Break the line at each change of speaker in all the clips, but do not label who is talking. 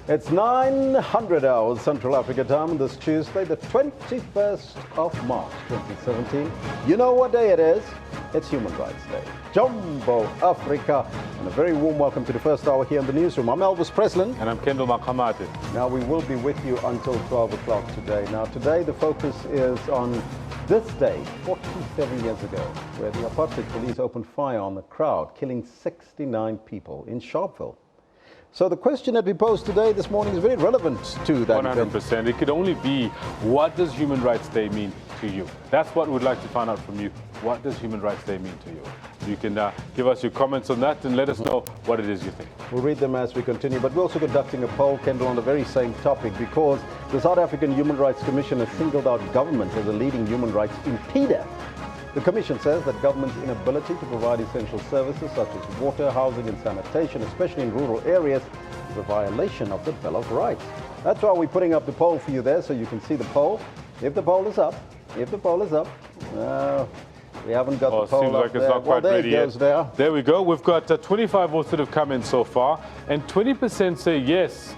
It's 900 hours Central Africa time on this Tuesday, the 21st of March, 2017. You know what day it is? It's Human Rights Day. Jumbo Africa. And a very warm welcome to the first hour here in the newsroom. I'm Elvis Preslin.
And I'm Kendall Makamate.
Now, we will be with you until 12 o'clock today. Now, today the focus is on this day, 47 years ago, where the apartheid police opened fire on the crowd, killing 69 people in Sharpeville. So the question that we posed today, this morning, is very relevant to that
100%. It could only be, what does Human Rights Day mean to you? That's what we'd like to find out from you. What does Human Rights Day mean to you? You can give us your comments on that and let us know what it is you think.
We'll read them as we continue, but we're also conducting a poll, Kendall, on the very same topic, because the South African Human Rights Commission has singled out government as a leading human rights impeder. The Commission says that government's inability to provide essential services such as water, housing and sanitation, especially in rural areas, is a violation of the Bill of Rights. That's why we're putting up the poll for you there, so you can see the poll. If the poll is up, we haven't got the poll
seems
up
like it's
there.
not quite
there
ready
it goes
yet.
There.
There we go. We've got 25 votes that have come in so far, and 20% say yes.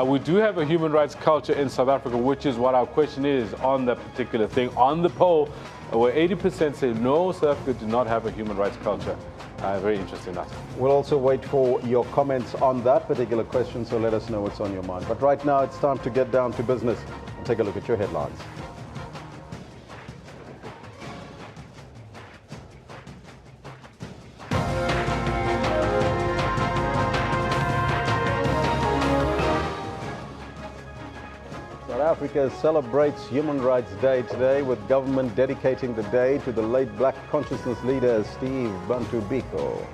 We do have a human rights culture in South Africa, which is what our question is on that particular thing. On the poll, where 80% say no, South Africa do not have a human rights culture. Very interesting, that.
We'll also wait for your comments on that particular question, so let us know what's on your mind. But right now, it's time to get down to business and take a look at your headlines. Africa celebrates Human Rights Day today, with government dedicating the day to the late black consciousness leader Steve Bantu Biko.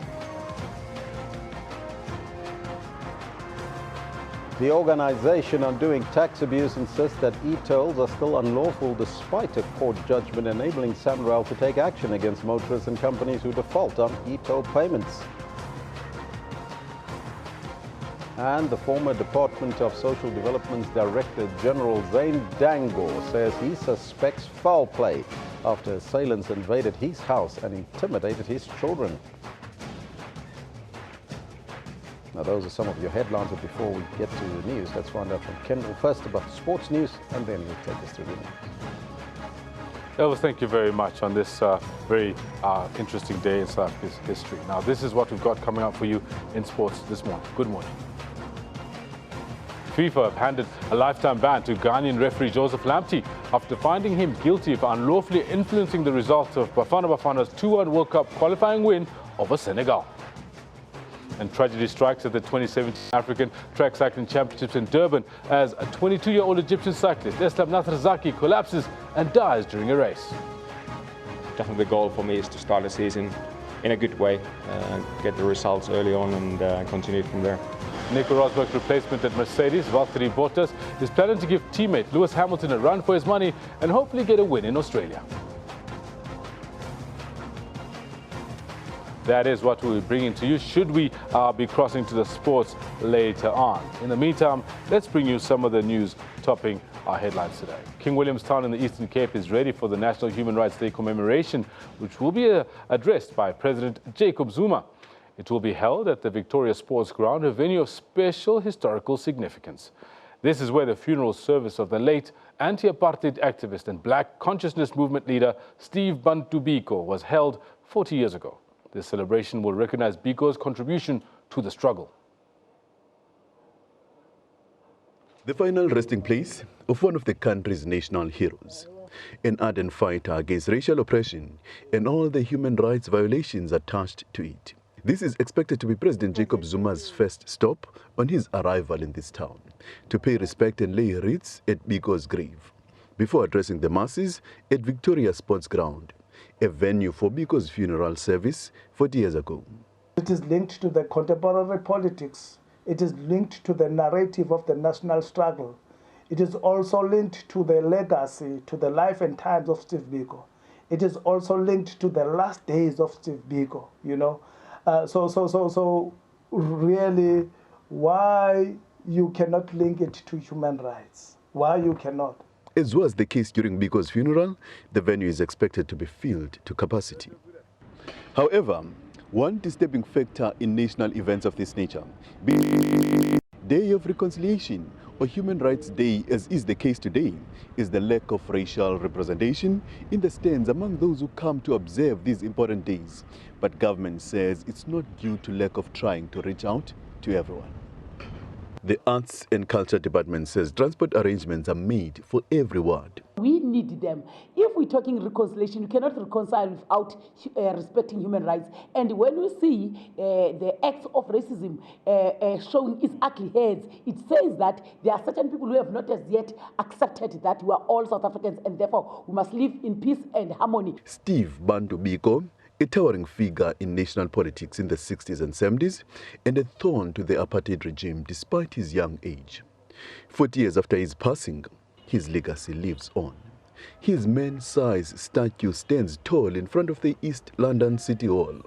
The Organization Undoing Tax Abuse insists that e-tolls are still unlawful despite a court judgment enabling SANRAL to take action against motorists and companies who default on e-toll payments. And the former Department of Social Development's Director General Zane Dango says he suspects foul play after assailants invaded his house and intimidated his children. Now, those are some of your headlines, but before we get to the news, let's find out from Kendall first about sports news, and then we'll take us through the news.
Elvis, thank you very much on this very interesting day in South Africa's history. Now, this is what we've got coming up for you in sports this morning. Good morning. FIFA handed a lifetime ban to Ghanaian referee Joseph Lamptey after finding him guilty of unlawfully influencing the results of Bafana Bafana's 2-1 World Cup qualifying win over Senegal. And tragedy strikes at the 2017 African Track Cycling Championships in Durban as a 22-year-old Egyptian cyclist, Islam Nathrazaki, collapses and dies during a race.
Definitely the goal for me is to start the season in a good way, get the results early on and continue from there.
Nico Rosberg's replacement at Mercedes, Valtteri Bottas, is planning to give teammate Lewis Hamilton a run for his money and hopefully get a win in Australia. That is what we'll be bringing to you, should we be crossing to the sports later on. In the meantime, let's bring you some of the news topping our headlines today. King Williamstown in the Eastern Cape is ready for the National Human Rights Day commemoration, which will be addressed by President Jacob Zuma. It will be held at the Victoria Sports Ground, a venue of special historical significance. This is where the funeral service of the late anti-apartheid activist and black consciousness movement leader Steve Bantu Biko was held 40 years ago. This celebration will recognize Biko's contribution to the struggle.
The final resting place of one of the country's national heroes, an ardent fighter against racial oppression and all the human rights violations attached to it. This is expected to be President Jacob Zuma's first stop on his arrival in this town, to pay respect and lay wreaths at Biko's grave, before addressing the masses at Victoria Sports Ground, a venue for Biko's funeral service 40 years ago.
It is linked to the contemporary politics. It is linked to the narrative of the national struggle. It is also linked to the legacy, to the life and times of Steve Biko. It is also linked to the last days of Steve Biko, you know. So really, why you cannot link it to human rights? Why you cannot?
As was the case during Biko's funeral, the venue is expected to be filled to capacity. However, one disturbing factor in national events of this nature, day of reconciliation, or Human Rights Day, as is the case today, is the lack of racial representation in the stands among those who come to observe these important days. But government says it's not due to lack of trying to reach out to everyone. The Arts and Culture Department says transport arrangements are made for every ward.
We need them. If we're talking reconciliation, you cannot reconcile without respecting human rights. And when we see the acts of racism showing its ugly heads, it says that there are certain people who have not as yet accepted that we are all South Africans and therefore we must live in peace and harmony.
Steve Bantu Biko, a towering figure in national politics in the 60s and 70s, and a thorn to the apartheid regime despite his young age. 40 years after his passing, his legacy lives on. His man-sized statue stands tall in front of the East London City Hall.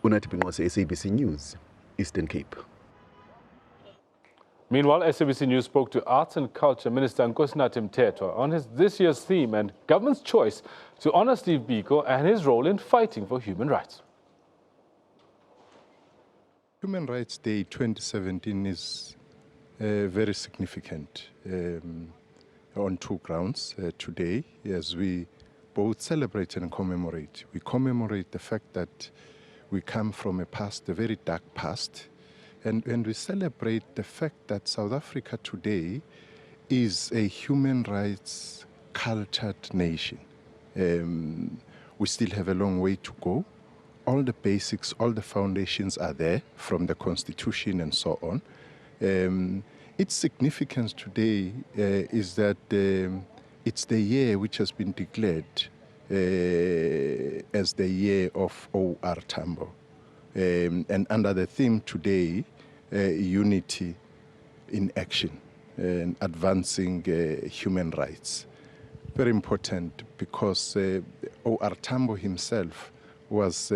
Unati Pingwase, SABC News, Eastern Cape.
Meanwhile, SABC News spoke to Arts and Culture Minister Nkosinathi Mthethwa on this year's theme and government's choice to honor Steve Biko and his role in fighting for human rights.
Human Rights Day 2017 is very significant on two grounds today, as we both celebrate and commemorate. We commemorate the fact that we come from a past, a very dark past, and we celebrate the fact that South Africa today is a human rights cultured nation. We still have a long way to go. All the basics, all the foundations are there, from the Constitution and so on. Its significance today is that it's the year which has been declared as the year of O.R. Tambo. And under the theme today, unity in action and advancing human rights. Very important because O.R. Tambo himself was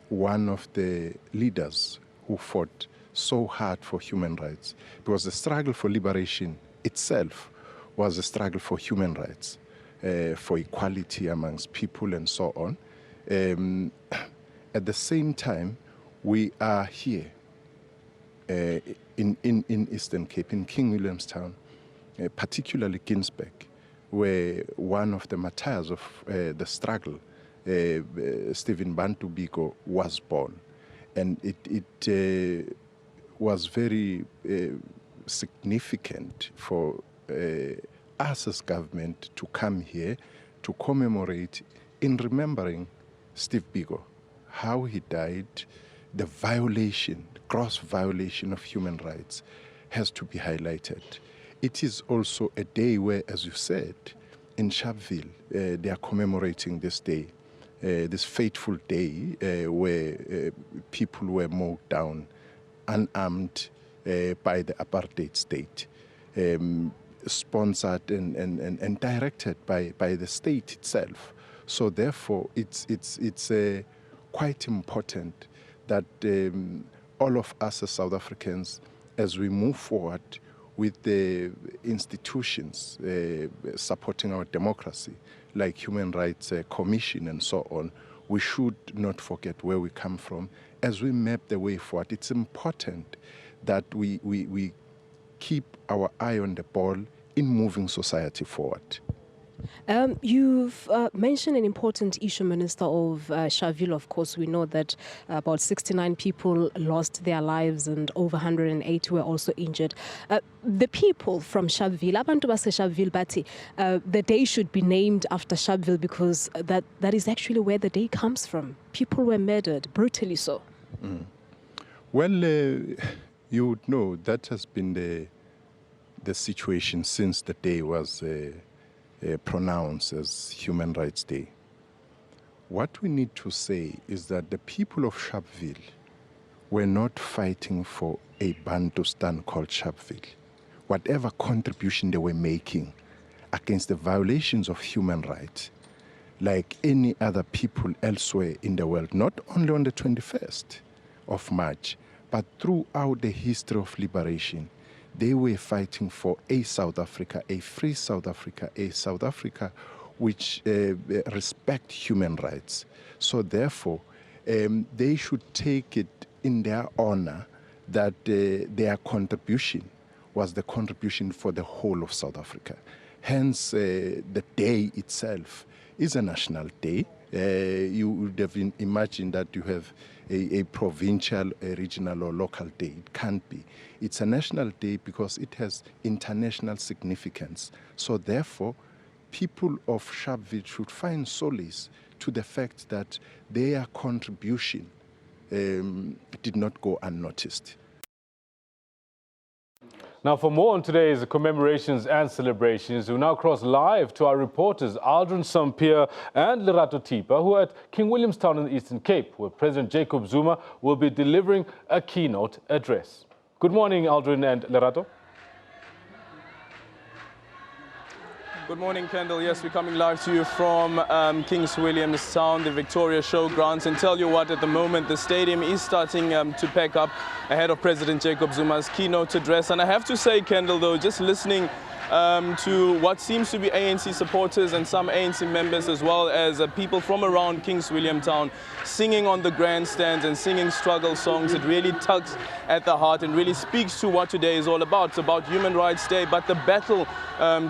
one of the leaders who fought so hard for human rights. Because the struggle for liberation itself was a struggle for human rights, for equality amongst people and so on. At the same time, we are here in Eastern Cape, in King Williamstown, particularly Ginsberg, where one of the martyrs of the struggle, Stephen Bantu Biko, was born. And it was very significant for us as government to come here to commemorate in remembering Steve Biko, how he died. The violation, the gross violation of human rights has to be highlighted. It is also a day where, as you said, in Sharpeville, they are commemorating this day, this fateful day where people were mowed down, unarmed by the apartheid state, sponsored and directed by the state itself. So therefore, it's quite important that all of us as South Africans, as we move forward with the institutions supporting our democracy, like Human Rights Commission and so on, we should not forget where we come from. As we map the way forward, it's important that we keep our eye on the ball in moving society forward.
You've mentioned an important issue, Minister, of Sharpeville. Of course, we know that about 69 people lost their lives and over 108 were also injured. The people from Sharpeville, abantu base Sharpeville Bati, the day should be named after Sharpeville because that is actually where the day comes from. People were murdered, brutally so.
Mm. Well, you would know that has been the situation since the day was pronounced as Human Rights Day. What we need to say is that the people of Sharpeville were not fighting for a Bantustan called Sharpeville. Whatever contribution they were making against the violations of human rights, like any other people elsewhere in the world, not only on the 21st of March, but throughout the history of liberation, they were fighting for a South Africa, a free South Africa, a South Africa which respect human rights. So therefore, they should take it in their honor that their contribution was the contribution for the whole of South Africa. Hence, the day itself is a national day. You would have imagined that you have a provincial, a regional or local day. It can't be. It's a national day because it has international significance. So therefore, people of Sharpeville should find solace to the fact that their contribution did not go unnoticed.
Now, for more on today's commemorations and celebrations, we now cross live to our reporters Aldrin Sampier and Lerato Tipa, who are at King Williamstown in the Eastern Cape, where President Jacob Zuma will be delivering a keynote address. Good morning, Aldrin and Lerato.
Good morning, Kendall. Yes, we're coming live to you from King's Williamstown, the Victoria Showgrounds. And tell you what, at the moment, the stadium is starting to pack up ahead of President Jacob Zuma's keynote address. And I have to say, Kendall, though, just listening to what seems to be ANC supporters and some ANC members, as well as people from around King's Williamstown singing on the grandstands and singing struggle songs, it really tugs at the heart and really speaks to what today is all about. It's about Human Rights Day, but the battle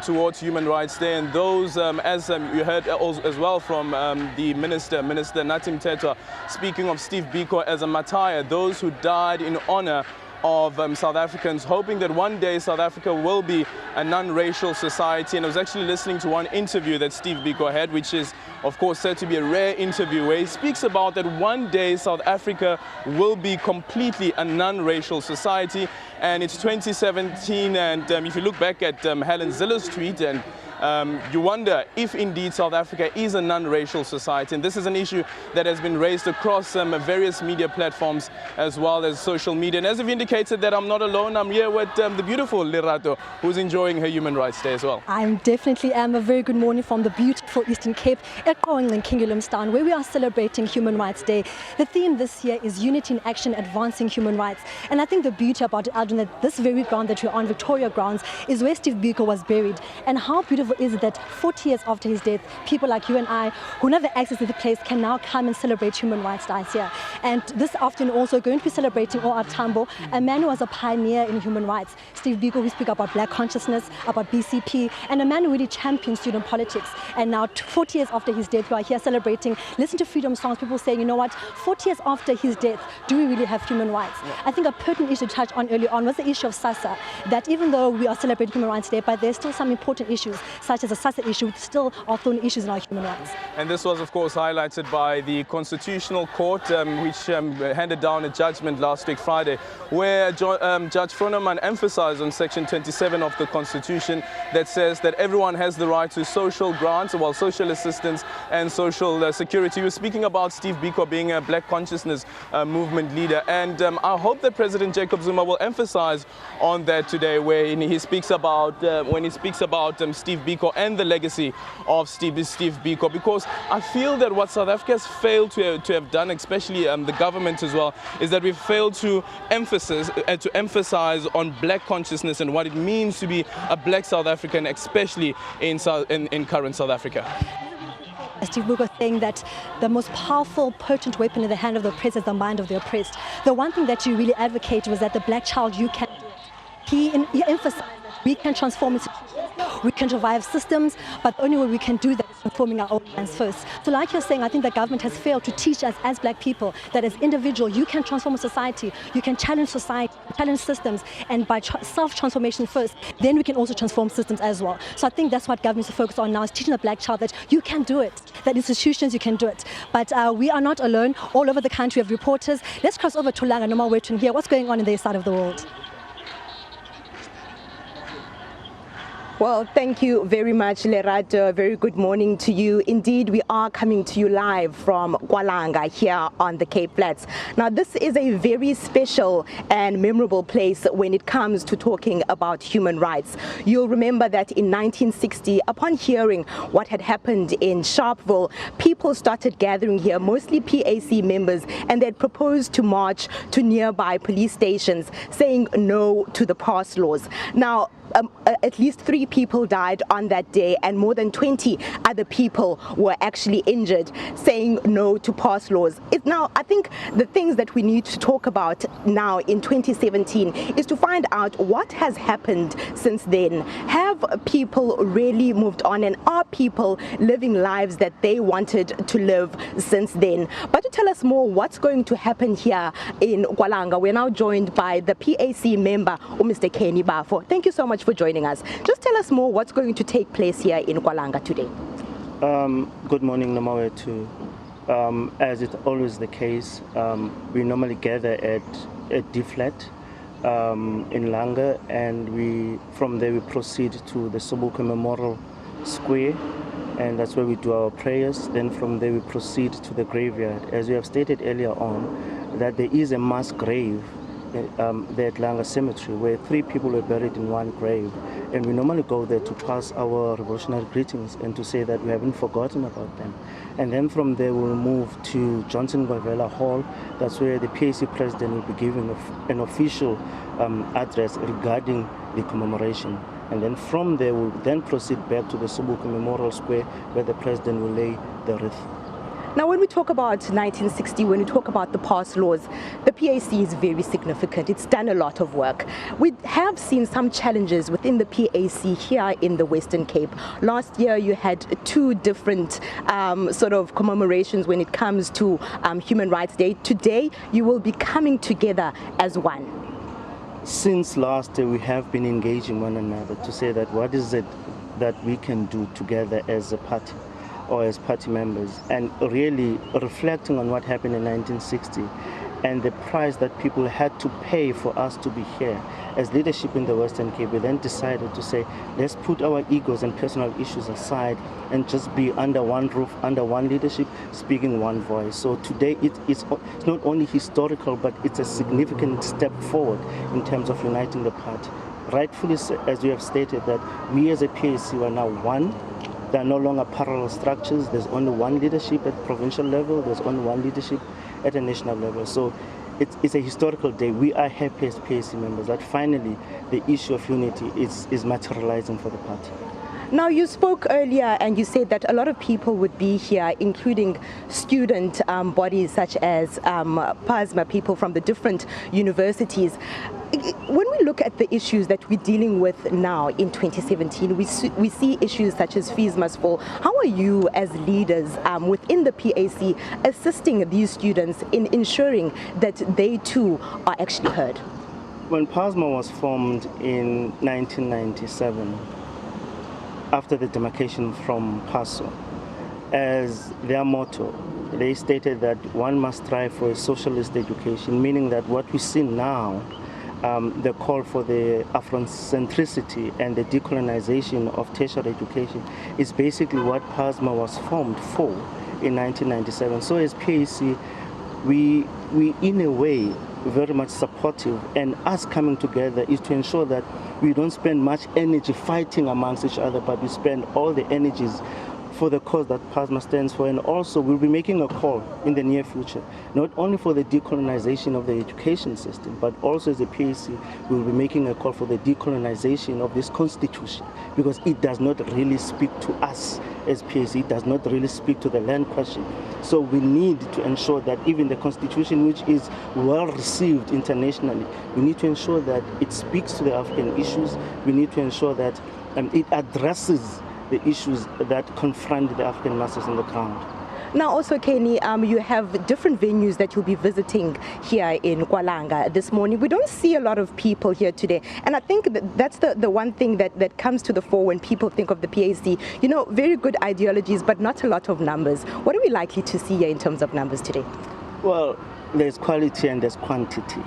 towards Human Rights Day. And those, as you heard as well from the Minister Natim Tetwa, speaking of Steve Biko as a martyr, those who died in honor of South Africans, hoping that one day South Africa will be a non-racial society. And I was actually listening to one interview that Steve Biko had, which is, of course, said to be a rare interview, where he speaks about that one day South Africa will be completely a non-racial society. And it's 2017, and if you look back at Helen Zille's tweet, and you wonder if indeed South Africa is a non-racial society. And this is an issue that has been raised across various media platforms as well as social media. And as I've indicated that I'm not alone, I'm here with the beautiful Lerato, who's enjoying her Human Rights Day as well.
I definitely am. A very good morning from the beautiful Eastern Cape at King Williamstown, where we are celebrating Human Rights Day. The theme this year is Unity in Action, Advancing Human Rights. And I think the beauty about it, Aldrin, that this very ground that we're on, Victoria Grounds, is where Steve Biko was buried. And how beautiful is it that 40 years after his death, people like you and I, who never access to the place, can now come and celebrate Human Rights Day here. And this afternoon also going to be celebrating O.R. Tambo, a man who was a pioneer in human rights. Steve Biko, who speaks about black consciousness, about BCP, and a man who really champions student politics. And now 40 years after his death, we are here celebrating, listen to freedom songs, people saying, you know what, 40 years after his death, do we really have human rights? Yeah. I think a pertinent issue to touch on early on was the issue of SASA, that even though we are celebrating Human Rights Day, but there's still some important issues, such as the SASA issue, which still are thorny issues in our human rights.
And this was, of course, highlighted by the Constitutional Court, which handed down a judgment last week, Friday, where Judge Froneman emphasized on Section 27 of the Constitution that says that everyone has the right to social grants, well, social assistance and social security. We were speaking about Steve Biko being a black consciousness movement leader, and I hope that President Jacob Zuma will emphasize on that today, where he speaks about Steve Biko and the legacy of Steve Biko, because I feel that what South Africa has failed to have done, especially the government as well, is that we've failed to emphasize on black consciousness and what it means to be a black South African, especially in current South Africa.
Steve Biko saying that the most powerful, potent weapon in the hand of the oppressed is the mind of the oppressed. The one thing that you really advocated was that the black child, you can do it. He emphasized that we can transform institutions, we can revive systems, but the only way we can do that is transforming our own minds first. So like you're saying, I think the government has failed to teach us as black people that as individuals, you can transform a society, you can challenge society, challenge systems, and by self-transformation first, then we can also transform systems as well. So I think that's what government is focused on now, is teaching the black child that you can do it, that institutions, you can do it. But we are not alone. All over the country we have reporters. Let's cross over to Langa, Noma Wetun here. What's going on in their side of the world?
Well, thank you very much, Lerato. Very good morning to you. Indeed, we are coming to you live from Langa here on the Cape Flats. Now, this is a very special and memorable place when it comes to talking about human rights. You'll remember that in 1960, upon hearing what had happened in Sharpeville, people started gathering here, mostly PAC members, and they'd proposed to march to nearby police stations, saying no to the pass laws. Now, at least 3 people died on that day, and more than 20 other people were actually injured, saying no to pass laws. Now, I think the things that we need to talk about now in 2017 is to find out what has happened since then. Have people really moved on, and are people living lives that they wanted to live since then? But to tell us more what's going to happen here in Langa, we're now joined by the PAC member, Mr. Kenny Bafo. Thank you so much for joining us. Just tell us more what's going to take place here in Langa today.
Good morning, Namawetu. As it's always the case, we normally gather at D-flat in Langa, and from there we proceed to the Biko Memorial Square, and that's where we do our prayers. Then from there we proceed to the graveyard. As we have stated earlier on, that there is a mass grave there at Langa Cemetery, where 3 people were buried in one grave, and we normally go there to pass our revolutionary greetings and to say that we haven't forgotten about them. And then from there we'll move to Johnson Gwavela Hall. That's where the PAC president will be giving an official address regarding the commemoration. And then from there we'll then proceed back to the Biko Memorial Square, where the president will lay the wreath.
Now, when we talk about 1960, when we talk about the past laws, the PAC is very significant. It's done a lot of work. We have seen some challenges within the PAC here in the Western Cape. Last year, you had 2 different sort of commemorations when it comes to Human Rights Day. Today, you will be coming together as one.
Since last year, we have been engaging one another to say that what is it that we can do together as a party, or as party members, and really reflecting on what happened in 1960 and the price that people had to pay for us to be here. As leadership in the Western Cape, we then decided to say, let's put our egos and personal issues aside and just be under one roof, under one leadership, speaking one voice. So today it's not only historical, but it's a significant step forward in terms of uniting the party. Rightfully, as you have stated, that we as a PAC are now one. There are no longer parallel structures. There's only one leadership at provincial level. There's only one leadership at a national level. So it's a historical day. We are happy as PAC members that finally the issue of unity is materializing for the party.
Now, you spoke earlier and you said that a lot of people would be here, including student bodies such as PASMA, people from the different universities. When we look at the issues that we're dealing with now in 2017, we see issues such as fees must fall. How are you as leaders within the PAC assisting these students in ensuring that they too are actually heard?
When PASMA was formed in 1997, after the demarcation from PASO, as their motto, they stated that one must strive for a socialist education, meaning that what we see now, the call for the Afrocentricity and the decolonization of tertiary education, is basically what PASMA was formed for in 1997. So as PAC, we in a way very much supportive, and us coming together is to ensure that we don't spend much energy fighting amongst each other, but we spend all the energies for the cause that PASMA stands for. And also we'll be making a call in the near future, not only for the decolonization of the education system, but also as a PAC, we'll be making a call for the decolonization of this constitution, because it does not really speak to us as PAC, it does not really speak to the land question. So we need to ensure that even the constitution, which is well received internationally, we need to ensure that it speaks to the African issues. We need to ensure that it addresses the issues that confront the African masses on the ground.
Now also, Kenny, you have different venues that you'll be visiting here in Langa this morning. We don't see a lot of people here today, and I think that's the one thing that comes to the fore when people think of the PAC. You know, very good ideologies, but not a lot of numbers. What are we likely to see here in terms of numbers today?
Well, there's quality and there's quantity,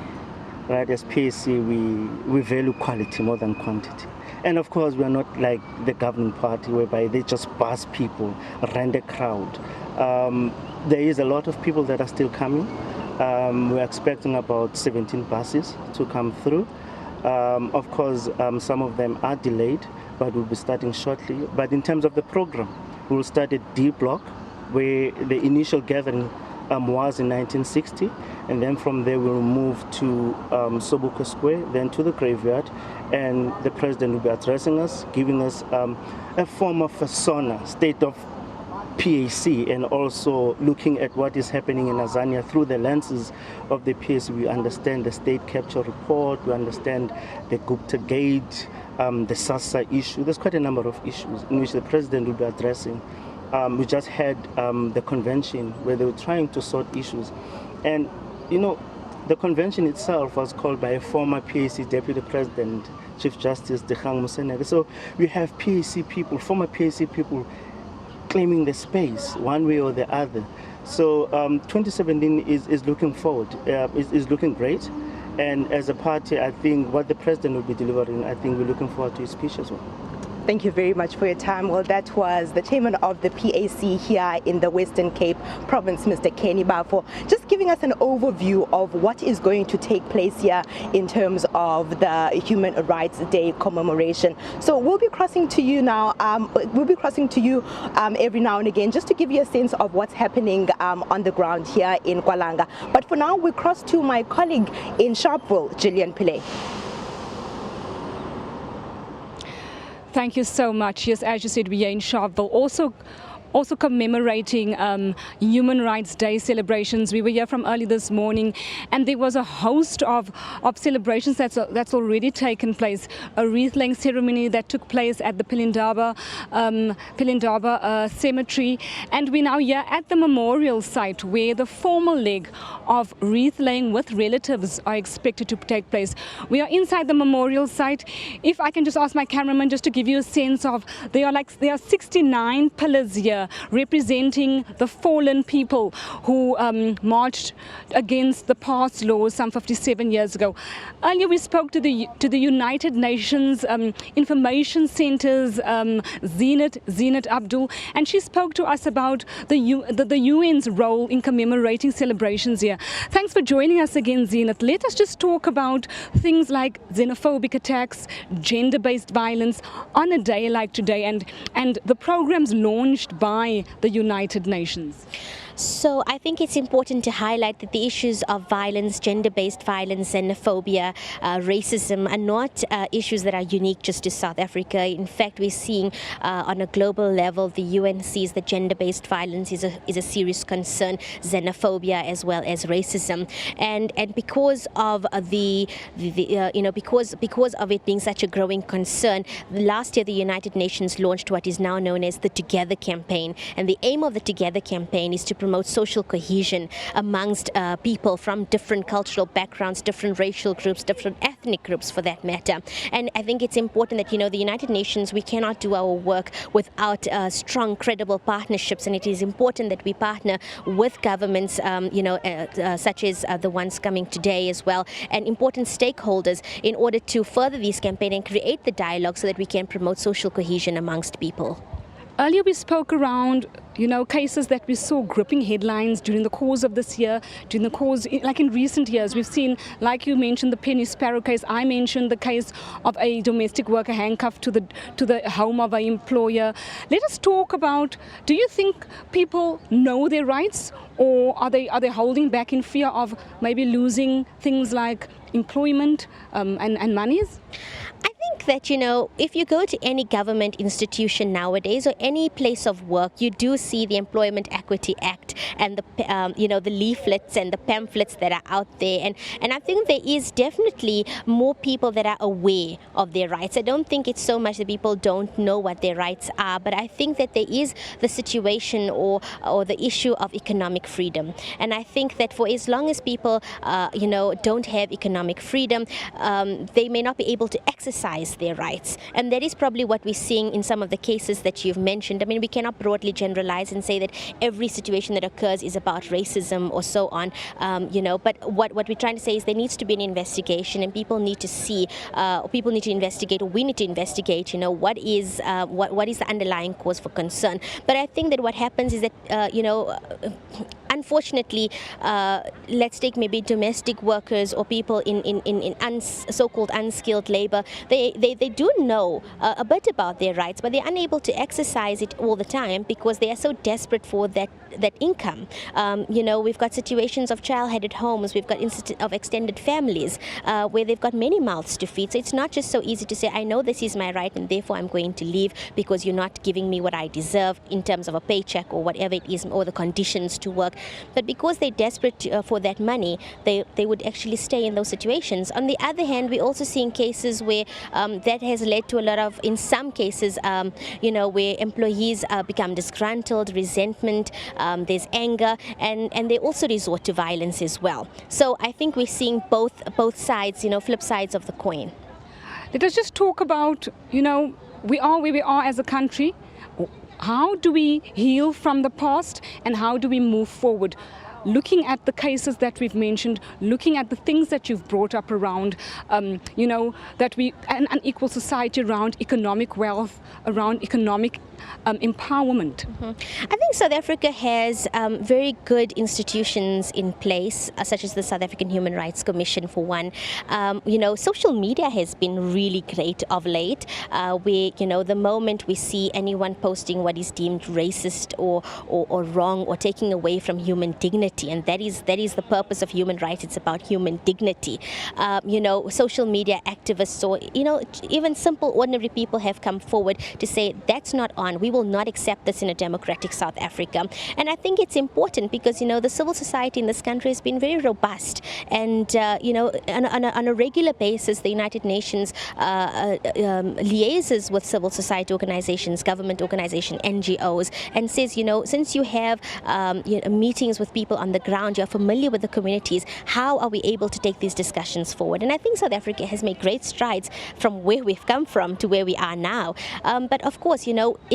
right? As PAC, we value quality more than quantity. And of course, we are not like the governing party whereby they just bus people, rent a crowd. There is a lot of people that are still coming. We're expecting about 17 buses to come through. Of course, some of them are delayed, but we'll be starting shortly. But in terms of the program, we'll start at D block, where the initial gathering was in 1960, and then from there we'll move to Sobukwe Square, then to the graveyard, and the president will be addressing us, giving us a form of a SONA, state of PAC, and also looking at what is happening in Azania through the lenses of the PAC. We understand the state capture report, we understand the Gupta Gate, the SASA issue. There's quite a number of issues in which the president will be addressing. We just had the convention where they were trying to sort issues. And, you know, the convention itself was called by a former PAC deputy president, Chief Justice Dikgang Moseneke. So we have PAC people, former PAC people, claiming the space one way or the other. So 2017 is looking forward, is looking great. And as a party, I think what the president will be delivering, I think we're looking forward to his speech as well.
Thank you very much for your time. Well, that was the chairman of the PAC here in the Western Cape province, Mr. Kenny Bafo, just giving us an overview of what is going to take place here in terms of the Human Rights Day commemoration. So we'll be crossing to you now. Every now and again, just to give you a sense of what's happening on the ground here in Kwalanga. But for now, we cross to my colleague in Sharpeville, Gillian Pillay.
Thank you so much. Yes, as you said, we are in Sharpeville, also commemorating Human Rights Day celebrations. We were here from early this morning, and there was a host of celebrations that's already taken place. A wreath-laying ceremony that took place at the Pilindaba Cemetery, and we're now here at the memorial site where the formal leg of wreath-laying with relatives are expected to take place. We are inside the memorial site. If I can just ask my cameraman just to give you a sense of, there are 69 pillars here representing the fallen people who marched against the past laws some 57 years ago. Earlier we spoke to the United Nations Information Center's Zenat Abdul, and she spoke to us about the UN's role in commemorating celebrations here. Thanks for joining us again, Zenat. Let us just talk about things like xenophobic attacks, gender-based violence on a day like today, and the programs launched by the United Nations.
So I think it's important to highlight that the issues of violence, gender-based violence, xenophobia, racism are not issues that are unique just to South Africa. In fact, we're seeing on a global level, the UN sees that gender-based violence is a serious concern, xenophobia as well as racism, and because of because of it being such a growing concern, last year the United Nations launched what is now known as the Together campaign, and the aim of the Together campaign is to promote social cohesion amongst people from different cultural backgrounds, different racial groups, different ethnic groups for that matter. And I think it's important that, the United Nations, we cannot do our work without strong, credible partnerships, and it is important that we partner with governments, such as the ones coming today as well, and important stakeholders in order to further this campaign and create the dialogue so that we can promote social cohesion amongst people.
Earlier we spoke around, cases that we saw gripping headlines during the course of this year, like in recent years. We've seen, like you mentioned, the Penny Sparrow case. I mentioned the case of a domestic worker handcuffed to the home of an employer. Let us talk about, do you think people know their rights, or are they holding back in fear of maybe losing things like employment and monies?
I think that, if you go to any government institution nowadays or any place of work, you do see the Employment Equity Act and the leaflets and the pamphlets that are out there. And I think there is definitely more people that are aware of their rights. I don't think it's so much that people don't know what their rights are, but I think that there is the situation or the issue of economic freedom. And I think that for as long as people, don't have economic freedom, they may not be able to exercise their rights. And that is probably what we're seeing in some of the cases that you've mentioned. I mean, we cannot broadly generalize and say that every situation that occurs is about racism or so on, but what we're trying to say is there needs to be an investigation, and people need to see, people need to investigate, or we need to investigate, what is the underlying cause for concern. But I think that what happens is that, unfortunately, let's take maybe domestic workers or people in so-called unskilled labor. They do know a bit about their rights, but they're unable to exercise it all the time because they are so desperate for that income. We've got situations of child-headed homes, we've got instances of extended families where they've got many mouths to feed. So it's not just so easy to say, I know this is my right and therefore I'm going to leave because you're not giving me what I deserve in terms of a paycheck or whatever it is, or the conditions to work. But because they're desperate for that money, they would actually stay in those situations. On the other hand, we're also seeing cases where that has led to a lot of, in some cases, where employees become disgruntled, resentment, there's anger, and they also resort to violence as well. So I think we're seeing both sides, flip sides of the coin.
Let us just talk about, we are where we are as a country. How do we heal from the past and how do we move forward? Looking at the cases that we've mentioned, looking at the things that you've brought up around, that we an unequal society around economic wealth, around economic empowerment.
I think South Africa has very good institutions in place, such as the South African Human Rights Commission, for one. Social media has been really great of late, where, the moment we see anyone posting what is deemed racist or wrong or taking away from human dignity, and that is the purpose of human rights. It's about human dignity. Social media activists or even simple ordinary people have come forward to say that's not on. We will not accept this in a democratic South Africa. And I think it's important because the civil society in this country has been very robust, and on a regular basis the United Nations liaises with civil society organizations, government organizations, NGOs, and says, since you have meetings with people on the ground, you're familiar with the communities, how are we able to take these discussions forward? And I think South Africa has made great strides from where we've come from to where we are now. But of course,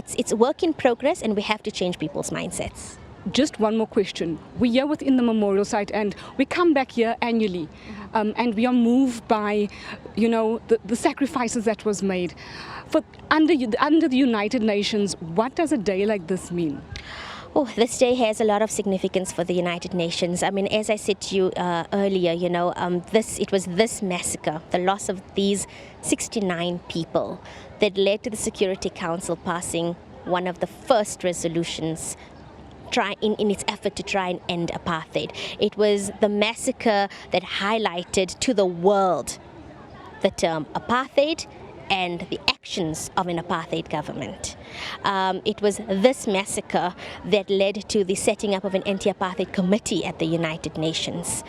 it's work in progress, and we have to change people's mindsets.
Just one more question. We're here within the memorial site and we come back here annually, and we are moved by, the sacrifices that was made. Under the United Nations, what does a day like this mean?
Oh, this day has a lot of significance for the United Nations. I mean, as I said to you earlier, it was this massacre, the loss of these 69 people, that led to the Security Council passing one of the first resolutions in its effort to try and end apartheid. It was the massacre that highlighted to the world the term apartheid and the actions of an apartheid government. It was this massacre that led to the setting up of an anti-apartheid committee at the United Nations.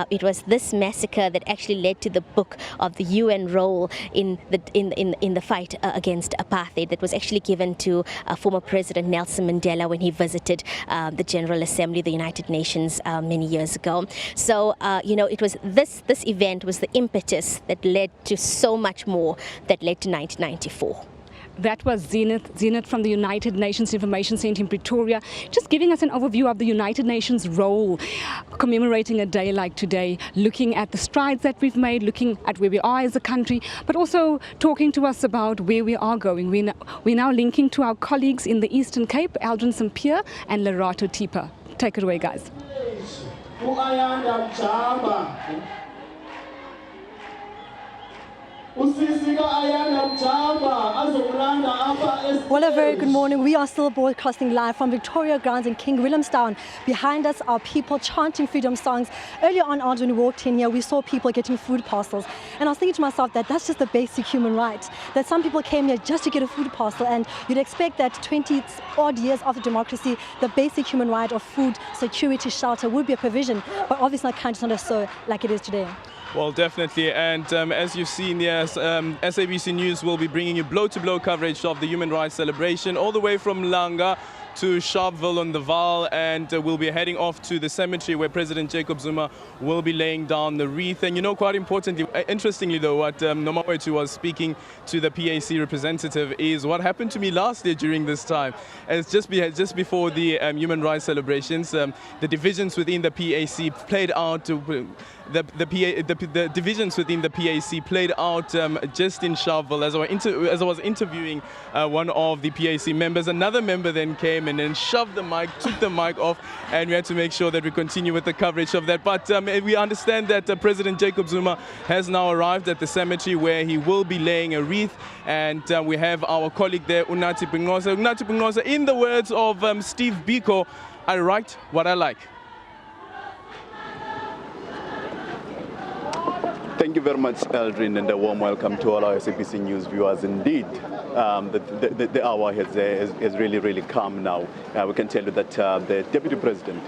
It was this massacre that actually led to the book of the UN role in the fight against apartheid that was actually given to former President Nelson Mandela when he visited the General Assembly of the United Nations many years ago. So, it was this event was the impetus that led to so much more that led to 1994.
That was Zenith from the United Nations Information Centre in Pretoria, just giving us an overview of the United Nations role, commemorating a day like today, looking at the strides that we've made, looking at where we are as a country, but also talking to us about where we are going. We're now linking to our colleagues in the Eastern Cape, Aldrin St. Pierre and Lerato Tipa. Take it away, guys.
Well, a very good morning. We are still broadcasting live from Victoria Grounds in King Williamstown. Behind us are people chanting freedom songs. Earlier on, when we walked in here, we saw people getting food parcels. And I was thinking to myself that that's just the basic human right. That some people came here just to get a food parcel. And you'd expect that 20 odd years after democracy, the basic human right of food, security, shelter would be a provision. But obviously, our country is not so like it is today.
Well, definitely. And as you've seen, yes, SABC News will be bringing you blow-to-blow coverage of the Human Rights Celebration all the way from Langa to Sharpeville on the Vaal, and we'll be heading off to the cemetery where President Jacob Zuma will be laying down the wreath. And quite importantly, interestingly though, what Nomawetu was speaking to the PAC representative is what happened to me last year during this time. It's just before the Human Rights celebrations, the divisions within the PAC played out. The divisions within the PAC played out just in Sharpeville. As I was interviewing one of the PAC members, another member then came came in and shoved the mic, took the mic off, and we had to make sure that we continue with the coverage of that. But we understand that President Jacob Zuma has now arrived at the cemetery where he will be laying a wreath, and we have our colleague there, Unathi Pingosa. Unathi Pingosa, in the words of Steve Biko, I write what I like.
Thank you very much, Aldrin, and a warm welcome to all our SABC News viewers. Indeed, the hour has really come now. We can tell you that the Deputy President,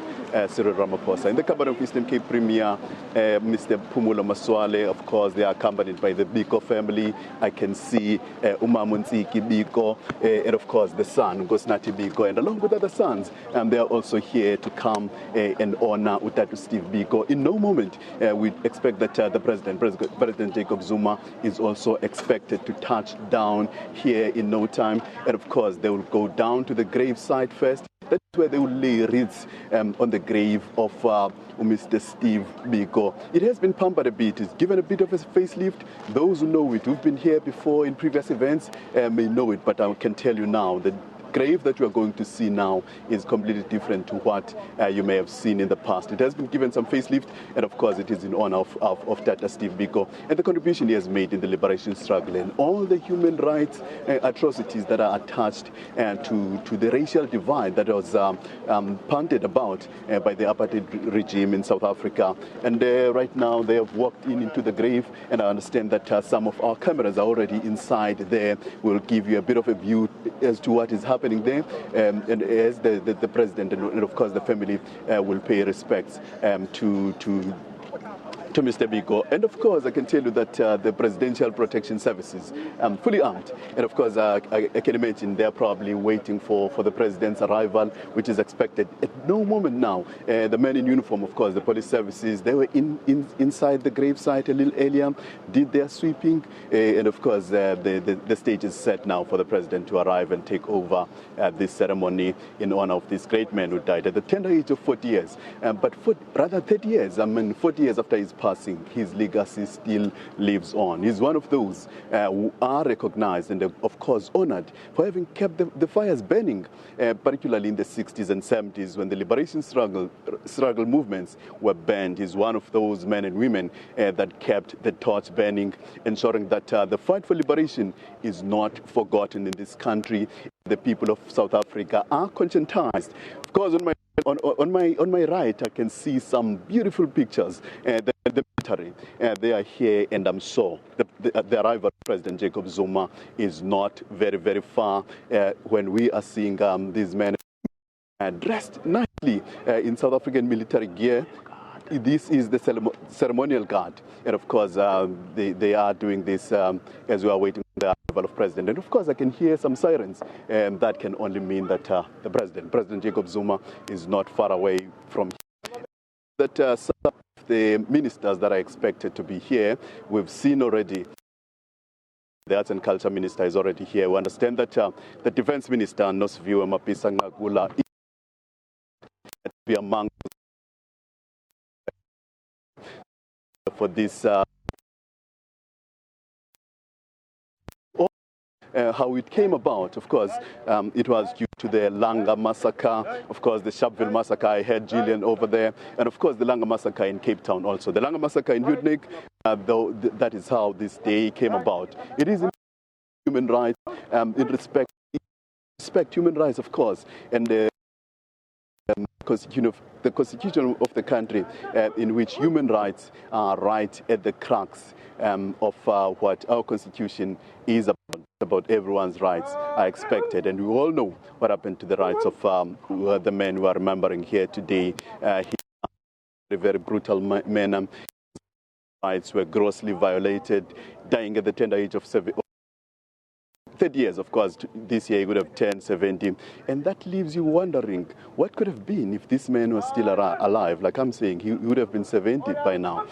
Cyril Ramaphosa, in the Gauteng Cape Premier, Mr. Phumulo Masualle, of course, they are accompanied by the Biko family. I can see Umamuntsiki Biko, and of course the son, Gosnati Biko, and along with other sons, they are also here to come and honor Utatu Steve Biko. In no moment, we expect that the President Jacob Zuma is also expected to touch down here in no time, and of course they will go down to the gravesite first. That's where they will lay wreaths on the grave of Mr. Steve Biko. It has been pampered a bit. It's given a bit of a facelift. Those who know it, who've been here before in previous events, may know it. But I can tell you now, the grave that you are going to see now is completely different to what you may have seen in the past. It has been given some facelift, and of course it is in honor of Tata Steve Biko and the contribution he has made in the liberation struggle and all the human rights atrocities that are attached to the racial divide that was punted about by the apartheid regime in South Africa. And right now they have walked into the grave, and I understand that some of our cameras are already inside there. We'll give you a bit of a view as to what is happening there, and as the president and of course the family will pay respects to Mr. Biko. And of course, I can tell you that the Presidential Protection Services fully armed. And of course, I can imagine they're probably waiting for the president's arrival, which is expected at no moment now. The men in uniform, of course, the police services, they were inside the gravesite a little earlier, did their sweeping. And of course, the stage is set now for the president to arrive and take over this ceremony in honor of this great man who died at the tender age of 40 years. But rather 30 years, 40 years after his passing, his legacy still lives on. He's one of those who are recognized and, of course, honored for having kept the fires burning, particularly in the 60s and 70s when the liberation struggle movements were banned. He's one of those men and women that kept the torch burning, ensuring that the fight for liberation is not forgotten in this country. The people of South Africa are conscientized. Of course, on my right, I can see some beautiful pictures. The military, they are here, and I'm sure the arrival of President Jacob Zuma is not very far when we are seeing these men dressed nicely in South African military gear. This is the ceremonial guard, and of course they are doing this as we are waiting for the arrival of President. And of course I can hear some sirens, and that can only mean that the President Jacob Zuma is not far away from here. That some of the ministers that are expected to be here, we've seen already. The Arts and Culture Minister is already here. We understand that the Defense Minister, Nosiviwe Mapisa Ngagula, is be among for this how it came about. Of course, it was due to the Langa massacre, of course the Sharpeville massacre. I had Gillian over there, and of course the Langa massacre in Cape Town also. The Langa massacre in Wreath, though that is how this day came about. It is in human rights, in respect human rights, of course, and the constitution of the country, in which human rights are right at the crux of what our constitution is about everyone's rights are expected. And we all know what happened to the rights of the men we are remembering here today. A very brutal manner. Rights were grossly violated, dying at the tender age of 30 years, of course. This year he would have turned 70. And that leaves you wondering, what could have been if this man was still alive? Like I'm saying, he would have been 70 by now.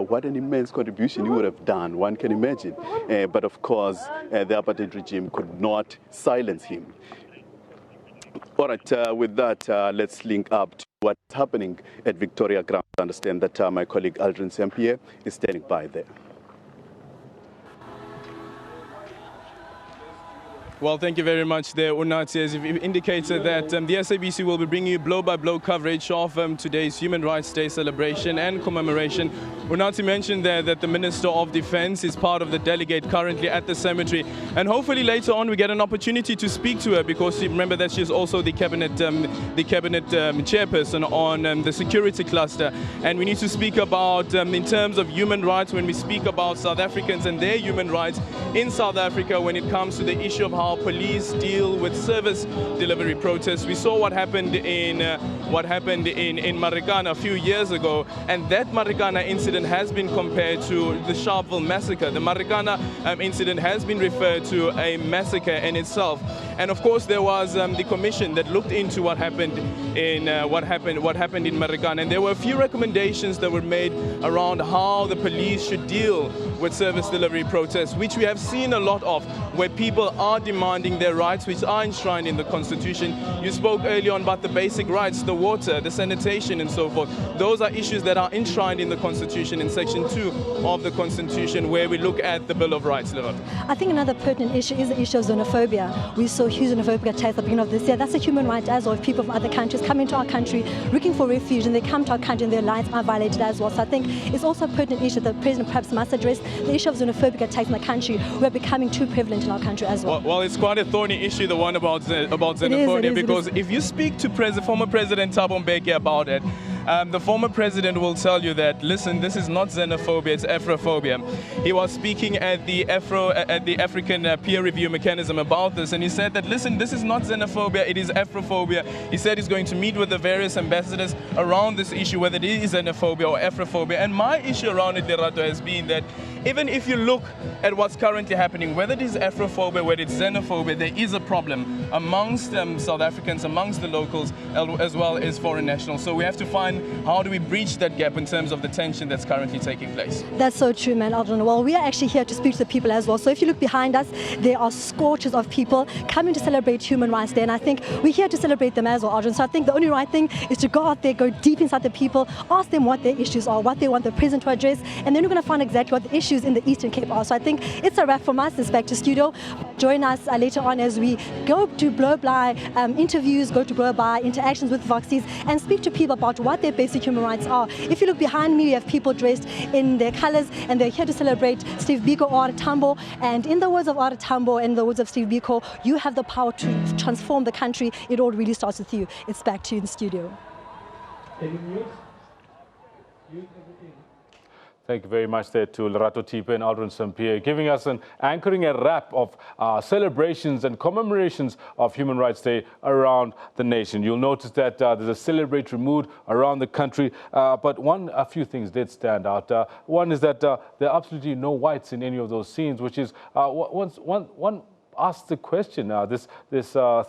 What an immense contribution he would have done, one can imagine. But of course, the apartheid regime could not silence him. All right, with that, let's link up to what's happening at Victoria Ground. I understand that my colleague Aldrin St-Pierre is standing by there.
Well, thank you very much there, Unati. As you've indicated that the SABC will be bringing you blow-by-blow coverage of today's Human Rights Day celebration and commemoration. Unati mentioned there that the Minister of Defence is part of the delegate currently at the cemetery. And hopefully later on we get an opportunity to speak to her, because remember that she is also the cabinet chairperson on the security cluster. And we need to speak about, in terms of human rights, when we speak about South Africans and their human rights in South Africa when it comes to the issue of how police deal with service delivery protests. We saw what happened in Marikana a few years ago, and that Marikana incident has been compared to the Sharpeville massacre. The Marikana incident has been referred to a massacre in itself. And of course there was the commission that looked into what happened in Marikana, and there were a few recommendations that were made around how the police should deal with service delivery protests, which we have seen a lot of, where people are demanding their rights, which are enshrined in the Constitution. You spoke earlier on about the basic rights, the water, the sanitation and so forth. Those are issues that are enshrined in the Constitution, in Section 2 of the Constitution, where we look at the Bill of Rights.
I think another pertinent issue is the issue of xenophobia. We saw huge xenophobic attacks at the beginning of this year. That's a human right as well. If people from other countries come into our country looking for refuge, and they come to our country and their rights are violated as well. So I think it's also a pertinent issue that the President perhaps must address. The issue of xenophobic attacks in the country, we're becoming too prevalent in our country as well.
Well, it's quite a thorny issue, the one about xenophobia, because if you speak to former President Thabo Mbeki about it, the former president will tell you that, listen, this is not xenophobia, it's Afrophobia. He was speaking at the African peer review mechanism about this, and he said that, listen, this is not xenophobia, it is Afrophobia. He said he's going to meet with the various ambassadors around this issue, whether it is xenophobia or Afrophobia. And my issue around it, Lerato, has been that even if you look at what's currently happening, whether it is Afrophobia, whether it's xenophobia, there is a problem amongst South Africans, amongst the locals, as well as foreign nationals. So we have to find how do we breach that gap in terms of the tension that's currently taking place.
That's so true, man, Aldrin. Well, we are actually here to speak to the people as well. So if you look behind us, there are scorches of people coming to celebrate Human Rights Day, and I think we're here to celebrate them as well, Aldrin. So I think the only right thing is to go out there, go deep inside the people, ask them what their issues are, what they want the president to address, and then we're going to find exactly what the issues in the Eastern Cape are. So I think it's a wrap from us. It's back to studio. Join us later on as we go to blow-by interviews, go to blow-by interactions with Voxies, and speak to people about what their basic human rights are. If you look behind me, we have people dressed in their colors, and they're here to celebrate Steve Biko or Tambo. And in the words of Tambo, in the words of Steve Biko, you have the power to transform the country. It all really starts with you. It's back to you in the studio.
Thank you very much there to Lerato Tipe and Aldrin Sampier, giving us anchoring a wrap of celebrations and commemorations of Human Rights Day around the nation. You'll notice that there's a celebratory mood around the country, but a few things did stand out. One is that there are absolutely no whites in any of those scenes, which is one asked the question, this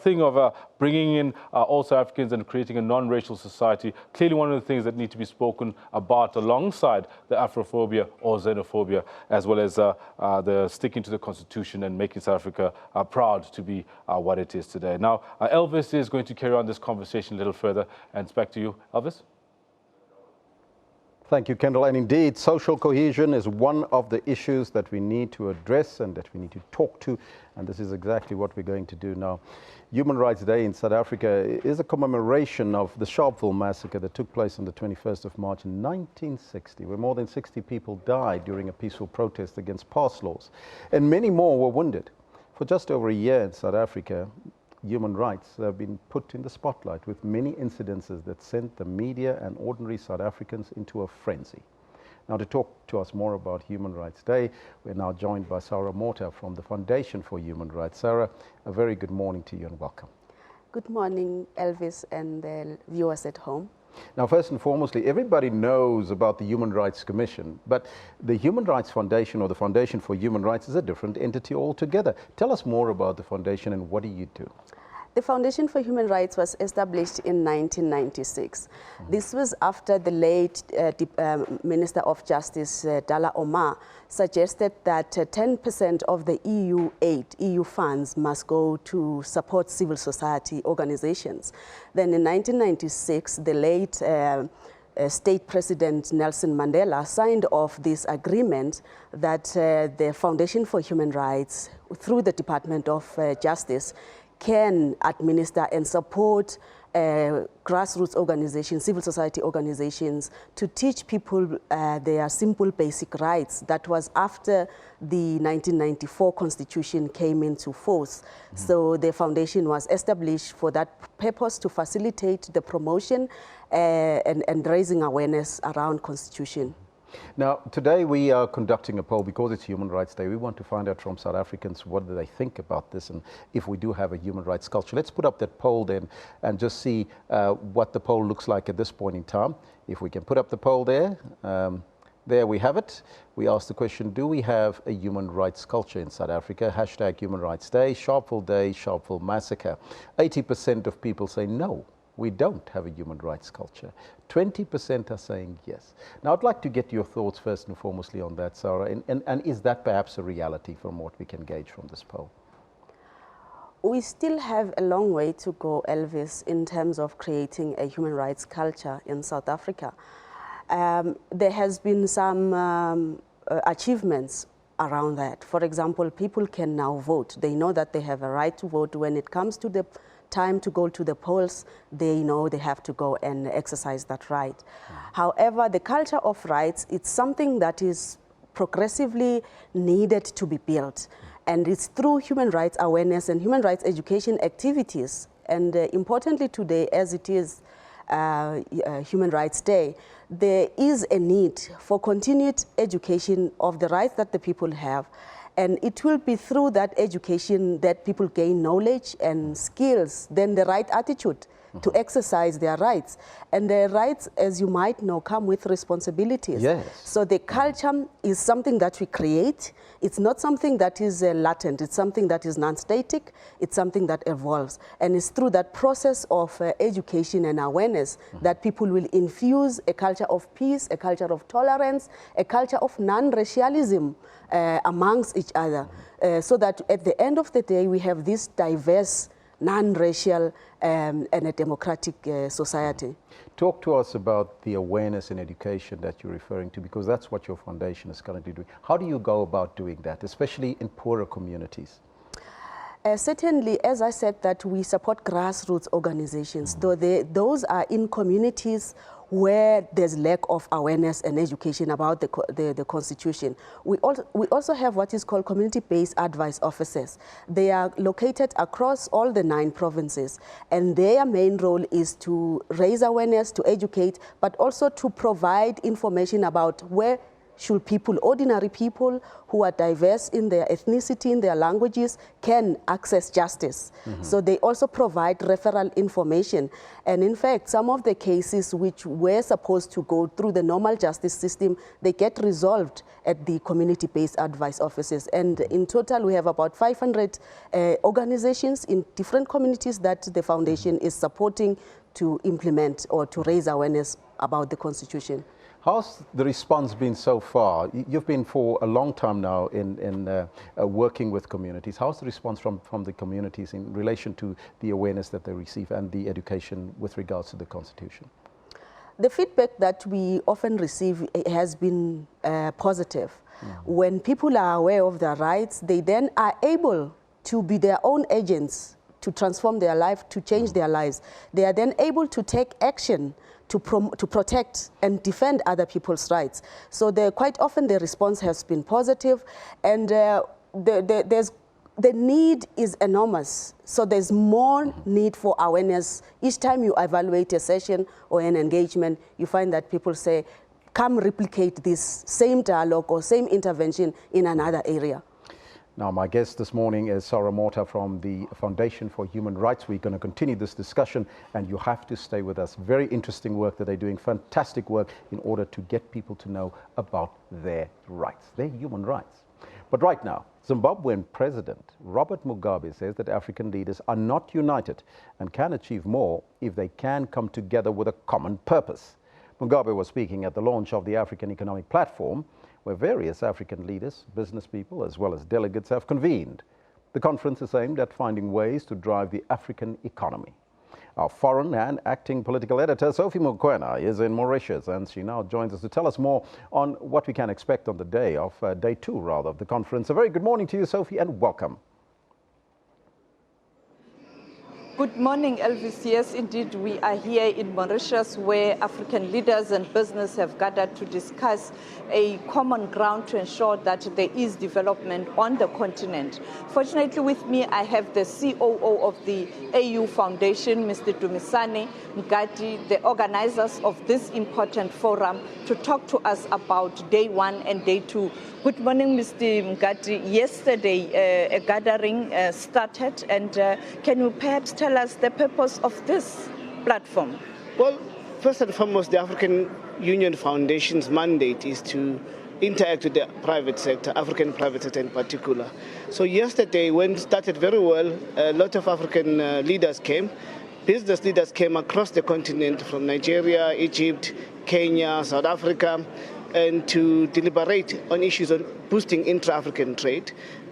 thing of bringing in all South Africans and creating a non-racial society, clearly one of the things that need to be spoken about alongside the Afrophobia or xenophobia, as well as the sticking to the Constitution and making South Africa proud to be what it is today. Now, Elvis is going to carry on this conversation a little further, and it's back to you, Elvis.
Thank you, Kendall. And indeed, social cohesion is one of the issues that we need to address and that we need to talk to. And this is exactly what we're going to do now. Human Rights Day in South Africa is a commemoration of the Sharpeville massacre that took place on the 21st of March in 1960, where more than 60 people died during a peaceful protest against pass laws. And many more were wounded. For just over a year in South Africa, human rights have been put in the spotlight, with many incidences that sent the media and ordinary South Africans into a frenzy. Now, to talk to us more about Human Rights Day, we're now joined by Sarah Mota from the Foundation for Human Rights. Sarah, a very good morning to you and welcome.
Good morning, Elvis and the viewers at home.
Now, first and foremostly, everybody knows about the Human Rights Commission, but the Human Rights Foundation, or the Foundation for Human Rights, is a different entity altogether. Tell us more about the foundation and what do you do?
The Foundation for Human Rights was established in 1996. This was after the late Minister of Justice, Dalla Omar, suggested that 10% of the EU aid, EU funds, must go to support civil society organizations. Then in 1996, the late State President Nelson Mandela signed off this agreement that the Foundation for Human Rights, through the Department of Justice, can administer and support grassroots organizations, civil society organizations, to teach people their simple basic rights. That was after the 1994 Constitution came into force. So the foundation was established for that purpose, to facilitate the promotion and raising awareness around Constitution.
Now, today we are conducting a poll because it's Human Rights Day. We want to find out from South Africans what do they think about this and if we do have a human rights culture. Let's put up that poll then and just see what the poll looks like at this point in time. If we can put up the poll there. There we have it. We asked the question, do we have a human rights culture in South Africa? Hashtag Human Rights Day, Sharpeville Day, Sharpeville Massacre. 80% of people say no. We don't have a human rights culture. 20% are saying yes. Now, I'd like to get your thoughts first and foremostly on that, Sarah. And is that perhaps a reality from what we can gauge from this poll?
We still have a long way to go, Elvis, in terms of creating a human rights culture in South Africa. There has been some achievements around that. For example, people can now vote. They know that they have a right to vote. When it comes to the time to go to the polls, they know they have to go and exercise that right. However, the culture of rights, it's something that is progressively needed to be built. And it's through human rights awareness and human rights education activities. And importantly today, as it is Human Rights Day, there is a need for continued education of the rights that the people have. And it will be through that education that people gain knowledge and skills, then the right attitude to exercise their rights. And their rights, as you might know, come with responsibilities.
Yes.
So the culture is something that we create. It's not something that is latent. It's something that is non-static. It's something that evolves. And it's through that process of education and awareness that people will infuse a culture of peace, a culture of tolerance, a culture of non-racialism amongst each other. So that at the end of the day, we have this diverse, non-racial and a democratic society.
Talk to us about the awareness and education that you're referring to, because that's what your foundation is currently doing. How do you go about doing that, especially in poorer communities?
Certainly, as I said, that we support grassroots organizations, though those are in communities where there's lack of awareness and education about the Constitution. We also have what is called community-based advice officers. They are located across all the 9 provinces, and their main role is to raise awareness, to educate, but also to provide information about where should people, ordinary people who are diverse in their ethnicity, in their languages, can access justice. So they also provide referral information. And in fact, some of the cases which were supposed to go through the normal justice system, they get resolved at the community-based advice offices. And in total, we have about 500 organizations in different communities that the foundation is supporting to implement or to raise awareness about the Constitution.
How's the response been so far? You've been for a long time now in working with communities. How's the response from the communities in relation to the awareness that they receive and the education with regards to the Constitution?
The feedback that we often receive has been positive. When people are aware of their rights, they then are able to be their own agents to transform their life, to change their lives. They are then able to take action to protect and defend other people's rights. So quite often the response has been positive, and the need is enormous. So there's more need for awareness. Each time you evaluate a session or an engagement, you find that people say, come replicate this same dialogue or same intervention in another area.
Now, my guest this morning is Sarah Mota from the Foundation for Human Rights. We're going to continue this discussion, and you have to stay with us. Very interesting work that they're doing, fantastic work in order to get people to know about their rights, their human rights. But right now, Zimbabwean President Robert Mugabe says that African leaders are not united and can achieve more if they can come together with a common purpose. Mugabe was speaking at the launch of the African Economic Platform, where various African leaders, business people, as well as delegates have convened. The conference is aimed at finding ways to drive the African economy. Our foreign and acting political editor, Sophie Mokoena, is in Mauritius, and she now joins us to tell us more on what we can expect on the day of day two, rather, of the conference. A very good morning to you, Sophie, and welcome.
Good morning, Elvis. Yes, indeed, we are here in Mauritius where African leaders and business have gathered to discuss a common ground to ensure that there is development on the continent. Fortunately, with me, I have the COO of the AU Foundation, Mr. Dumisani Mgadi, the organizers of this important forum, to talk to us about day one and day two. Good morning, Mr. Mgadi. Yesterday, a gathering started, and can you perhaps tell us the purpose of this platform?
Well, first and foremost, the African Union Foundation's mandate is to interact with the private sector, African private sector in particular. So yesterday, when it started very well, a lot of African leaders came. Business leaders came across the continent from Nigeria, Egypt, Kenya, South Africa, and to deliberate on issues on boosting intra-African trade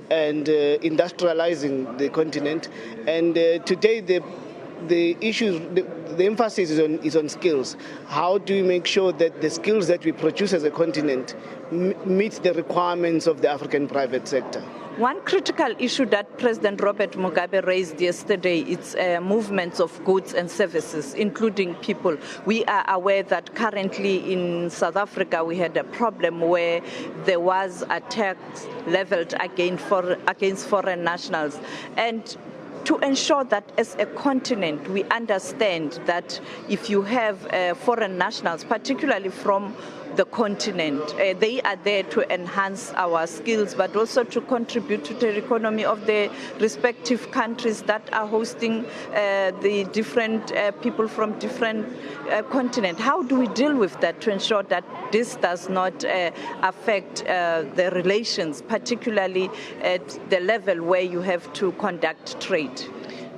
and industrializing the continent. And today the issues, the emphasis is on skills. How do we make sure that the skills that we produce as a continent meet the requirements of the African private sector?
One critical issue that President Robert Mugabe raised yesterday is movements of goods and services, including people. We are aware that currently in South Africa we had a problem where there was attacks leveled against foreign nationals. And to ensure that as a continent we understand that if you have foreign nationals, particularly from the continent, they are there to enhance our skills, but also to contribute to the economy of the respective countries that are hosting the different people from different continents. How do we deal with that to ensure that this does not affect the relations, particularly at the level where you have to conduct trade?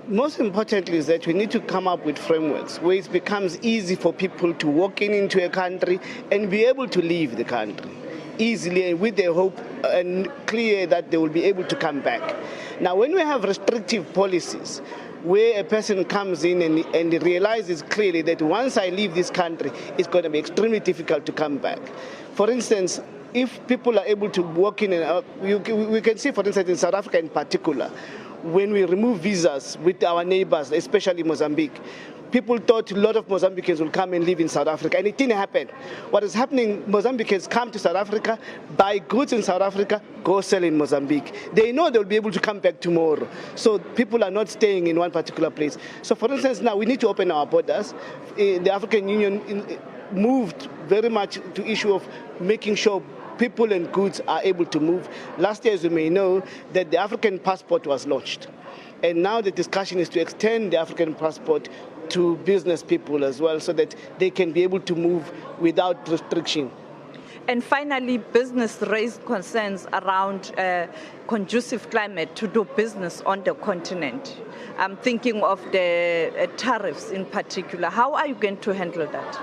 Most importantly is that we need to come up with frameworks where it becomes easy for people to walk into a country and be able to leave the country easily and with the hope and clear that they will be able to come back. Now, when we have restrictive policies where a person comes in and realizes clearly that once I leave this country, it's going to be extremely difficult to come back. For instance, if people are able to walk in and out, we can see, for instance, in South Africa in particular, when we remove visas with our neighbors, especially Mozambique, people thought a lot of Mozambicans will come and live in South Africa, and it didn't happen. What is happening, Mozambicans come to South Africa, buy goods in South Africa, go sell in Mozambique. They know they'll be able to come back tomorrow. So people are not staying in one particular place. So for instance, now we need to open our borders. The African Union moved very much to issue of making sure people and goods are able to move. Last year, as you may know, that the African passport was launched. And now the discussion is to extend the African passport to business people as well, so that they can be able to move without restriction.
And finally, business raised concerns around conducive climate to do business on the continent. I'm thinking of the tariffs in particular. How are you going to handle that?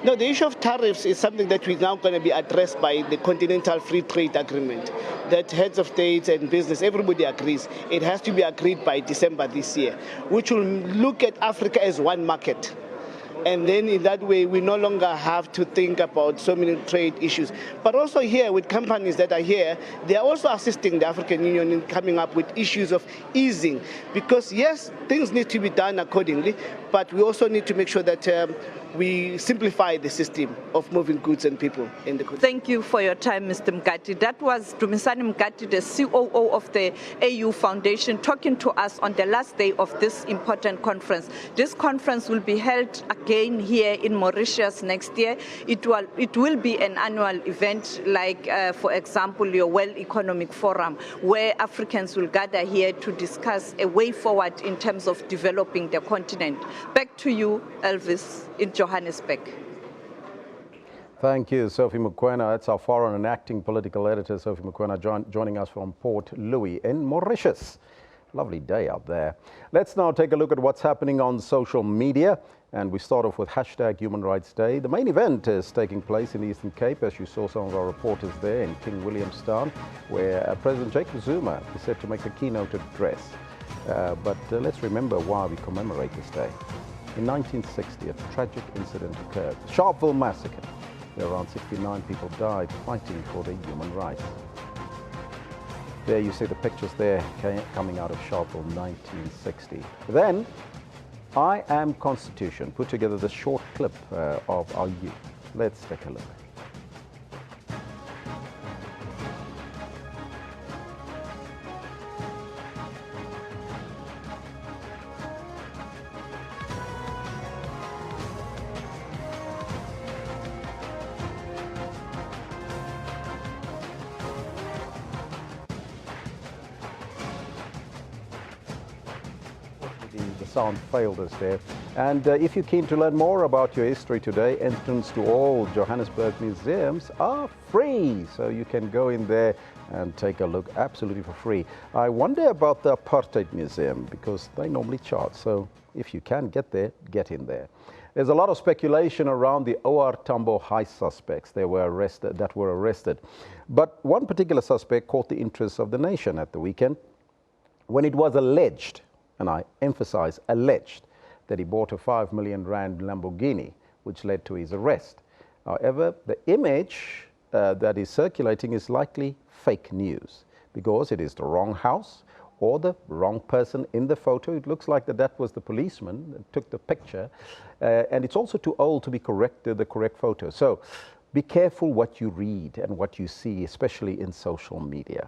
No, the issue of tariffs is something that is now going to be addressed by the Continental Free Trade Agreement, that heads of states and business, everybody agrees. It has to be agreed by December this year, which will look at Africa as one market. And then in that way, we no longer have to think about so many trade issues. But also here, with companies that are here, they are also assisting the African Union in coming up with issues of easing. Because yes, things need to be done accordingly, but we also need to make sure that we simplify the system of moving goods and people in the country.
Thank you for your time, Mr. Mgadi. That was Dumisani Mgadi, the COO of the AU Foundation, talking to us on the last day of this important conference. This conference will be held again here in Mauritius next year. It will be an annual event like, for example, your World Economic Forum, where Africans will gather here to discuss a way forward in terms of developing the continent. Back to you, Elvis, in Johannesburg.
Thank you, Sophie Mokoena. That's our foreign and acting political editor, Sophie Mokoena, joining us from Port Louis in Mauritius. Lovely day out there. Let's now take a look at what's happening on social media. And we start off with hashtag Human Rights Day. The main event is taking place in the Eastern Cape, as you saw some of our reporters there in King Williamstown, where President Jacob Zuma is set to make a keynote address. But let's remember why we commemorate this day. In 1960, a tragic incident occurred, the Sharpeville Massacre, where around 69 people died fighting for their human rights. There you see the pictures there coming out of Sharpeville 1960. Then, I Am Constitution put together the short clip of our youth. Let's take a look. The sound failed us there. And if you're keen to learn more about your history today, entrance to all Johannesburg museums are free. So you can go in there and take a look absolutely for free. I wonder about the Apartheid Museum because they normally charge. So if you can get there, get in there. There's a lot of speculation around the OR Tambo High suspects that were arrested. But one particular suspect caught the interest of the nation at the weekend when it was alleged, and I emphasize alleged, that he bought a 5 million rand Lamborghini, which led to his arrest. However, the image that is circulating is likely fake news because it is the wrong house or the wrong person in the photo. It looks like that was the policeman that took the picture, and it's also too old to be the correct photo. So be careful what you read and what you see, especially in social media.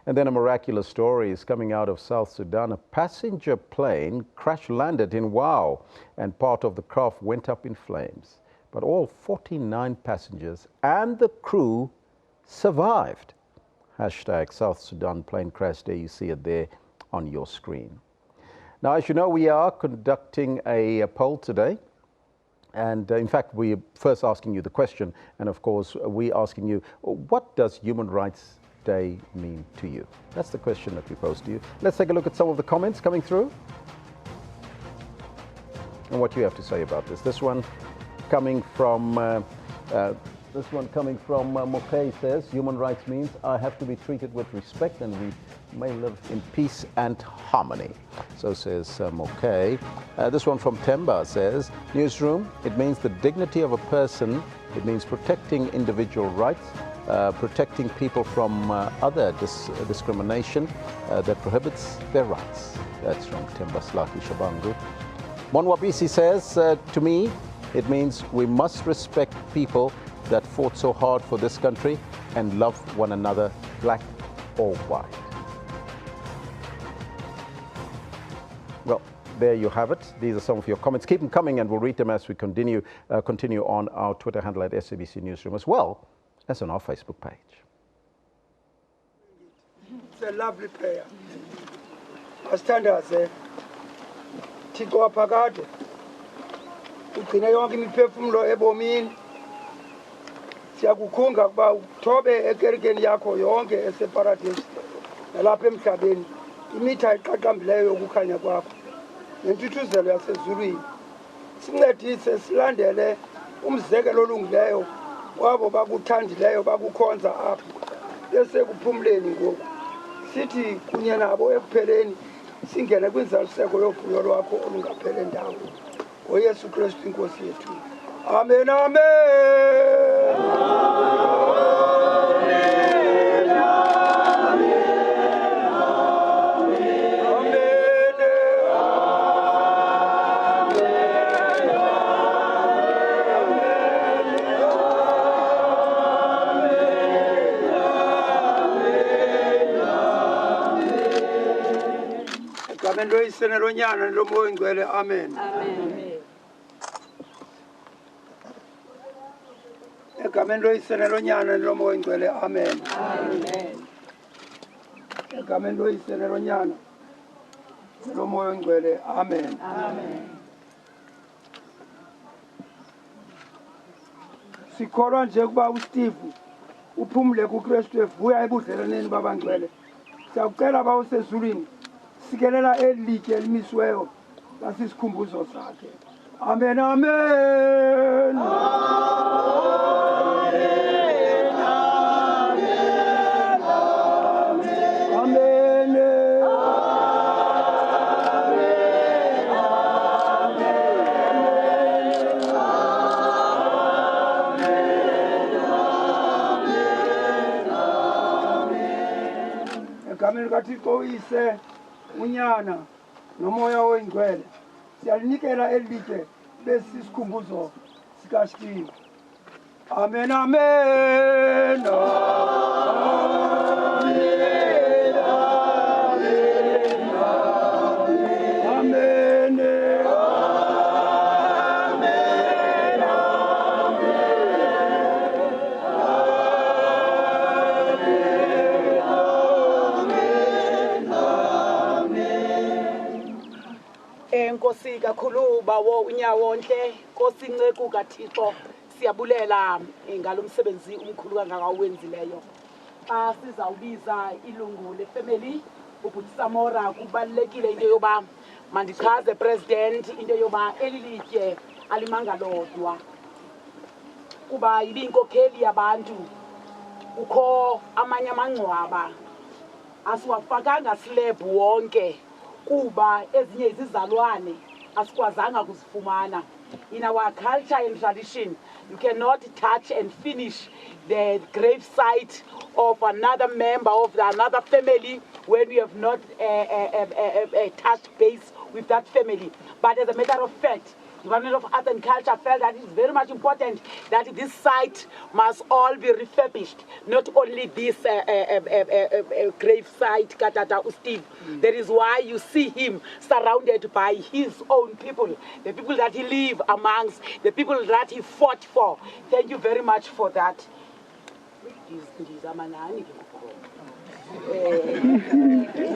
And then a miraculous story is coming out of South Sudan. A passenger plane crash-landed in Wau, and part of the craft went up in flames. But all 49 passengers and the crew survived. Hashtag South Sudan plane crash day. You see it there on your screen. Now, as you know, we are conducting a poll today. And in fact, we're first asking you the question. And of course, we're asking you, what does Human Rights Day mean to you? That's the question that we pose to you. Let's take a look at some of the comments coming through and what you have to say about this. This one coming from Mokay says, human rights means I have to be treated with respect and we may live in peace and harmony. So says Mokay. This one from Temba says, Newsroom, it means the dignity of a person. It means protecting individual rights, protecting people from other discrimination that prohibits their rights. That's from Temba Slaki Shabangu. Monwabisi says, to me, it means we must respect people that fought so hard for this country and love one another, black or white. Well, there you have it. These are some of your comments. Keep them coming and we'll read them as we continue on our Twitter handle at SABC Newsroom, as well as on our Facebook page.
It's a lovely prayer. Asithandaze Thixo waphakade ugcine yonke imiphefumulo ebomini. Siyakukhunga kuba uthobe ekerikeni yakho yonke eseparadise nalapha emhlabeni imitha iqaqambileyo yokukhanya kwakho nentuthuzelo yasezulwini. Sincedise silandele umzekelo olungileyo wabo bakuthandileyo bakukhonza apha besekuphumuleni ngoku. Sithi kunye nabo ekupheleni singene kwinzaliseko yovuyo lwakho olungaphele ndawo. ngoYesu Kristu inkosi yethu. Amen, amen. Egameni loYise loNyana loMoya Oyingcwele. Amen. Egameni loYise loNyana loMoya Oyingcwele. Amen. Egameni loYise loNyana loMoya Oyingcwele. Amen. Sikholwa nje kuba uSteve uphumule kuKristu evuya ebudlelwaneni babangcwele. Siyakucela bawusezulwini sikelela elitye elimisiweyo lasisikhumbuzo sakhe. Amen, amen. Amen. egameni likaThixo uyise unyana nomoya oyingcwele siyalinikela elilike besisikhumbuzo sikaSteve. Amen, amen.
Enkosi kakhulu bawo unyawonhle Nkosi Nceku kaThixo siyabulela ngalomsebenzi umkhulu kangaka owenzileyo. Xa sizawubiza ilungu lefamily ubhuti Samora kubalekile into yoba mandichaze president into yoba elilitye alimanga lodwa kuba ibinkokheli yabantu ukho amanye amangcwaba asiwafakanga slab wonke kuba ezinye izizalwane asikwazanga kuzifumana. In our culture and tradition, you cannot touch and finish the grave site of another member of another family when you have not touched base with that family. But as a matter of fact, the Department of Arts and Culture felt that it is very much important that this site must all be refurbished, not only this grave site, Katata Steve. That is why you see him surrounded by his own people, the people that he lived amongst, the people that he fought for. Thank you very much for that.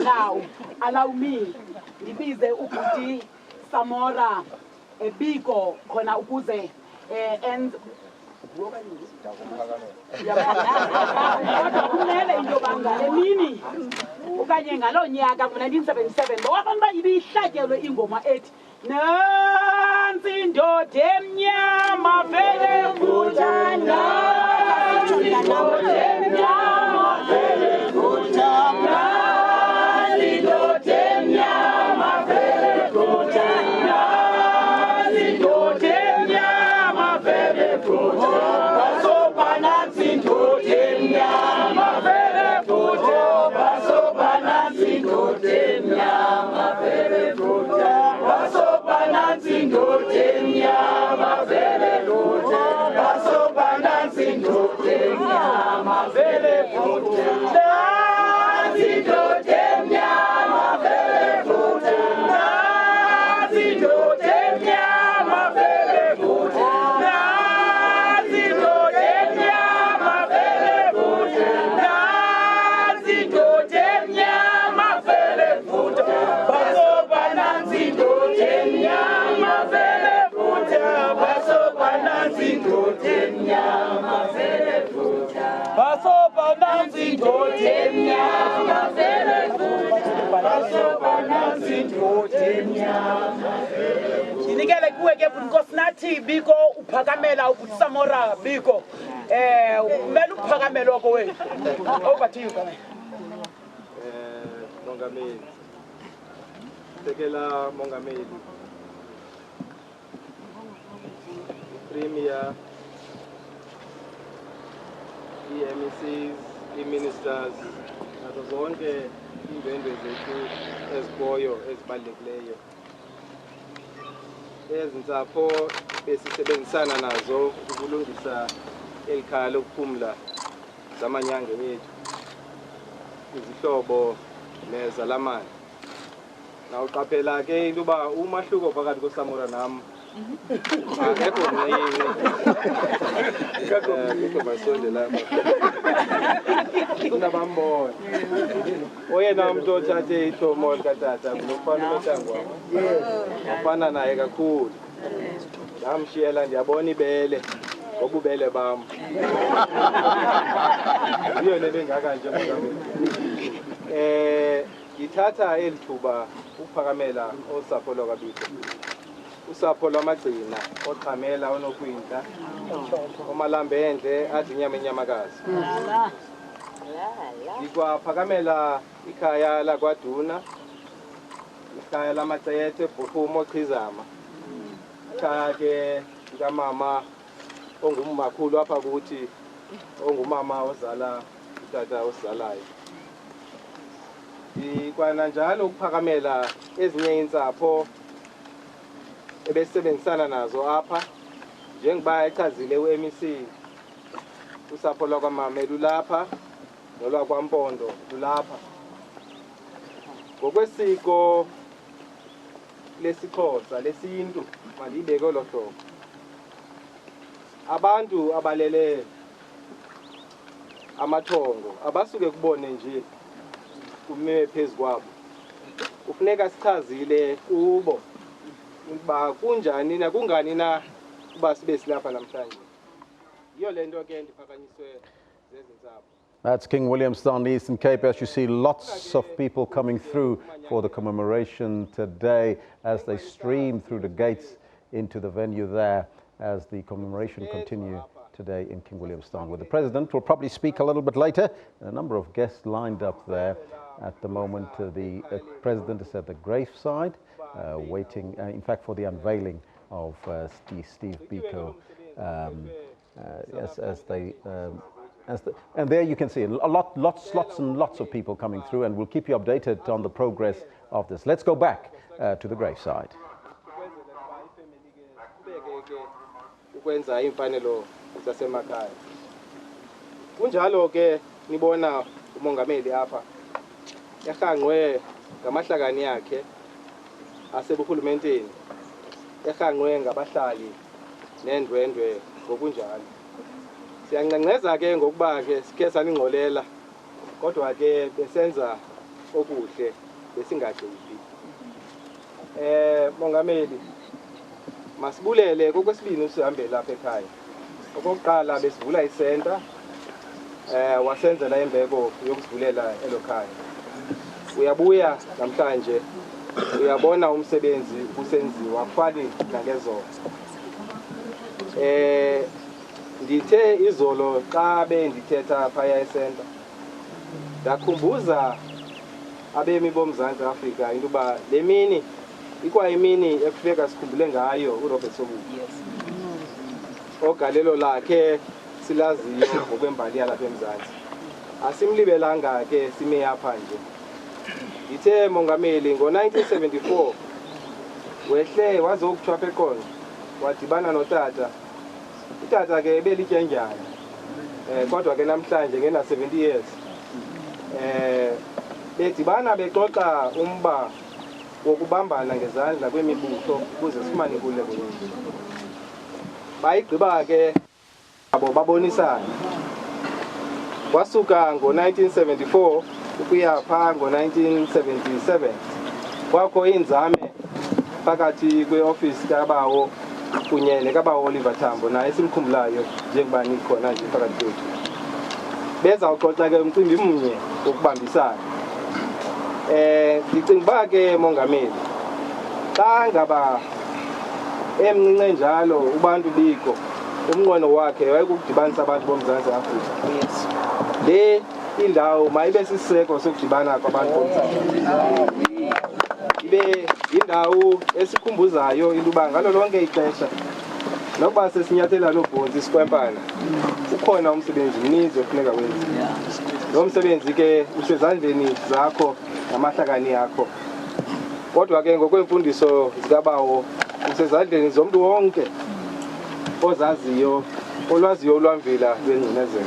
Now, allow me, ndibize uBhuti Samora Biko khona ukuze and kumele into bangale mini okanye ngalo nyaka ngo1977 bawabantu bayihlatyelwe ingoma ethi nansi indoda emnyama vele vuthana nansi indoda emnyama vele vuthana nansi indoda emnyama vele vuthana Ndinikele kuwe ke Nkosi nathi Biko uphakamela uBhuti Samora Biko kumele uphakamela lokho wena over to you Kamela.
Mongameli Sekela Mongameli Premier MECs ministers nazo zonke indwendwe zethu ezikhoyo ezibalulekileyo ezinsapho besisebenzisana nazo ukulungisa elikhaya lokuphumla zamanyanga wethu izihlobo nezalamane nawuqaphela ke ukuba umahluko phakathi koSamora nami akekho mncinci akekho basonde lapha kunabambona oyena umuntu othathe ithomo likatata kunofana uMthango wafana naye kakhulu ngamshiyela ndiyabona ibele ngobubele bam yiyo lento engaka nje Mongameli ngithatha elithuba ukuphakamela osapho lwakwaBiko usapho lwamagcina oqhamela onokwinta omalambendle athi inyama enyamakazi ndikwaphakamela ikhaya lakwaDuna ikhaya lamacethe Bhukumo Chizama ikhaya ke likamama ongumakhulu apha kuthi ongumama ozala utata osizalayo Ndikwana njalo ukuphakamela ezinye iintsapho ebesebenzisana nazo apha njengoba echazile uMEC usapho lwakwamama lulapha nolwakwampondo lulapha. Ngokwesiko lesixhosa lesintu malibeke olo hlobo. Abantu abalele amathongo abasuke kubone nje kume phezu kwabo. Kufuneka sichazile kubo ukuba kunjani na kungani na kuba sibe silapha namhlanje. Yiyo le nto ke ndiphakanyiswe zezi ntsapho.
That's King William's Town, the Eastern Cape. As you see, lots of people coming through for the commemoration today as they stream through the gates into the venue there as the commemoration continue today in King William's Town. With the President will probably speak a little bit later. A number of guests lined up there at the moment. The President is at the graveside, waiting, in fact, for the unveiling of Steve Biko and there you can see lots and lots of people coming through, and we'll keep you updated on the progress of this. Let's go back to the graveside.
Ukwenza imfanelo zasemakhaya. Kunjalo ke nibona umongameli apha ehangwe ngamahlakani yakhe asebuhulumenteni, ehangwe ngabahlali nendwendwe ngokunjalo. Siyanqenqeza ke ngokuba ke sike saningcolela kodwa ke besenza okuhle besingagqibi. Mongameli masibulele kokwesibini usihambe lapha ekhaya. Okokuqala besivula isenta wasenzela imbeko yokusivulela elokhaya. Uyabuya namhlanje uyabona umsebenzi usenziwa kwali nangezolo. Ndithe izolo xa bendithetha phaya esenta ndakhumbuza abemi boMzantsi Afrika into yoba le mini ikwayimini ekufika sikhumbule ngayo uRobert Sobukwe. Ogalelo lakhe silaziyo ngokwembali yalapha eMzantsi. Asimlibelanga ke sime apha nje. Ndithe mongameli ngo-1974 wehle wazokuthwapha eqolo wadibana notata. Utata ke belityenjana kodwa ke namhlanje ngena 70 years bedibana bexoxa umba wokubambana ngezandla kwemibutho ukuze sifumane inkululeko yethu. Bayigqiba ke abo babonisana. Kwasuka ngo-1974 ukuya phaa ngo-1977 kwakho inzame phakathi kweofisi kabawo kunye nekabawo Oliver Tambo naye simkhumbulayo njengoba nikhona nje phakathi kwethu. Bezawuxoxa ke umcimbi mnye wokubambisana. Ndicinga uba ke mongameli xa ngaba emncinci njalo ubantu Biko umnqweno wakhe wayekukudibanisa abantu boMzantsi Afrika. Le indawo mayibe siseko sokudibana kwabantu boMzantsi. Ibe indawo esikhumbuzayo into yoba ngalo lonke ixesha nokuba sesinyathela noobhontsi sikwempana ukhona umsebenzi mninzi ofuneka wenziwe. Lo msebenzi ke usezandleni zakho namahlakani akho. Kodwa ke ngokwemfundiso zikabawo usezandleni zomntu wonke ozaziyo olwaziyo ulwamvila lwengcinezelo.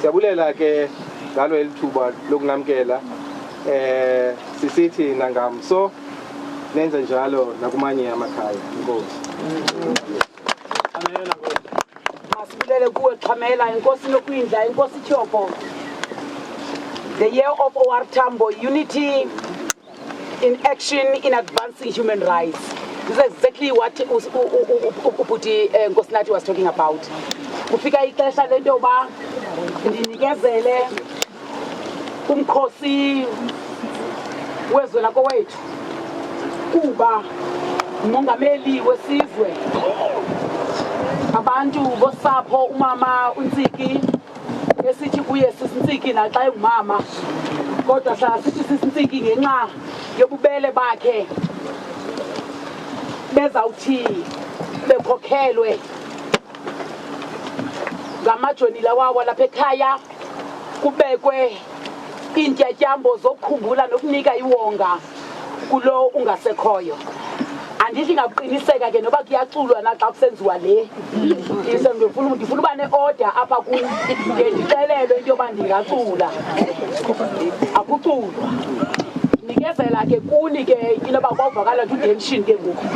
Siyabulela ke ngalo elithuba lokunamkela sisithi nangamso nenze njalo nakumanye amakhaya. Inkosi.
Masibulele kuwe Xhamela, inkosi nokwindla, inkosi Tyhopho. The year of OR Tambo, unity in action in advancing human rights. This is exactly what Uputi Nkosinathi was talking about. Kufika ixesha lento yoba ndinikezele umkhosi wezwe lakowethu kuba umongameli wesizwe, abantu bosapho, umama uNtsiki esithi kuye sisintsiki naxa engumama kodwa hlala sithi sisintsiki ngenxa yobubele bakhe bezawuthi bekhokhelwe ngamajonila wawo lapha ekhaya kubekwe intyatyambo izityambo zokukhumbula nokunika iwonga kulo ungasekhoyo. Andithi ngaqiniseka ke noba kuyaculwa na xa kusenziwa le. Ndifuna uba ne-order apha kum ke ndixelelwe into yoba ndingacula. Akuculwa. Nikezela ke kuni ke into yoba kwavakala nje utension ke ngoku.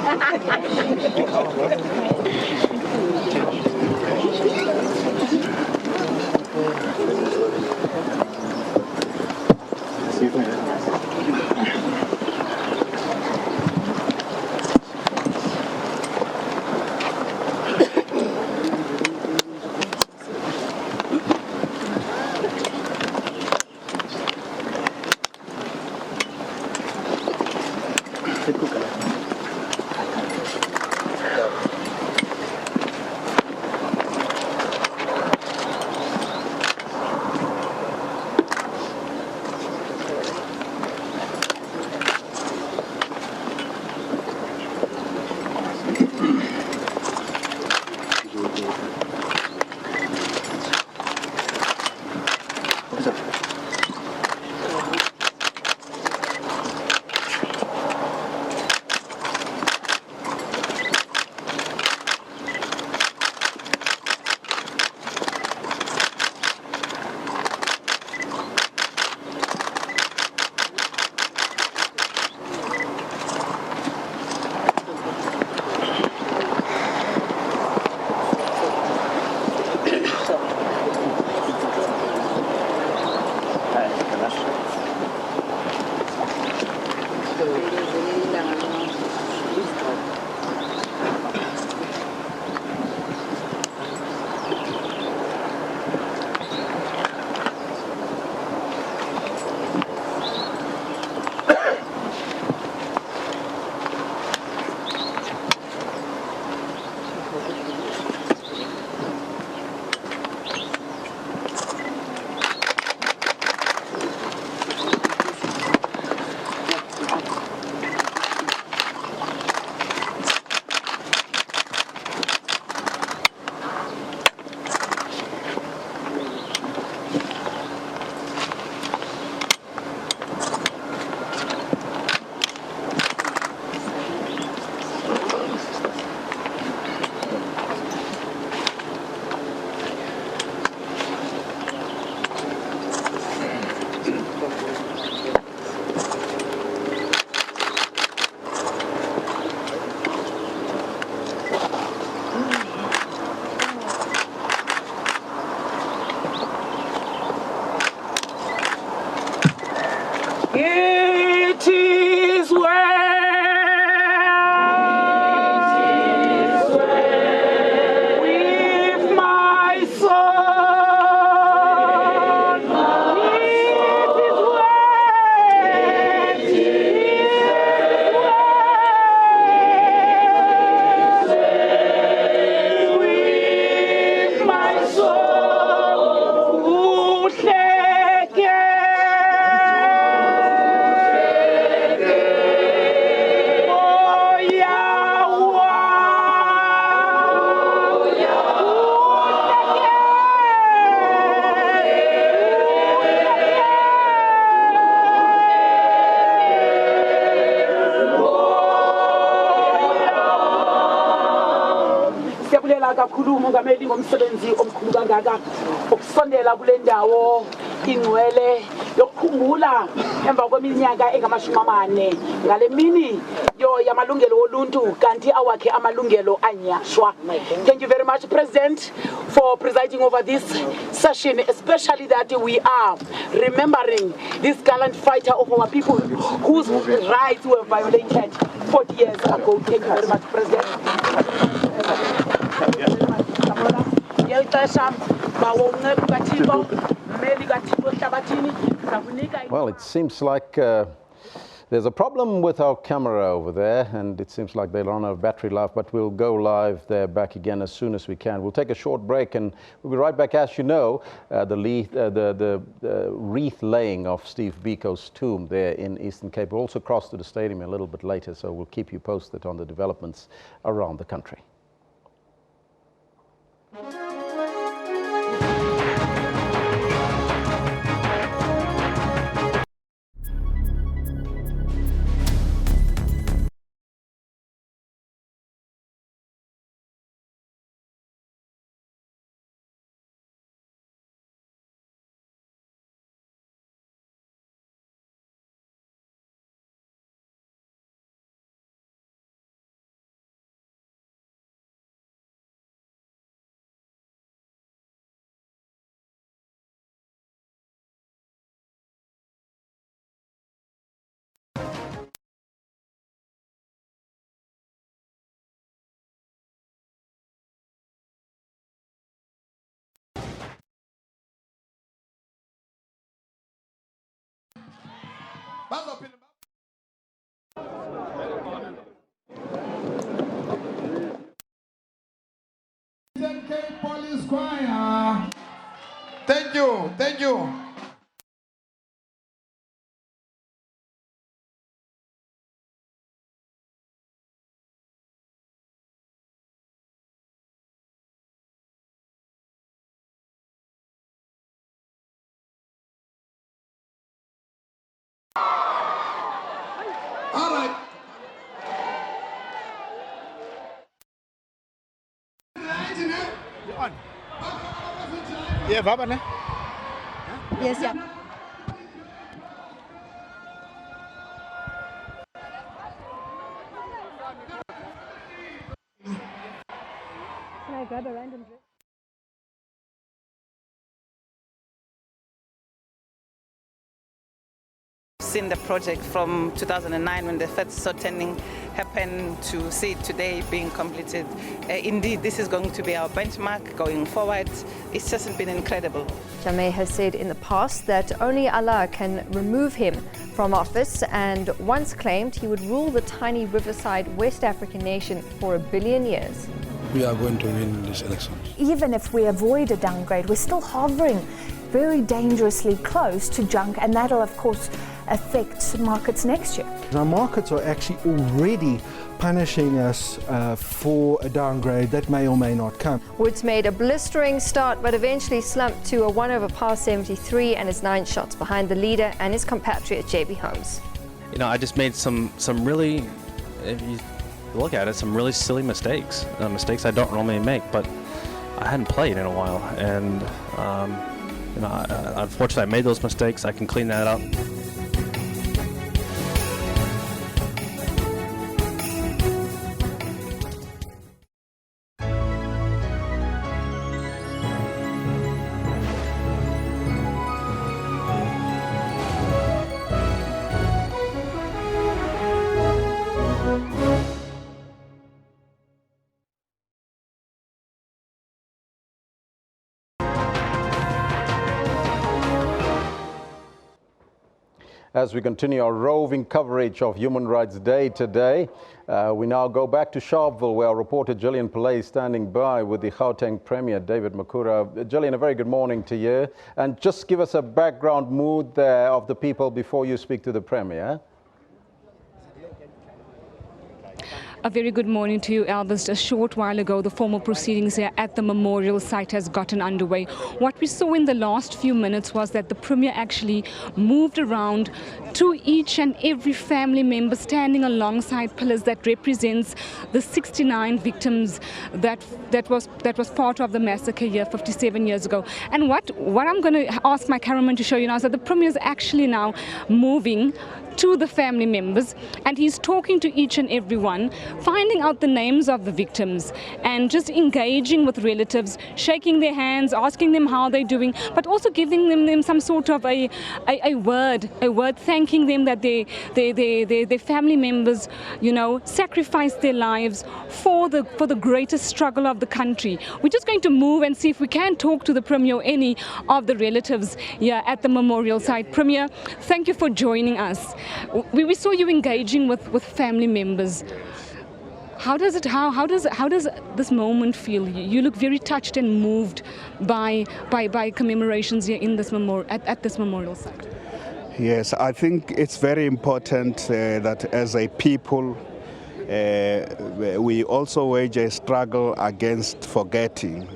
Kakhulu umongameli ngomsebenzi omkhulu kangaka ukusondela kule ndawo ingcwele yokukhumbula emva kweminyaka engamashumi ngale mini yamalungelo oluntu kanti awakhe amalungelo anyashwa. Thank you very much, President, for presiding over this session, especially that we are remembering this gallant fighter of our people whose rights were violated 40 years ago. Thank you very much, President.
Well, it seems like there's a problem with our camera over there, and it seems like they run out of battery life, but we'll go live there back again as soon as we can. We'll take a short break, and we'll be right back. As you know, the wreath laying of Steve Biko's tomb there in Eastern Cape will also cross to the stadium a little bit later, so we'll keep you posted on the developments around the country.
Police Choir. Thank you, thank you. All right.
Yeah, Bafana.
Yes, yeah. Can I grab a random drink?
Seen the project from 2009 when the first sorting happened to see it today being completed. Indeed, this is going to be our benchmark going forward. It's just been incredible.
Jammeh has said in the past that only Allah can remove him from office and once claimed he would rule the tiny riverside West African nation for 1 billion years.
We are going to win this election.
Even if we avoid a downgrade, we're still hovering very dangerously close to junk, and that'll of course affect markets next year.
Our markets are actually already punishing us for a downgrade that may or may not come.
Woods made a blistering start but eventually slumped to a 1 over par 73 and is 9 shots behind the leader and his compatriot JB Holmes.
You know, I just made some really, if you look at it, some really silly mistakes. Mistakes I don't normally make, but I hadn't played in a while, and you know, unfortunately I made those mistakes. I can clean that up.
As we continue our roving coverage of Human Rights Day today, we now go back to Sharpeville, where our reporter Gillian Pillay is standing by with the Gauteng Premier, David Makura. Gillian, a very good morning to you. And just give us a background mood there of the people before you speak to the Premier.
A very good morning to you, Elvis. A short while ago, the formal proceedings here at the memorial site has gotten underway. What we saw in the last few minutes was that the Premier actually moved around to each and every family member, standing alongside pillars that represents the 69 victims that was part of the massacre here 57 years ago. And what I'm going to ask my cameraman to show you now is that the Premier is actually now moving to the family members, and he's talking to each and every one, finding out the names of the victims and just engaging with relatives, shaking their hands, asking them how they're doing, but also giving them some sort of a word, thanking them that their family members, you know, sacrificed their lives for the greatest struggle of the country. We're just going to move and see if we can talk to the Premier or any of the relatives here at the memorial site. Premier, thank you for joining us. We saw you engaging with family members. How does this moment feel? You look very touched and moved by commemorations here in this at this memorial site.
Yes, I think it's very important that as a people we also wage a struggle against forgetting,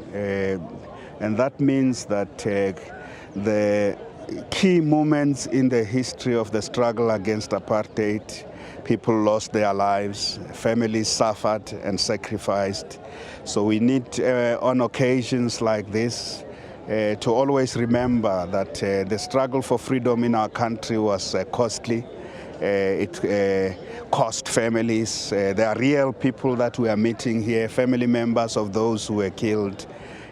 and that means that the key moments in the history of the struggle against apartheid, people lost their lives, families suffered and sacrificed. So we need on occasions like this to always remember that the struggle for freedom in our country was costly. It cost families. There are real people that we are meeting here, family members of those who were killed,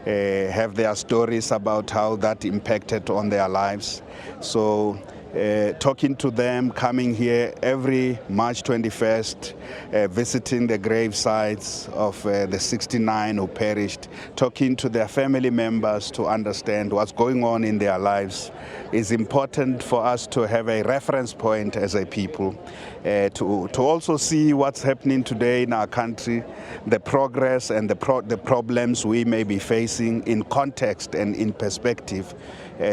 have their stories about how that impacted on their lives. So talking to them, coming here every March 21st, visiting the grave sites of the 69 who perished, talking to their family members to understand what's going on in their lives. It's important for us to have a reference point as a people, to also see what's happening today in our country, the progress and the problems we may be facing in context and in perspective,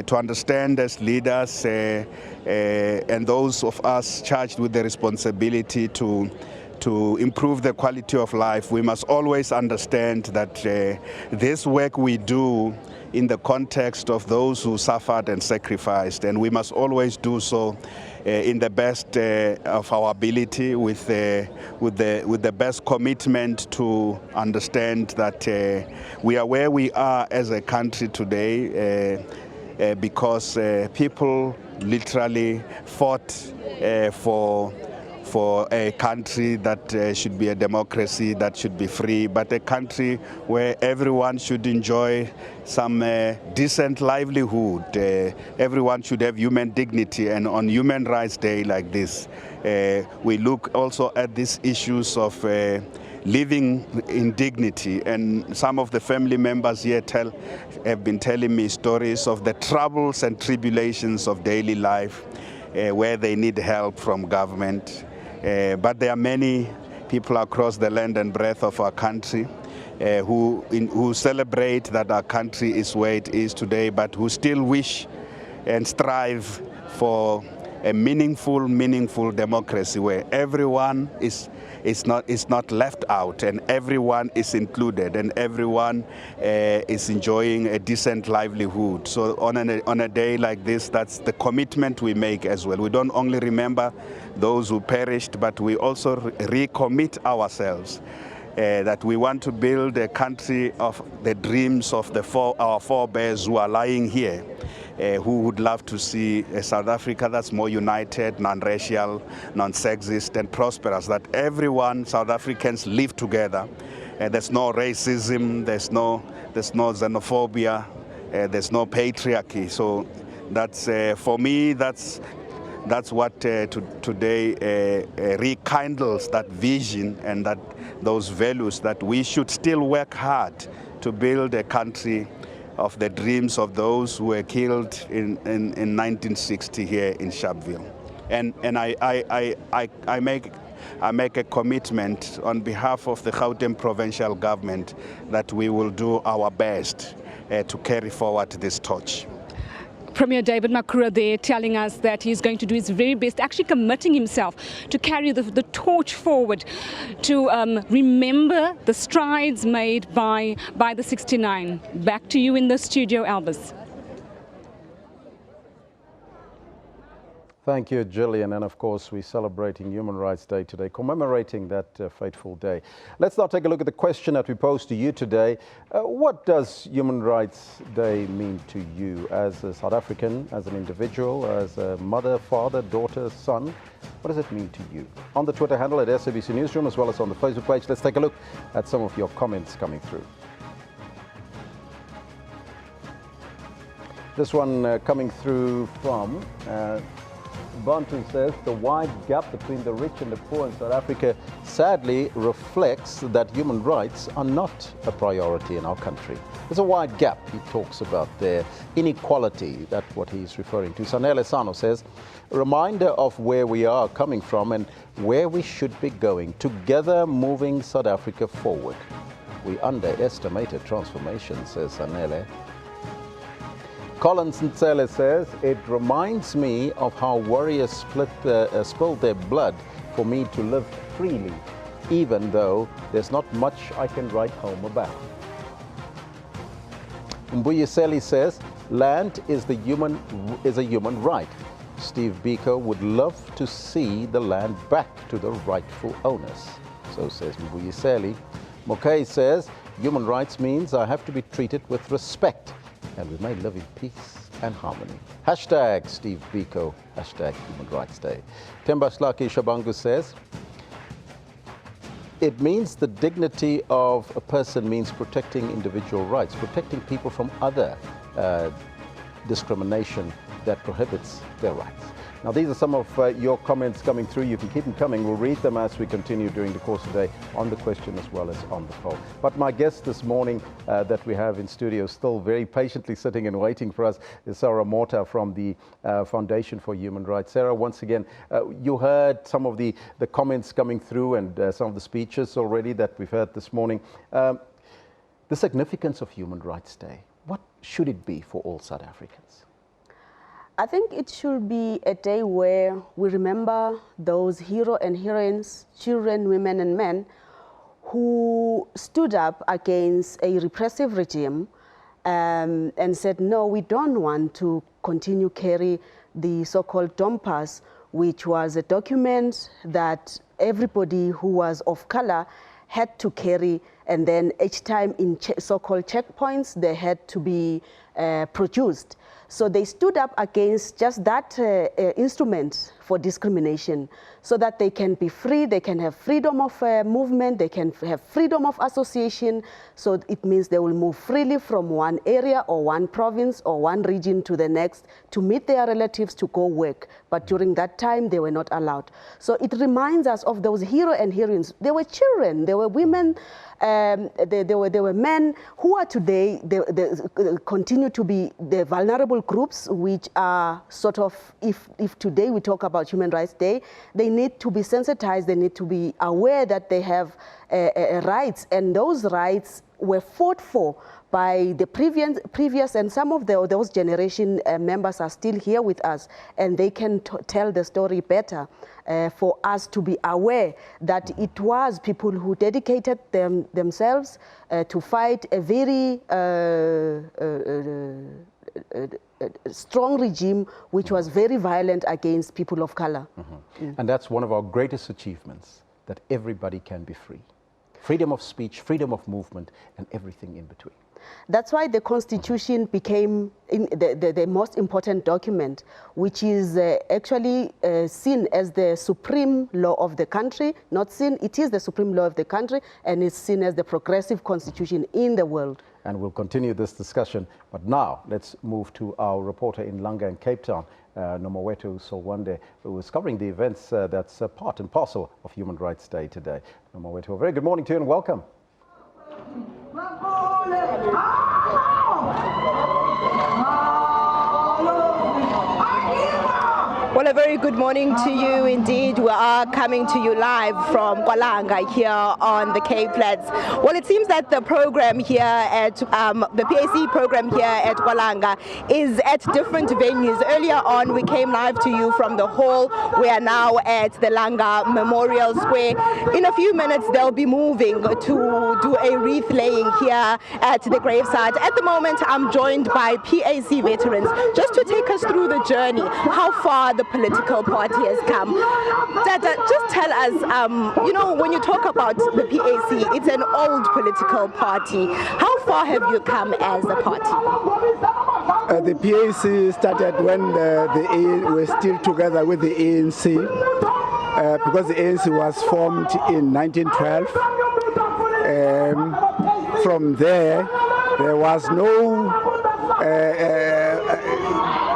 to understand as leaders and those of us charged with the responsibility to improve the quality of life. We must always understand that this work we do in the context of those who suffered and sacrificed, and we must always do so in the best of our ability, with the best commitment to understand that we are where we are as a country today because people literally fought for a country that should be a democracy, that should be free, but a country where everyone should enjoy some decent livelihood. Everyone should have human dignity, and on Human Rights Day like this, we look also at these issues of living in dignity, and some of the family members here have been telling me stories of the troubles and tribulations of daily life where they need help from government. But there are many people across the land and breadth of our country who celebrate that our country is where it is today, but who still wish and strive for a meaningful democracy where everyone is not left out, and everyone is included, and everyone is enjoying a decent livelihood. So on a day like this, that's the commitment we make as well. We don't only remember those who perished, but we also recommit ourselves that we want to build a country of the dreams of our forebears who are lying here, who would love to see a South Africa that's more united, non-racial, non-sexist, and prosperous, that everyone, South Africans, live together. There's no racism, there's no xenophobia, there's no patriarchy. So that's, for me, that's what today rekindles that vision and those values, that we should still work hard to build a country of the dreams of those who were killed in 1960 here in Sharpeville. And I make a commitment on behalf of the Gauteng provincial government that we will do our best to carry forward this torch.
Premier David Makhura there telling us that he's going to do his very best, actually committing himself to carry the torch forward, to remember the strides made by the 69. Back to you in the studio, Albus.
Thank you, Gillian. And of course, we're celebrating Human Rights Day today, commemorating that fateful day. Let's now take a look at the question that we posed to you today. What does Human Rights Day mean to you as a South African, as an individual, as a mother, father, daughter, son? What does it mean to you? On the Twitter handle at SABC Newsroom, as well as on the Facebook page, let's take a look at some of your comments coming through. This one coming through from Bantu says, the wide gap between the rich and the poor in South Africa sadly reflects that human rights are not a priority in our country. There's a wide gap he talks about there. Inequality, that's what he's referring to. Sanele Sano says, a reminder of where we are coming from and where we should be going, together moving South Africa forward. We underestimated transformation, says Sanele. Collins Ntsele says, it reminds me of how warriors spilled their blood for me to live freely, even though there's not much I can write home about. Mbuyiseli says, land is a human right. Steve Biko would love to see the land back to the rightful owners. So says Mbuyiseli. Mokay says, human rights means I have to be treated with respect, and we may live in peace and harmony. Hashtag Steve Biko, hashtag Human Rights Day. Tembaslaki Shabangu says, it means the dignity of a person means protecting individual rights, protecting people from other discrimination that prohibits their rights. Now, these are some of your comments coming through. You can keep them coming. We'll read them as we continue during the course of the day on the question as well as on the poll. But my guest this morning that we have in studio, still very patiently sitting and waiting for us, is Sarah Mota from the Foundation for Human Rights. Sarah, once again, you heard some of the comments coming through and some of the speeches already that we've heard this morning. The significance of Human Rights Day, what should it be for all South Africans?
I think it should be a day where we remember those heroes and heroines, children, women and men, who stood up against a repressive regime and said, no, we don't want to continue carry the so-called Dompas, which was a document that everybody who was of color had to carry, and then each time in so-called checkpoints, they had to be produced. So they stood up against just that instrument for discrimination so that they can be free, they can have freedom of movement, they can have freedom of association. So it means they will move freely from one area or one province or one region to the next to meet their relatives to go work. But during that time, they were not allowed. So it reminds us of those heroes and heroines. They were children, they were women, there were men who are today, they continue to be the vulnerable groups, which are sort of, if today we talk about Human Rights Day, they need to be sensitized, they need to be aware that they have rights, and those rights were fought for by the previous and some of those generation members are still here with us, and they can tell the story better for us to be aware that it was people who dedicated themselves to fight a very strong regime which was very violent against people of color.
And that's one of our greatest achievements, that everybody can be free. Freedom of speech, freedom of movement, and everything in between.
That's why the Constitution became the most important document, which is actually seen as the supreme law of the country. Not seen, it is the supreme law of the country, and it's seen as the progressive constitution in the world.
And we'll continue this discussion. But now let's move to our reporter in Langa in Cape Town, Nomawethu Solwande, who is covering the events that's part and parcel of Human Rights Day today. Nomawethu, a very good morning to you and welcome.
Well, a very good morning to you indeed. We are coming to you live from Langa here on the Cape Flats. Well, it seems that the program here at the PAC program here at Langa is at different venues. Earlier on, we came live to you from the hall. We are now at the Langa Memorial Square. In a few minutes, they'll be moving to do a wreath laying here at the gravesite. At the moment, I'm joined by PAC veterans just to take us through the journey, how far the political party has come. Dada, just tell us, you know, when you talk about the PAC, it's an old political party. How far have you come as a party?
The PAC started when we were still together with the ANC, because the ANC was formed in 1912. From there was no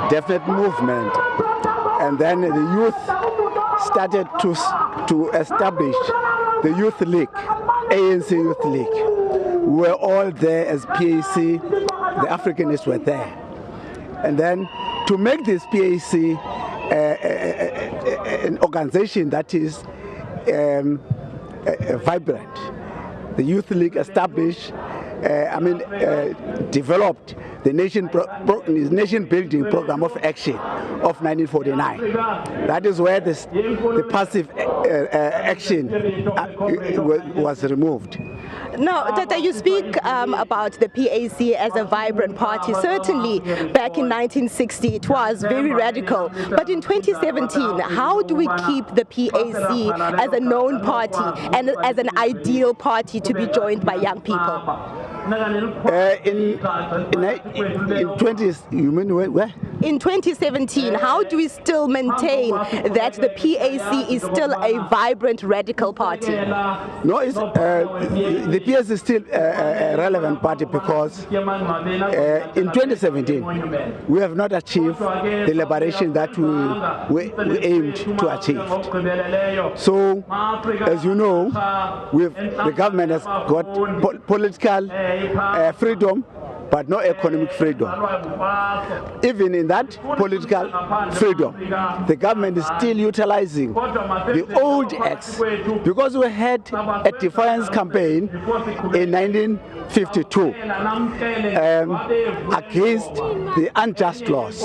definite movement. And then the youth started to establish the Youth League, ANC Youth League. We were all there as PAC, the Africanists were there. And then to make this PAC an organization that is vibrant, the Youth League established, developed the nation building program of action of 1949. That is where the passive action was removed.
Now, Tata, you speak about the PAC as a vibrant party. Certainly, back in 1960, it was very radical. But in 2017, how do we keep the PAC as a known party and as an ideal party to be joined by young people?
In 20, you mean where?
In 2017, how do we still maintain that the PAC is still a vibrant radical party?
No, the PAC is still a relevant party because in 2017 we have not achieved the liberation that we aimed to achieve. So, as you know, the government has got political freedom, but no economic freedom. Even in that political freedom, the government is still utilizing the old acts, because we had a defiance campaign in 1952 against the unjust laws,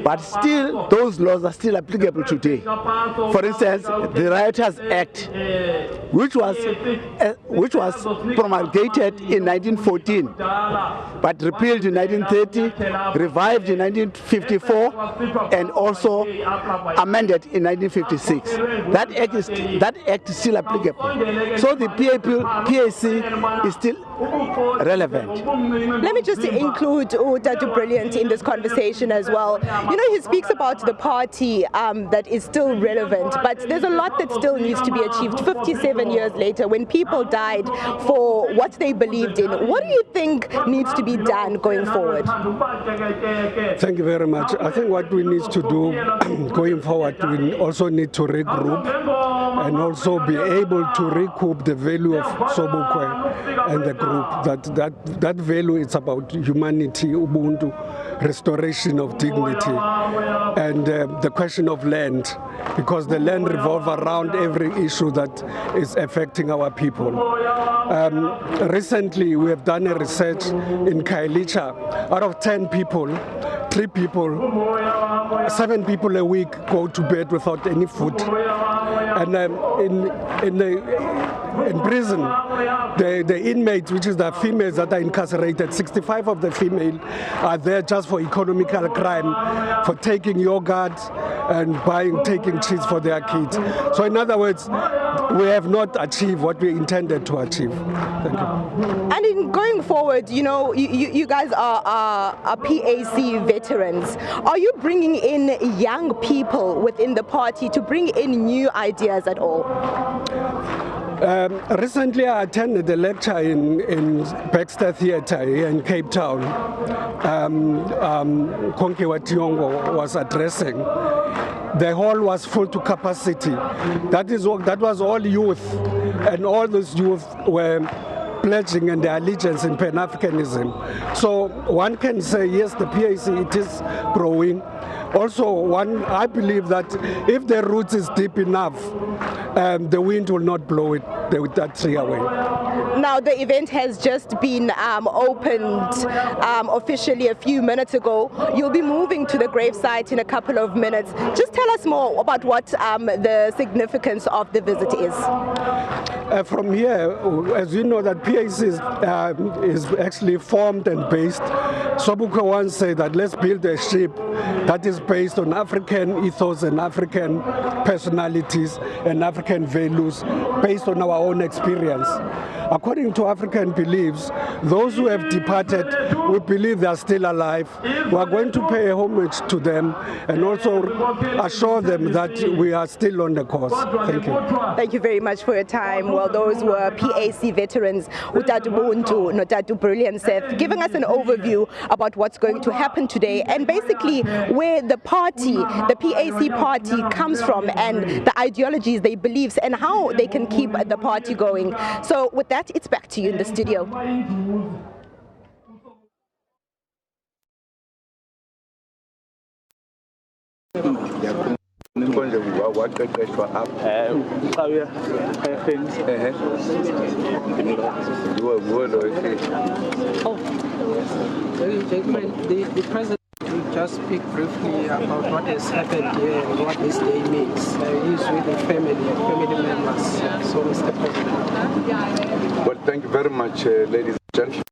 but still those laws are still applicable today. For instance, the Rioters Act, which was promulgated in 1914, but repealed in 1930, revived in 1954, and also amended in 1956. That act is still applicable. So the PAC is still relevant.
Let me just include Dr. Brilliant in this conversation as well. You know, he speaks about the party that is still relevant, but there's a lot that still needs to be achieved 57 years later when people died for what they believed in. What do you think needs to be done going forward?
Thank you very much. I think what we need to do going forward, we also need to regroup and also be able to recoup the value of Sobukwe and the group. That value is about humanity, Ubuntu, restoration of dignity, and the question of land, because the land revolves around every issue that is affecting our people. Recently, we have done a research in Kailicha. Out of 10 people, 3 people, 7 people a week go to bed without any food. And in prison, the inmates, which is the females that are incarcerated, 65 of the female are there just for economical crime, for taking yogurt and taking cheese for their kids. So in other words, we have not achieved what we intended to achieve. Thank you.
And in going forward, you know, you guys are PAC veterans. Are you bringing in young people within the party to bring in new ideas at all?
Recently, I attended a lecture in Baxter Theatre here in Cape Town. Konke Wationgo was addressing. The hall was full to capacity. That was all youth, and all those youth were pledging and their allegiance in Pan-Africanism. So one can say, yes, the PAC, it is growing. Also, I believe that if the roots is deep enough, the wind will not blow that tree away.
Now, the event has just been opened officially a few minutes ago. You'll be moving to the gravesite in a couple of minutes. Just tell us more about what the significance of the visit is.
From here, as you know, that PAC is actually formed and based. Sobukwe once said that let's build a ship that is based on African ethos and African personalities and African values based on our own experience. According to African beliefs, those who have departed, we believe they are still alive. We are going to pay homage to them and also assure them that we are still on the course. Thank you.
Thank you very much for your time. Well, those were PAC veterans, Utatu Buntu, Notatu Brilliant Seth, giving us an overview about what's going to happen today and basically where the party, the PAC party, comes from and the ideologies, their beliefs, and how they can keep the party going. So with that, it's back to you in the studio.
The president will just speak briefly about what has happened here and what this day means. He's with the family members. So, Mr. President.
Well, thank you very much, ladies and gentlemen.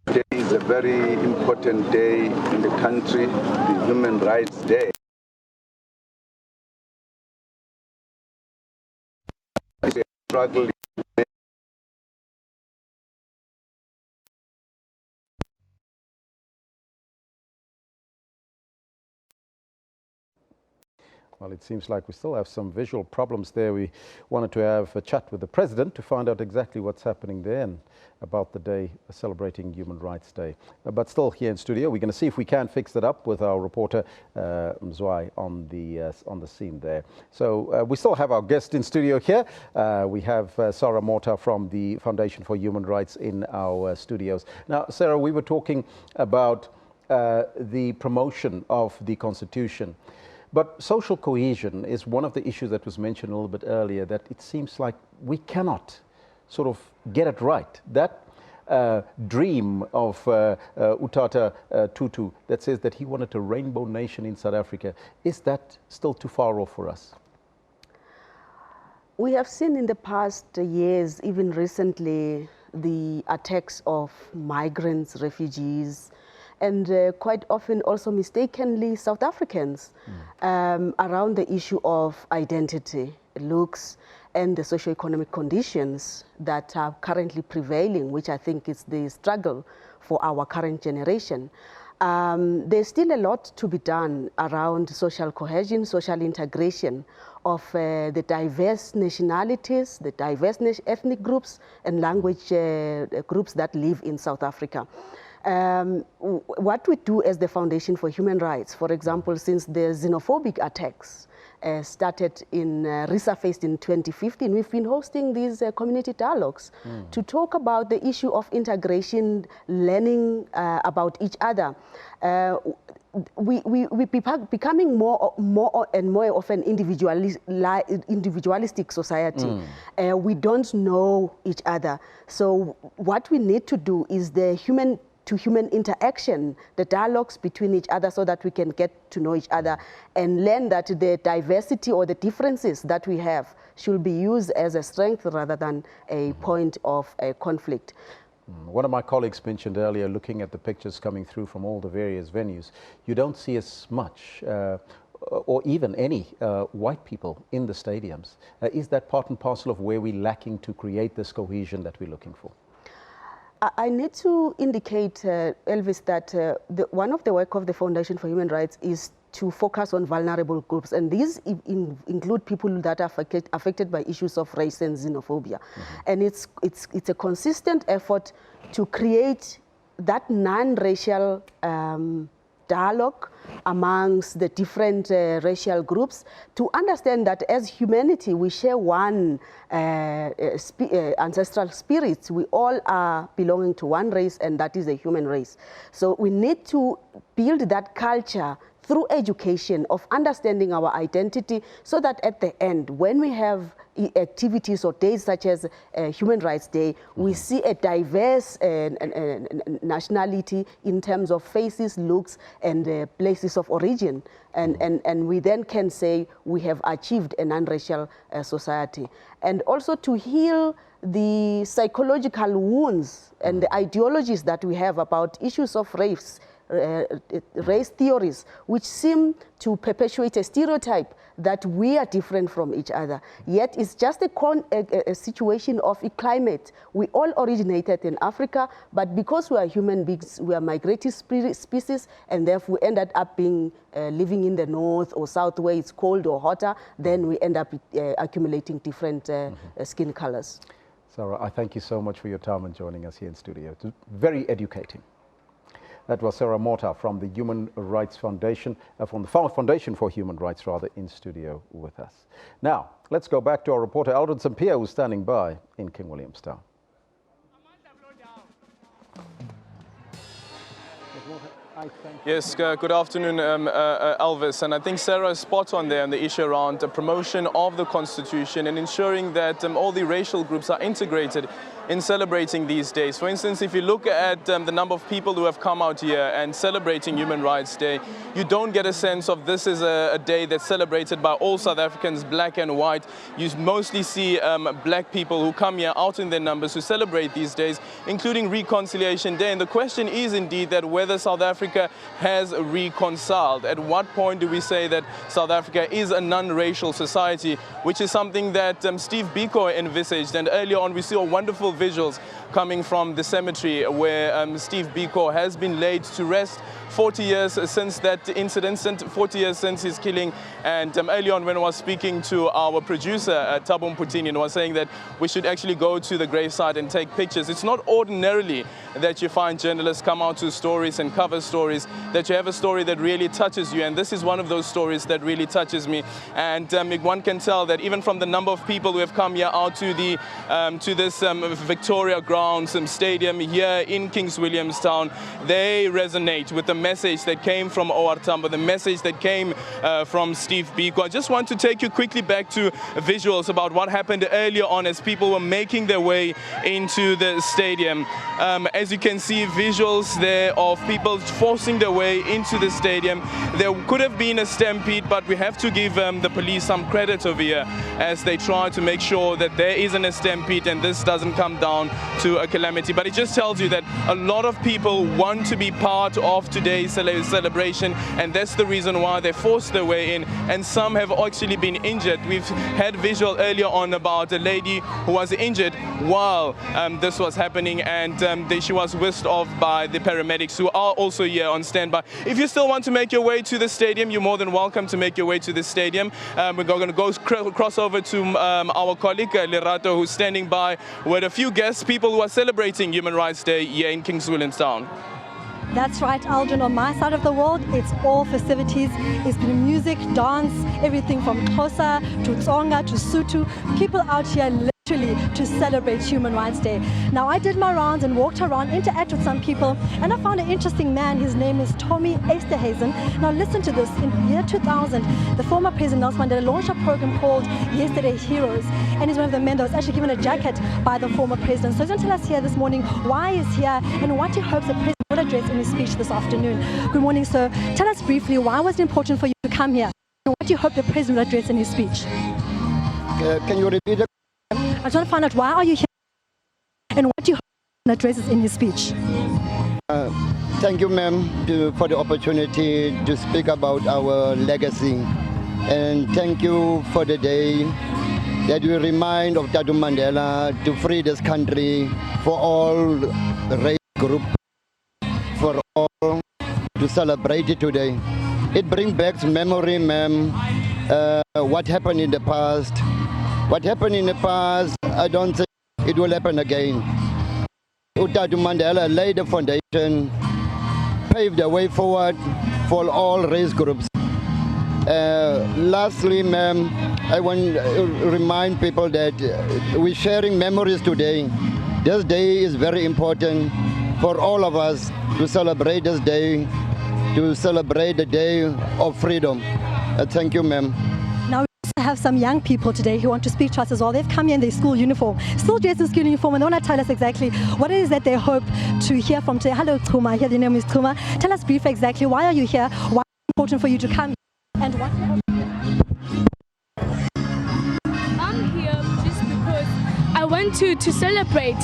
Today is a very important day in the country, the Human Rights Day. Struggle
Well, it seems like we still have some visual problems there. We wanted to have a chat with the President to find out exactly what's happening there and about the day celebrating Human Rights Day. But still here in studio, we're going to see if we can fix that up with our reporter Mzwai on the scene there. So we still have our guest in studio here. We have Sarah Mota from the Foundation for Human Rights in our studios. Now, Sarah, we were talking about the promotion of the Constitution. But social cohesion is one of the issues that was mentioned a little bit earlier, that it seems like we cannot sort of get it right. That dream of Utata Tutu that says that he wanted a rainbow nation in South Africa, is that still too far off for us?
We have seen in the past years, even recently, the attacks of migrants, refugees, and quite often also mistakenly South Africans around the issue of identity, looks, and the socioeconomic conditions that are currently prevailing, which I think is the struggle for our current generation. There's still a lot to be done around social cohesion, social integration of the diverse nationalities, the diverse ethnic groups and language groups that live in South Africa. What we do as the Foundation for Human Rights, for example, since the xenophobic attacks started resurfaced in 2015, we've been hosting these community dialogues to talk about the issue of integration, learning about each other. We becoming more and more of an individualistic society. We don't know each other. So what we need to do is the human-to-human interaction, the dialogues between each other, so that we can get to know each other and learn that the diversity or the differences that we have should be used as a strength rather than a point of conflict.
One of my colleagues mentioned earlier, looking at the pictures coming through from all the various venues, you don't see as much or even any white people in the stadiums. Is that part and parcel of where we're lacking to create this cohesion that we're looking for?
I need to indicate, Elvis, that one of the work of the Foundation for Human Rights is to focus on vulnerable groups, and these include people that are affected by issues of race and xenophobia. And it's a consistent effort to create that non-racial dialogue amongst the different racial groups, to understand that as humanity we share one ancestral spirit. We all are belonging to one race, and that is the human race. So we need to build that culture through education of understanding our identity, so that at the end, when we have activities or days such as Human Rights Day, we see a diverse nationality in terms of faces, looks, and places of origin. And we then can say we have achieved a non-racial society. And also to heal the psychological wounds and the ideologies that we have about issues of race theories, which seem to perpetuate a stereotype that we are different from each other. Yet it's just a situation of a climate. We all originated in Africa, but because we are human beings, we are migratory species, and therefore we ended up being living in the north or south where it's cold or hotter, then we end up accumulating different skin colors.
Sarah, I thank you so much for your time and joining us here in studio. It's very educating. That was Sarah Mota from the Human Rights Foundation, from the Foundation for Human Rights, rather, in studio with us. Now, let's go back to our reporter, Aldrin Sampier, who's standing by in King Williamstown.
Yes, good afternoon, Elvis. And I think Sarah is spot on there on the issue around the promotion of the Constitution and ensuring that all the racial groups are integrated in celebrating these days. For instance, if you look at the number of people who have come out here and celebrating Human Rights Day, you don't get a sense of this is a day that's celebrated by all South Africans, black and white. You mostly see black people who come here out in their numbers to celebrate these days, including Reconciliation Day. And the question is indeed that whether South Africa has reconciled. At what point do we say that South Africa is a non-racial society, which is something that Steve Biko envisaged. And earlier on we saw a wonderful visuals coming from the cemetery where Steve Biko has been laid to rest. 40 years since that incident, 40 years since his killing. And early on when I was speaking to our producer, Thabo Mputini, and was saying that we should actually go to the gravesite and take pictures. It's not ordinarily that you find journalists come out to stories and cover stories, that you have a story that really touches you. And this is one of those stories that really touches me. And one can tell that even from the number of people who have come here out to the this Victoria Grounds stadium here in Kings Williamstown, they resonate with the message that came from OR Tambo, the message that came from Steve Biko. I just want to take you quickly back to visuals about what happened earlier on as people were making their way into the stadium. As you can see, visuals there of people forcing their way into the stadium. There could have been a stampede, but we have to give the police some credit over here as they try to make sure that there isn't a stampede and this doesn't come down to a calamity. But it just tells you that a lot of people want to be part of today's celebration, and that's the reason why they forced their way in, and some have actually been injured. We've had visual earlier on about a lady who was injured while this was happening, and she was whisked off by the paramedics who are also here on standby. If you still want to make your way to the stadium, you're more than welcome to make your way to the stadium. We're going to go cross over to our colleague Lerato, who's standing by with a few guests, people who are celebrating Human Rights Day here in Kings Williamstown.
That's right, Aldrin. On my side of the world, it's all festivities. It's been music, dance, everything from Xhosa to Tsonga to Sotho. People out here literally to celebrate Human Rights Day. Now, I did my rounds and walked around, interacted with some people, and I found an interesting man. His name is Tommy Esterhazen. Now, listen to this. In the year 2000, the former President Nelson Mandela launched a program called Yesterday's Heroes, and he's one of the men that was actually given a jacket by the former president. So he's going to tell us here this morning why he's here and what he hopes the president would address in his speech this afternoon. Good morning, sir. Tell us briefly, why was it important for you to come here? And what do you hope the president would address in his speech?
Can you repeat it?
I just want to find out, why are you here and what do you hope the president addresses in his speech?
Thank you, ma'am, for the opportunity to speak about our legacy. And thank you for the day that we remind of Tatu Mandela to free this country for all race groups, for all to celebrate it today. It brings back memory, ma'am, what happened in the past. What happened in the past, I don't think it will happen again. Tatu Mandela laid the foundation, paved the way forward for all race groups. Lastly, ma'am, I want to remind people that we're sharing memories today. This day is very important for all of us to celebrate this day, to celebrate the day of freedom. Thank you, ma'am.
Now, we also have some young people today who want to speak to us as well. They've come here in their school uniform, still dressed in school uniform, and they want to tell us exactly what it is that they hope to hear from today. Hello, Chuma. I hear the name is Chuma. Tell us briefly exactly, why are you here? Why is it important for you to come here? And what do you hope?
I'm here just because I want to celebrate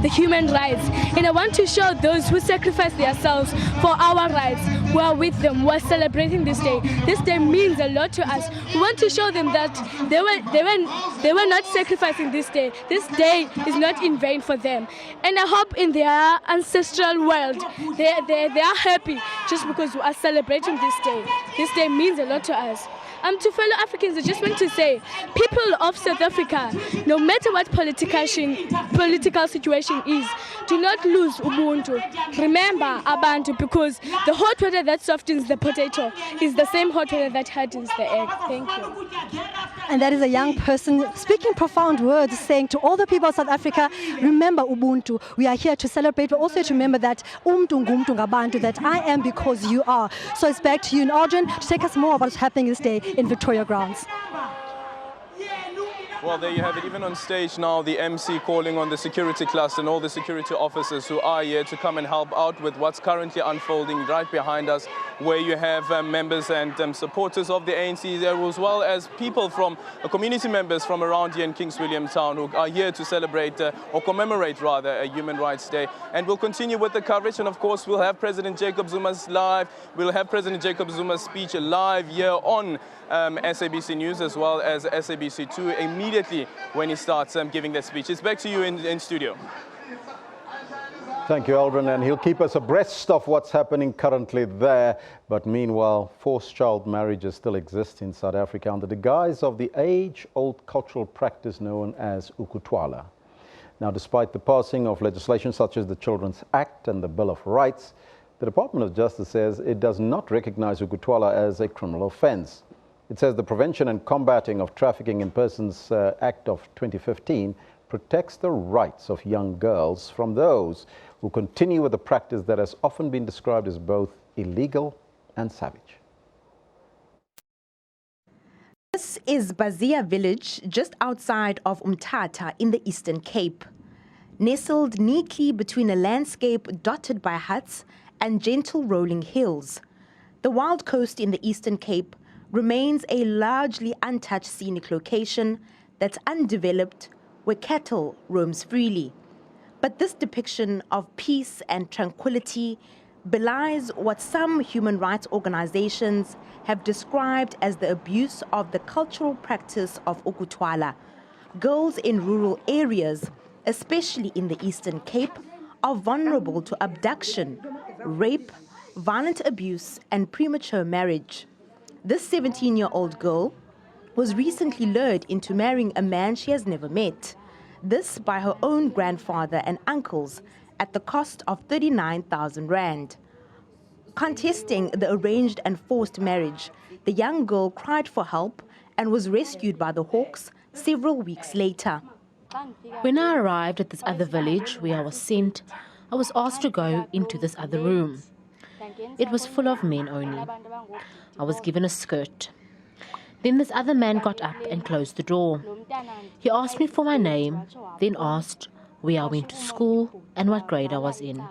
the human rights, and I want to show those who sacrifice themselves for our rights. We are with them. We are celebrating this day. This day means a lot to us. We want to show them that they were not sacrificing this day. This day is not in vain for them. And I hope in their ancestral world they are happy just because we are celebrating this day. This day means a lot to us. To fellow Africans, I just want to say, people of South Africa, no matter what political situation is, do not lose Ubuntu. Remember Abantu, because the hot water that softens the potato is the same hot water that hardens the egg. Thank you.
And that is a young person speaking profound words, saying to all the people of South Africa, remember Ubuntu. We are here to celebrate, but also to remember that that I am because you are. So it's back to you, Aldrin, to take us more about what's happening this day in Victoria Grounds.
Well, there you have it. Even on stage now, the MC calling on the security cluster and all the security officers who are here to come and help out with what's currently unfolding right behind us. where you have members and supporters of the ANC, as well as people from community members from around here in Kings William Town who are here to celebrate or commemorate rather a Human Rights Day. And we'll continue with the coverage, and of course we'll have President Jacob Zuma's speech live here on SABC News as well as SABC 2 immediately when he starts giving that speech. It's back to you in studio.
Thank you, Aldrin, and he'll keep us abreast of what's happening currently there. But meanwhile, forced child marriages still exist in South Africa under the guise of the age-old cultural practice known as ukutwala. Now, despite the passing of legislation such as the Children's Act and the Bill of Rights, the Department of Justice says it does not recognize ukutwala as a criminal offense. It says the Prevention and Combating of Trafficking in Persons Act of 2015 protects the rights of young girls from those who continue with a practice that has often been described as both illegal and savage.
This is Bazia village just outside of Umtata in the Eastern Cape. Nestled neatly between a landscape dotted by huts and gentle rolling hills, the wild coast in the Eastern Cape remains a largely untouched scenic location that's undeveloped, where cattle roams freely. But this depiction of peace and tranquility belies what some human rights organizations have described as the abuse of the cultural practice of ukutwala. Girls in rural areas, especially in the Eastern Cape, are vulnerable to abduction, rape, violent abuse, and premature marriage. This 17-year-old girl was recently lured into marrying a man she has never met. This by her own grandfather and uncles at the cost of 39,000 rand. Contesting the arranged and forced marriage, the young girl cried for help and was rescued by the Hawks several weeks later.
When I arrived at this other village where I was sent, I was asked to go into this other room. It was full of men only. I was given a skirt. Then this other man got up and closed the door. He asked me for my name, then asked where I went to school and what grade I was in.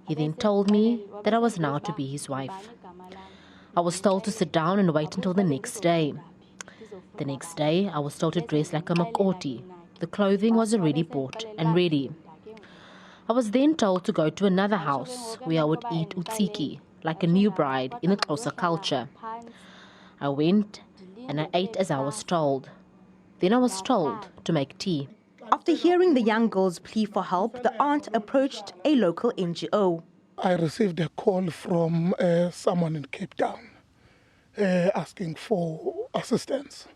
He then told me that I was now to be his wife. I was told to sit down and wait until the next day. The next day, I was told to dress like a makoti. The clothing was already bought and ready. I was then told to go to another house where I would eat utsiki, like a new bride in the Xhosa culture. I went and I ate as I was told. Then I was told to make tea.
After hearing the young girl's plea for help, the aunt approached a local NGO.
I received a call from someone in Cape Town asking for assistance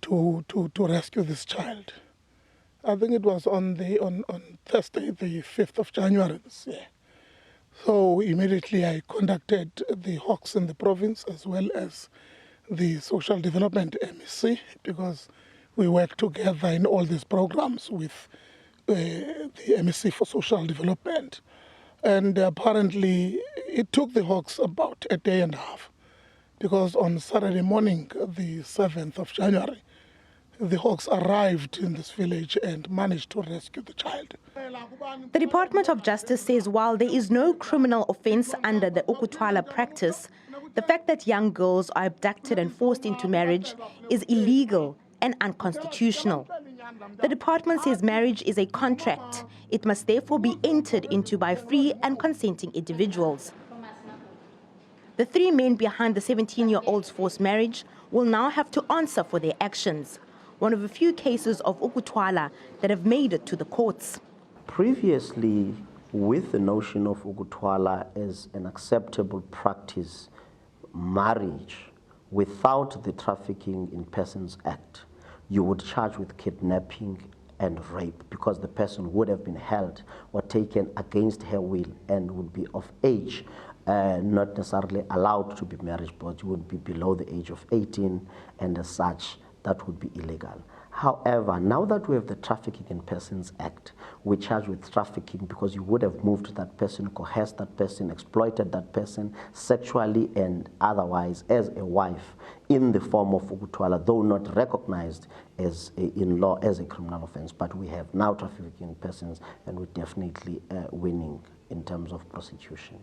to rescue this child. I think it was on Thursday, the 5th of January this year. So immediately I contacted the Hawks in the province as well as the Social Development MEC, because we work together in all these programs with the MEC for Social Development. And apparently it took the Hawks about a day and a half, because on Saturday morning, the 7th of January, the Hawks arrived in this village and managed to rescue the child.
The Department of Justice says while there is no criminal offense under the ukutwala practice, the fact that young girls are abducted and forced into marriage is illegal and unconstitutional. The department says marriage is a contract. It must therefore be entered into by free and consenting individuals. The 3 men behind the 17-year-old's forced marriage will now have to answer for their actions, one of a few cases of ukutwala that have made it to the courts.
Previously, with the notion of ukutwala as an acceptable practice, marriage without the Trafficking in Persons Act, you would charge with kidnapping and rape, because the person would have been held or taken against her will and would be of age, not necessarily allowed to be married, but would be below the age of 18, and as such, that would be illegal. However, now that we have the Trafficking in Persons Act, we charge with trafficking because you would have moved that person, coerced that person, exploited that person sexually and otherwise as a wife in the form of ukutwala, though not recognized as in law as a criminal offense. But we have now trafficking in persons, and we're definitely winning in terms of prosecution.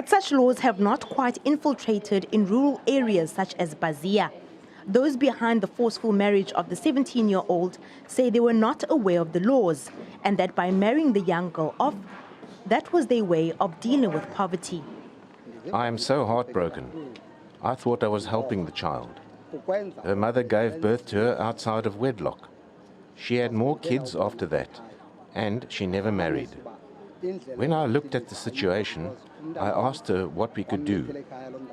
But such laws have not quite infiltrated in rural areas such as Bazia. Those behind the forceful marriage of the 17-year-old say they were not aware of the laws and that by marrying the young girl off, that was their way of dealing with poverty.
I am so heartbroken. I thought I was helping the child. Her mother gave birth to her outside of wedlock. She had more kids after that, and she never married. When I looked at the situation, I asked her what we could do,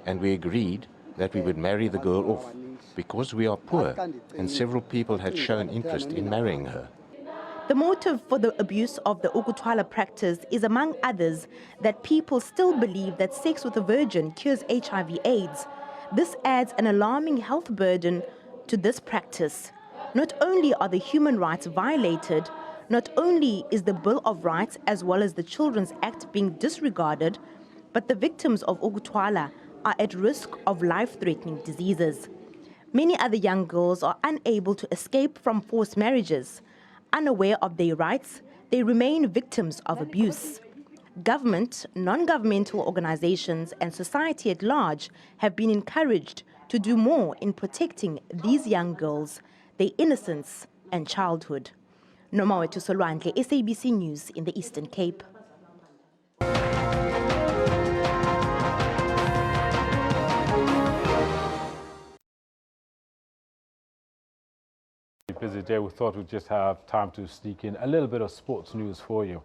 and we agreed that we would marry the girl off, because we are poor, and several people had shown interest in marrying her.
The motive for the abuse of the Ukutwala practice is, among others, that people still believe that sex with a virgin cures HIV/AIDS. This adds an alarming health burden to this practice. Not only are the human rights violated, not only is the Bill of Rights as well as the Children's Act being disregarded, but the victims of Ukutwala are at risk of life-threatening diseases. Many other young girls are unable to escape from forced marriages. Unaware of their rights, they remain victims of abuse. Government, non-governmental organizations, and society at large have been encouraged to do more in protecting these young girls, their innocence and childhood. Nomawetu Solwandle, SABC News in the Eastern Cape.
Busy day, we thought we'd just have time to sneak in a little bit of sports news for you.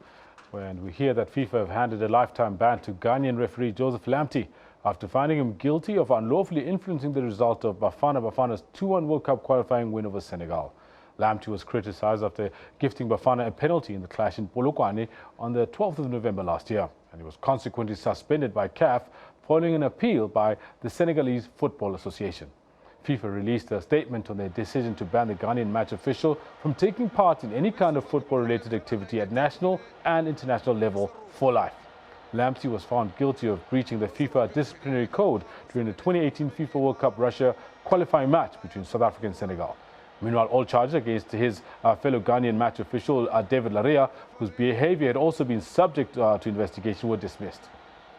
When we hear that FIFA have handed a lifetime ban to Ghanaian referee Joseph Lamptey after finding him guilty of unlawfully influencing the result of Bafana Bafana's 2-1 World Cup qualifying win over Senegal. Lamptey was criticised after gifting Bafana a penalty in the clash in Polokwane on the 12th of November last year, and he was consequently suspended by CAF following an appeal by the Senegalese Football Association. FIFA released a statement on their decision to ban the Ghanaian match official from taking part in any kind of football-related activity at national and international level for life. Lamptey was found guilty of breaching the FIFA disciplinary code during the 2018 FIFA World Cup Russia qualifying match between South Africa and Senegal. Meanwhile, all charges against his fellow Ghanaian match official David Larea, whose behavior had also been subject to investigation, were dismissed.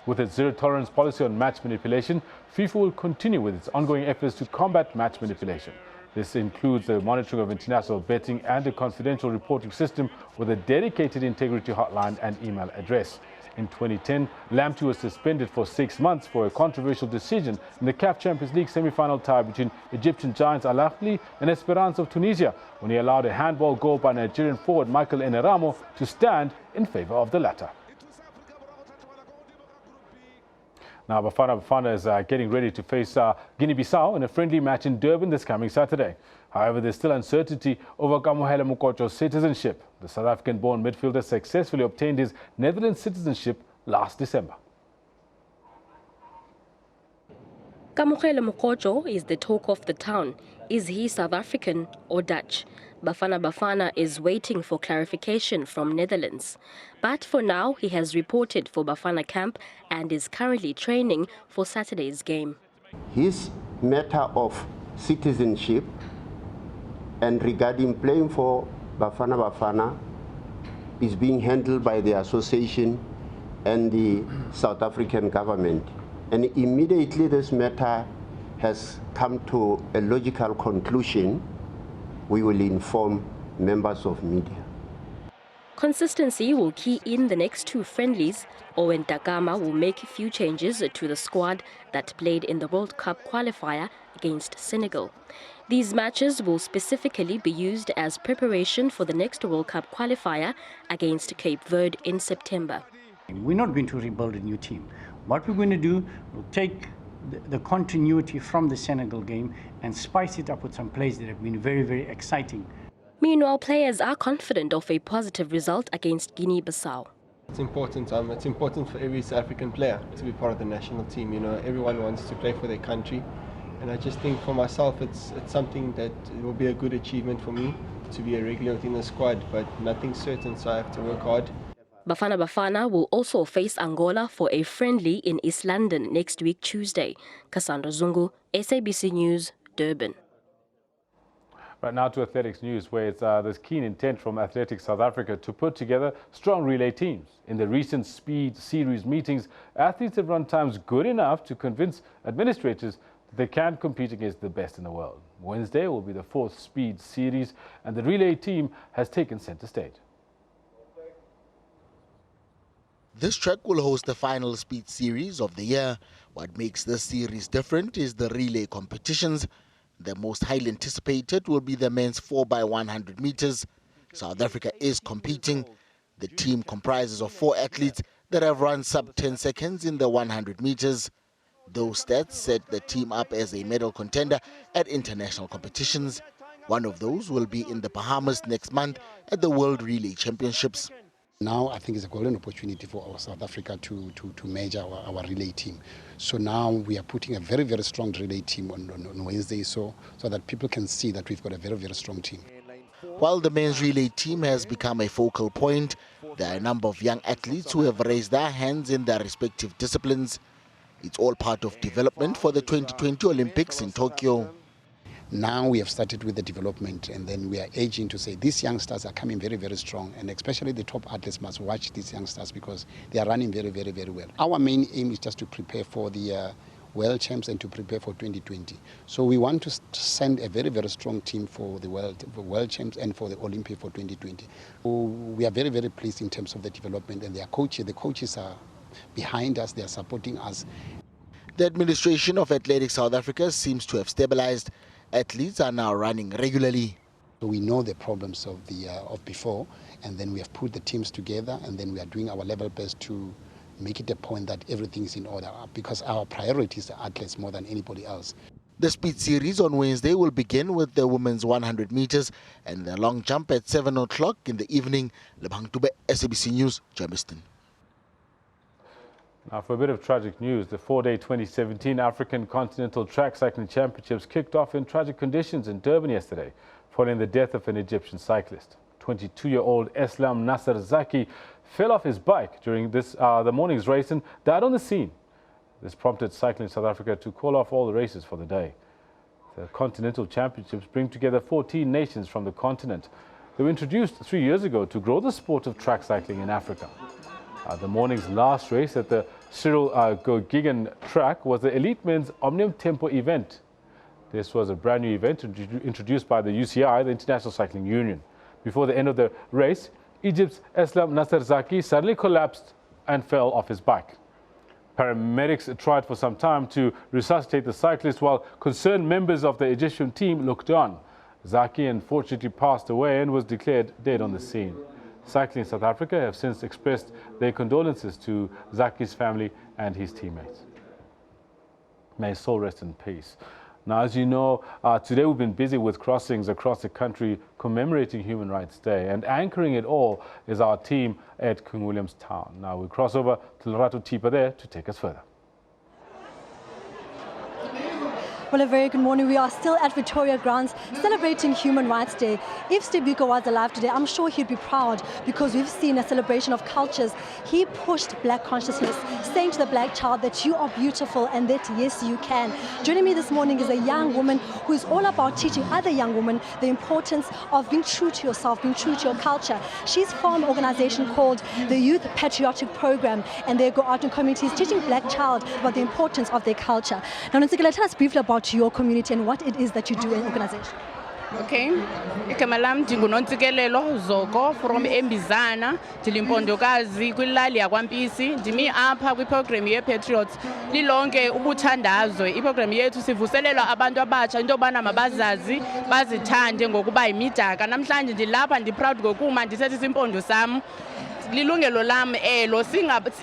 With its zero-tolerance policy on match manipulation, FIFA will continue with its ongoing efforts to combat match manipulation. This includes the monitoring of international betting and a confidential reporting system with a dedicated integrity hotline and email address. In 2010, Lamptey was suspended for 6 months for a controversial decision in the CAF Champions League semi-final tie between Egyptian giants Al Ahly and Esperance of Tunisia, when he allowed a handball goal by Nigerian forward Michael Eneramo to stand in favour of the latter. Now, Bafana Bafana is getting ready to face Guinea-Bissau in a friendly match in Durban this coming Saturday. However, there's still uncertainty over Kamohela Mokocho's citizenship. The South African-born midfielder successfully obtained his Netherlands citizenship last December.
Kamohela Mokocho is the talk of the town. Is he South African or Dutch? Bafana Bafana is waiting for clarification from Netherlands. But for now, he has reported for Bafana camp and is currently training for Saturday's game.
His matter of citizenship and regarding playing for Bafana Bafana is being handled by the association and the South African government. And immediately this matter has come to a logical conclusion, we will inform members of media.
Consistency will key in the next two friendlies. Owen Takama will make a few changes to the squad that played in the World Cup qualifier against Senegal. These matches will specifically be used as preparation for the next World Cup qualifier against Cape Verde in September.
We're not going to rebuild a new team. What we're going to do, we'll take the continuity from the Senegal game and spice it up with some plays that have been very, very exciting.
Meanwhile, players are confident of a positive result against Guinea-Bissau.
It's important. It's important for every South African player to be part of the national team. You know, everyone wants to play for their country, and I just think for myself, it's something that will be a good achievement for me to be a regular within the squad. But nothing's certain, so I have to work hard.
Bafana Bafana will also face Angola for a friendly in East London next week, Tuesday. Cassandra Zungu, SABC News, Durban.
Right now to athletics news, where it's this keen intent from Athletics South Africa to put together strong relay teams. In the recent speed series meetings, athletes have run times good enough to convince administrators that they can compete against the best in the world. Wednesday will be the 4th speed series, and the relay team has taken center stage.
This track will host the final speed series of the year. What makes this series different is the relay competitions. The most highly anticipated will be the men's 4x100 meters. South Africa is competing. The team comprises of 4 athletes that have run sub 10 seconds in the 100 meters. Those stats set the team up as a medal contender at international competitions. One of those will be in the Bahamas next month at the World Relay Championships.
Now I think it's a golden opportunity for our South Africa to measure our relay team. So now we are putting a very, very strong relay team on Wednesday so that people can see that we've got a very, very strong team.
While the men's relay team has become a focal point, there are a number of young athletes who have raised their hands in their respective disciplines. It's all part of development for the 2020 Olympics in Tokyo.
Now we have started with the development, and then we are aging to say these youngsters are coming very, very strong, and especially the top athletes must watch these youngsters because they are running very, very, very well. Our main aim is just to prepare for the World Champs and to prepare for 2020. So we want to send a very, very strong team for the World Champs and for the Olympic for 2020. We are very, very pleased in terms of the development, and the coaches are behind us, they are supporting us.
The administration of Athletics South Africa seems to have stabilized. Athletes are now running regularly.
We know the problems of before, and then we have put the teams together, and then we are doing our level best to make it a point that everything is in order, because our priority is the athletes more than anybody else.
The speed series on Wednesday will begin with the women's 100 meters and the long jump at 7 o'clock in the evening. Lebang Tube, SABC News, Germiston.
Now for a bit of tragic news, the 4-day 2017 African Continental Track Cycling Championships kicked off in tragic conditions in Durban yesterday, following the death of an Egyptian cyclist. 22-year-old Eslam Nasser Zaki fell off his bike during the morning's race and died on the scene. This prompted Cycling South Africa to call off all the races for the day. The Continental Championships bring together 14 nations from the continent. They were introduced 3 years ago to grow the sport of track cycling in Africa. The morning's last race at the Cyril Gogigan track was the Elite Men's Omnium Tempo event. This was a brand new event introduced by the UCI, the International Cycling Union. Before the end of the race, Egypt's Eslam Nasser Zaki suddenly collapsed and fell off his bike. Paramedics tried for some time to resuscitate the cyclist while concerned members of the Egyptian team looked on. Zaki unfortunately passed away and was declared dead on the scene. Cycling South Africa have since expressed their condolences to Zaki's family and his teammates. May his soul rest in peace. Now, as you know, today we've been busy with crossings across the country commemorating Human Rights Day, and anchoring it all is our team at King Williamstown. Now we cross over to Lerato Tipa there to take us further.
Well, a very good morning. We are still at Victoria Grounds celebrating Human Rights Day. If Steve Biko was alive today, I'm sure he'd be proud because we've seen a celebration of cultures. He pushed black consciousness, saying to the black child that you are beautiful and that yes, you can. Joining me this morning is a young woman who is all about teaching other young women the importance of being true to yourself, being true to your culture. She's from an organization called the Youth Patriotic Program, and they go out in communities teaching black child about the importance of their culture. Now, Nonsikela, tell us briefly about your community and what it is that you do in the organization.
Okay, igama lam ndingunontsikelelo Zoko from Embizana, ndilimpondokazi kwilali yakwaMpisi. Ndimi apha kwiprogram yePatriots lilonke ubuthandazwe. Iprogram yethu sivuselela abantu abatsha into yobana mabazazi bazithande ngokuba yimidaka. Namhlanje ndilapha ndiproud ngokuma ndisethisa impondo sam. Lilungelo lam elo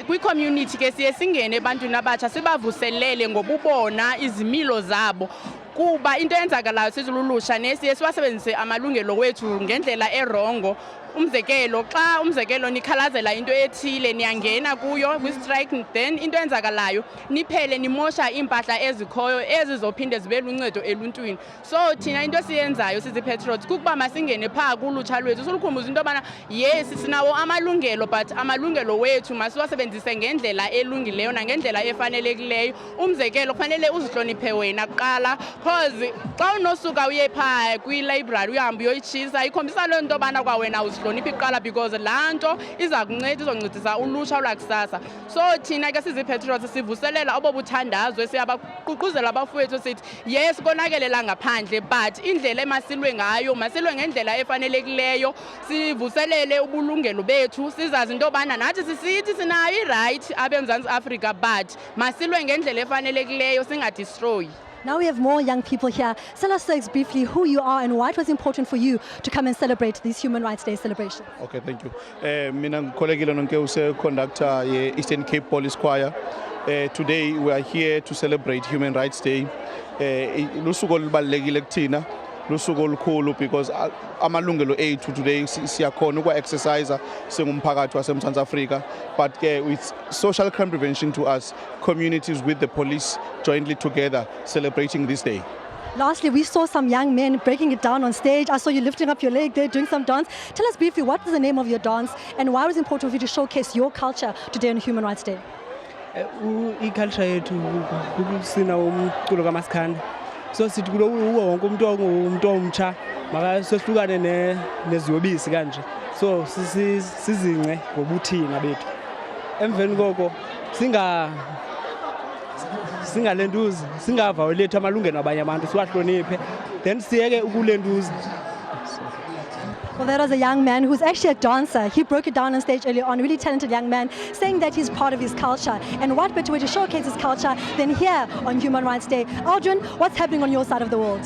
kwi-community ke siye singene ebantwini abatsha sibavuselele ngobubona izimilo zabo kuba into eyenzakalayo sizilulusha nesiye siwasebenzise amalungelo wethu ngendlela erongo. Umzekelo nikhalazela into ethile niyangena kuyo kwi-strike, then into eyenzakalayo niphele nimosha impahla ezikhoyo ezizophinde zibe luncedo eluntwini. So thina into siyenzayo sizi-patriots kukuba masingene phaa kulutsha lwethu silukhumbuza into yobana yes sinawo amalungelo, but amalungelo wethu masiwasebenzise ngendlela elungileyo nangendlela efanelekileyo. Umzekelo kufanele uzihloniphe wena kuqala because xa unosuka uye phaa kwi-library uhambe uyoyitshisa ikhombisa loo nto yobana kwawena uzihlonipha iqala because laa nto iza kunceda izoncedisa ulutsha lwakusasa. So thina ke sizi-patriots sivuselela obo buthandazo siyabaququzela abafowethu sithi yes konakelela ngaphandle but indlela emasilwe ngayo masilwe ngendlela efanelekileyo sivuselele ubulungelo bethu sizazi into yobana nathi sisithi sinayo irayithi apha eMzantsi Afrika but masilwe ngendlela efanelekileyo singadestroyi.
Now we have more young people here. Tell us briefly who you are and why it was important for you to come and celebrate this Human Rights Day celebration.
Okay, thank you. Mina ngikholekile nonke conductor ye Eastern Cape Police Choir. Today we are here to celebrate Human Rights Day. Lusuku olubalulekile kuthina. Lusuku olukhulu because amalungelo ethu today siyakhona ukwa-exercise singumphakathi waseMzantsi Afrika, but with social crime prevention to us, communities with the police jointly together celebrating this day.
Lastly, we saw some young men breaking it down on stage. I saw you lifting up your leg there, doing some dance. Tell us briefly, what was the name of your dance and why was it important for you to showcase your culture today on Human Rights Day?
I-culture yethu kusina umculo kaMaskandi. So sithi kulo wonke umuntu omtsha makasehlukane neziyobisi kanje. So sizince ngobuthina bethu. Emveni koko singalenduzi, singaviolate amalungelo abanye abantu, siwahloniphe. Then siyeke ukulenduza.
Well, there was a young man who's actually a dancer. He broke it down on stage earlier on, a really talented young man, saying that he's part of his culture. And what better way to showcase his culture than here on Human Rights Day? Aldrin, what's happening on your side of the world?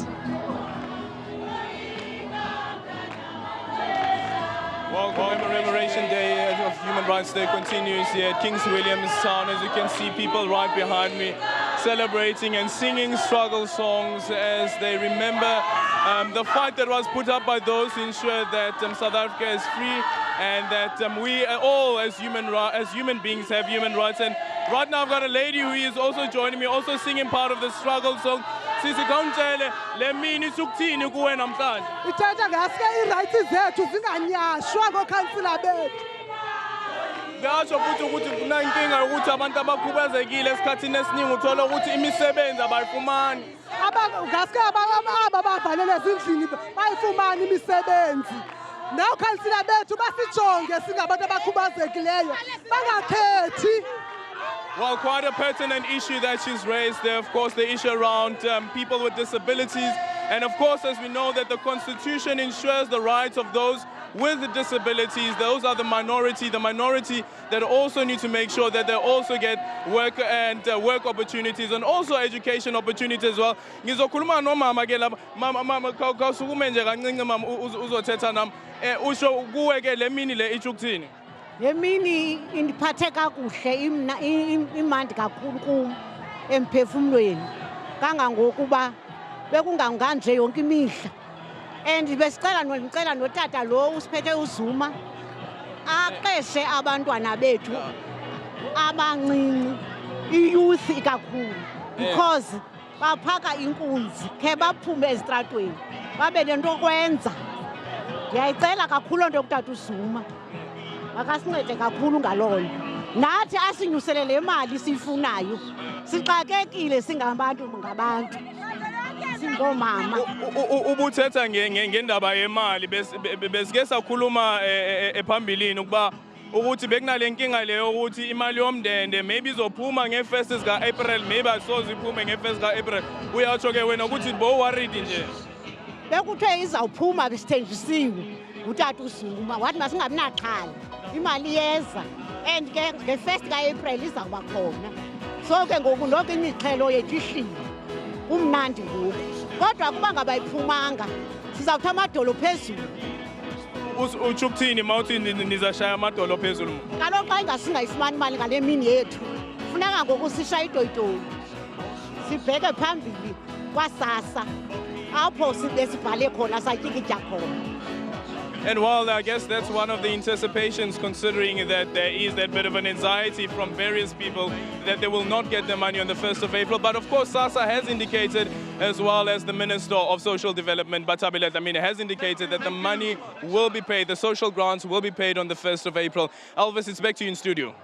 Well, Commemoration Day of Human Rights Day continues here at Kings Williamstown. As you can see, people right behind me celebrating and singing struggle songs as they remember the fight that was put up by those who ensured that South Africa is free and that we all as human beings have human rights. And right now I've got a lady who is also joining me, also singing part of the struggle song. Sisi kaungitshele le mini sukuthini kuwe namhlanje.
Ithatha ngaske i-rights zethu zinganyashwa ngokhansila bethu.
Ngasho futhi ukuthi kunankinga yokuthi abantu abakhubazekile esikhathini esiningi uthola ukuthi imisebenzi abayifumani.
Ngaske abavalele ezindlini bayifumani imisebenzi. Nawo khansila bethu basijonge singabantu abakhubazekileyo bangakhethi.
Well, quite a pertinent issue that she's raised there, of course, the issue around people with disabilities. And of course, as we know that the Constitution ensures the rights of those with disabilities. Those are the minority that also need to make sure that they also get work and work opportunities and also education opportunities as well. Ngizokhuluma nomama ke lapha mama kawusukume nje kancinci mama uzothetha nami usho kuwe ke le mini le ithi ukuthini?
Yemini indiphathe kakuhle imandi kakhulu kum emphefumulweni kangangokuba bekunganganje yonke imihla and ngicela notata lo usiphethe uZuma aqeshe abantwana bethu abancinci iyouth ikakhulu because baphaka inkunzi ke baphume ezitratweni babe lento okwenza. Ngiyayicela kakhulu nto kutata uZuma akasincede kakhulu ngaloyo nathi asinyusele le mali siyifunayo sixakekile singabantu ngabantu singomama.
Ubuthetha ngendaba yemali besike sakhuluma ephambili ukuba ukuthi bekunale nkinga leyo ukuthi imali yomndende maybe izophuma nge1st zika-April maybe asoze iphume nge1st zika-April. Uyatsho ke wena ukuthi bo worried nje
bekuthe izawuphuma besithenjisiwe utata uZuma wathi masingabi naxhala imali yeza and ke nge1st ka-April izawuba khona. So ke ngoku noko imixhelo yethu ihlile kumnandi ngoku kodwa kuba ngabayiphumanga sizawuthi amadolo phezulu.
Utsho ukuthini mawuthi nizashaya amadolo phezulu?
Kaloku xa ingasingayifumani imali ngale mini yethu funeka ngoku sishaya itoyitoyi sibheke phambili kwasasa apho besibhale khona satyikitya khona.
And while I guess that's one of the anticipations, considering that there is that bit of an anxiety from various people that they will not get their money on the 1st of April. But of course, SASSA has indicated, as well as the Minister of Social Development, Batabilet Amina, has indicated that the money will be paid, the social grants will be paid on the 1st of April. Elvis, it's back to you in studio.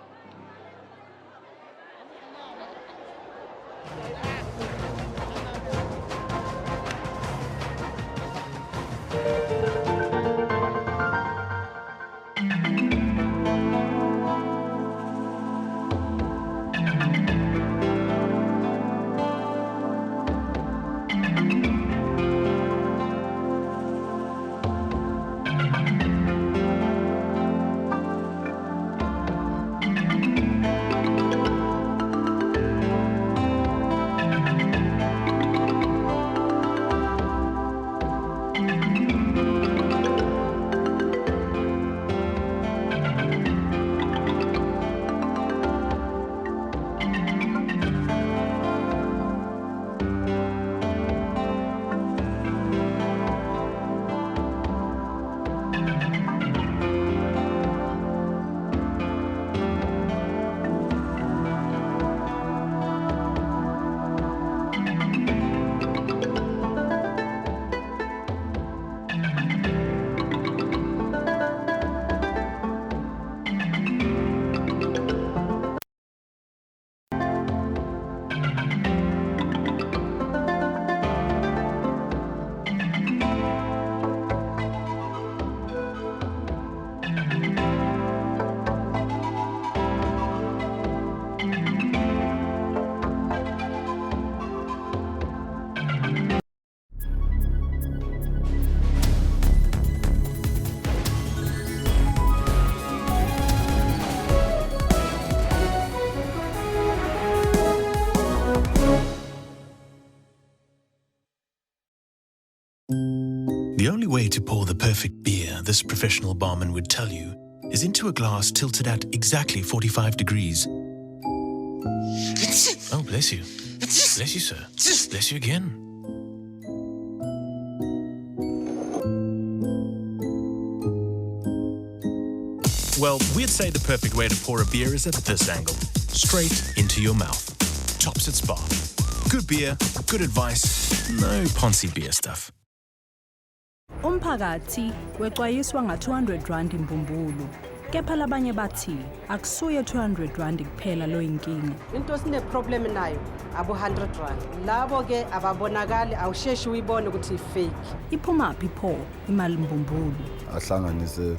The only way to pour the perfect beer, this professional barman would tell you, is into a glass tilted at exactly 45 degrees. Oh, bless you. Bless you, sir. Bless you again. Well, we'd say the perfect way to pour a beer is at this angle, straight into your mouth. Tops at Spa. Good beer, good advice, no Ponzi beer stuff.
Umphakathi wexwayiswa nga-200 rand imbumbulu. Kepha labanye bathi akusuye 200 rand kuphela lo inkinga.
Into sine problem nayo abo 100 rand. Labo ke ababonakali awusheshi uyibone ukuthi fake.
Iphuma phi pho imali imbumbulu?
Ahlanganise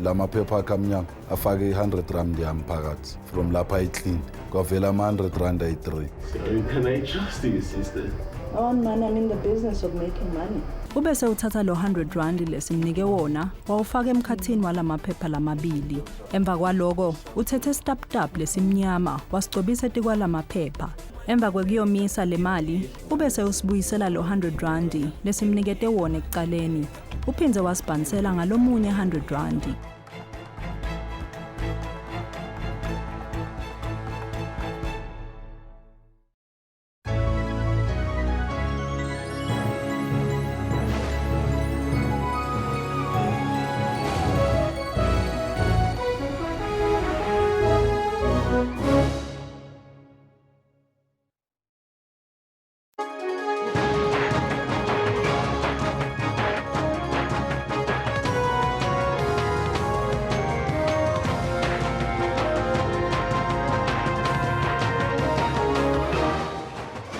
lamaphepha akamnyama afake 100 rand yami phakathi from lapha iclean kwavela 100 rand ayi3.
So can I trust you, sister?
Oh man, I'm in the business of making money. Ubese uthatha lo 100 rand lesimnike wona wawufaka emkhathini walamaphepha lamabili. Emva kwaloko uthethe stap lesimnyama wasigcobisa etikwalamaphepha. Emva kwekuyomisa le mali ubese usibuyisela lo 100 rand lesimnikete wona ekucaleni. Uphindze wasibhanisela ngalomunye 100 rand.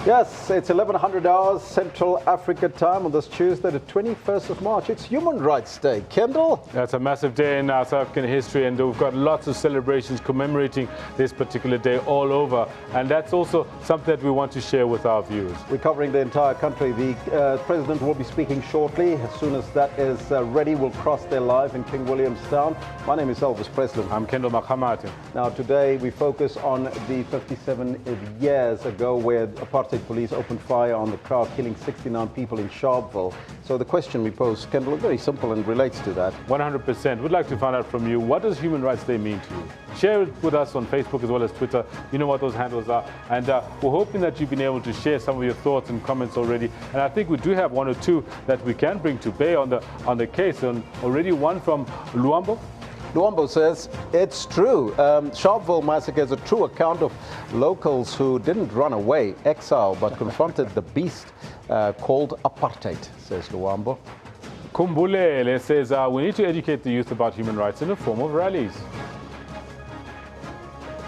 Yes, it's 1100 hours Central Africa time on this Tuesday, the 21st of March. It's Human Rights Day. Kendall?
That's a massive day in South African history, and we've got lots of celebrations commemorating this particular day all over. And that's also something that we want to share with our viewers.
We're covering the entire country. The President will be speaking shortly. As soon as that is ready, we'll cross there live in King Williamstown. My name is Elvis Presley.
I'm Kendall Makhamati.
Now, today we focus on the 57 years ago where apartheid police opened fire on the crowd, killing 69 people in Sharpeville. So the question we pose, Kendall, is very simple and relates to that.
100%. We'd like to find out from you, what does Human Rights Day mean to you? Share it with us on Facebook as well as Twitter. You know what those handles are. And we're hoping that you've been able to share some of your thoughts and comments already. And I think we do have one or two that we can bring to bear on the case. And already one from Luambo.
Luambo says, it's true. Sharpeville massacre is a true account of locals who didn't run away, exile, but confronted the beast called apartheid, says Luambo.
Kumbulele says, we need to educate the youth about human rights in the form of rallies.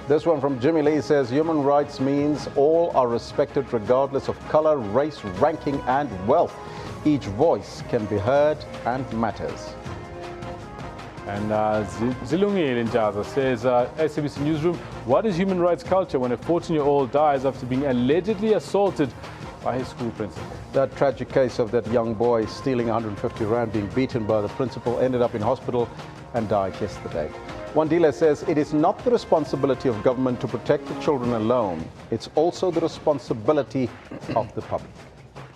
This one from Jimmy Lee says, human rights means all are respected regardless of color, race, ranking, and wealth. Each voice can be heard and matters.
And Zilungile in Jaza says, SABC Newsroom, what is human rights culture when a 14-year-old dies after being allegedly assaulted by his school principal?
That tragic case of that young boy stealing 150 rand, being beaten by the principal, ended up in hospital and died yesterday. One dealer says it is not the responsibility of government to protect the children alone. It's also the responsibility of the public.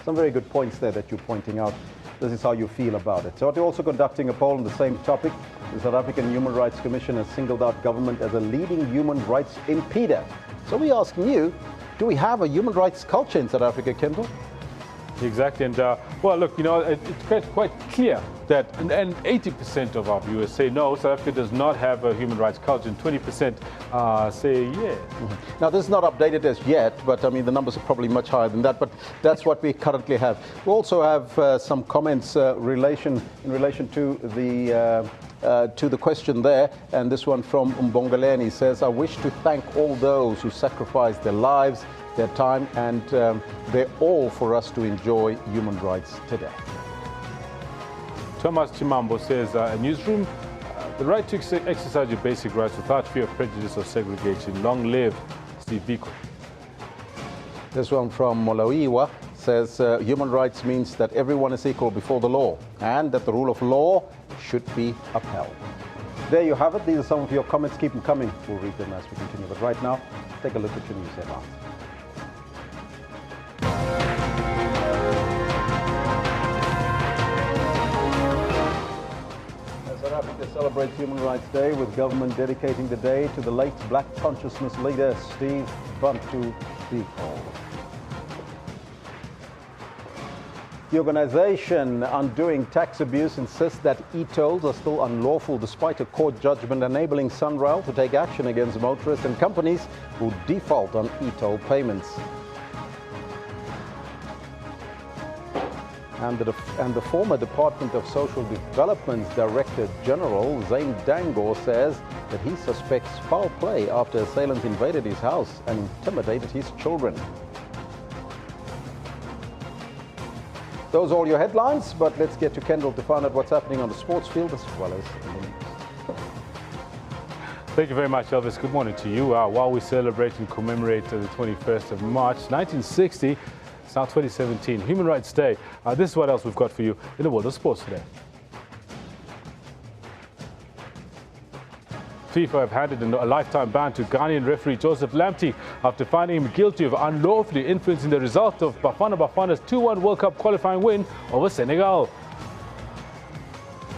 Some very good points there that you're pointing out. This is how you feel about it. So we're also conducting a poll on the same topic. The South African Human Rights Commission has singled out government as a leading human rights impeder. So we're asking you, do we have a human rights culture in South Africa, Kendall?
Exactly. And well, look, you know, it's quite clear that, and 80% of our viewers say no, South Africa does not have a human rights culture, and 20% say yes.
Now, this is not updated as yet, but I mean, the numbers are probably much higher than that, but that's what we currently have. We also have some comments in relation to the question there, and this one from Umbongaleni says, I wish to thank all those who sacrificed their lives, their time, and they're all for us to enjoy human rights today.
Thomas Chimambo says, Newsroom, the right to exercise your basic rights without fear of prejudice or segregation. Long live Steve Biko.
This one from Molawiwa says, human rights means that everyone is equal before the law and that the rule of law should be upheld. There you have it. These are some of your comments. Keep them coming. We'll read them as we continue. But right now, take a look at your news headlines. Africa celebrates Human Rights Day with government dedicating the day to the late black consciousness leader Steve Bantu Biko. The organization Undoing Tax Abuse insists that e-tolls are still unlawful despite a court judgment enabling Sunrail to take action against motorists and companies who default on e-toll payments. And the former Department of Social Development's Director General, Zain Dango, says that he suspects foul play after assailants invaded his house and intimidated his children. Those are all your headlines, but let's get to Kendall to find out what's happening on the sports field as well as in the news.
Thank you very much, Elvis. Good morning to you. While we celebrate and commemorate the 21st of March, 1960, it's now 2017, Human Rights Day. This is what else we've got for you in the world of sports today. FIFA have handed a lifetime ban to Ghanaian referee Joseph Lamptey after finding him guilty of unlawfully influencing the result of Bafana Bafana's 2-1 World Cup qualifying win over Senegal.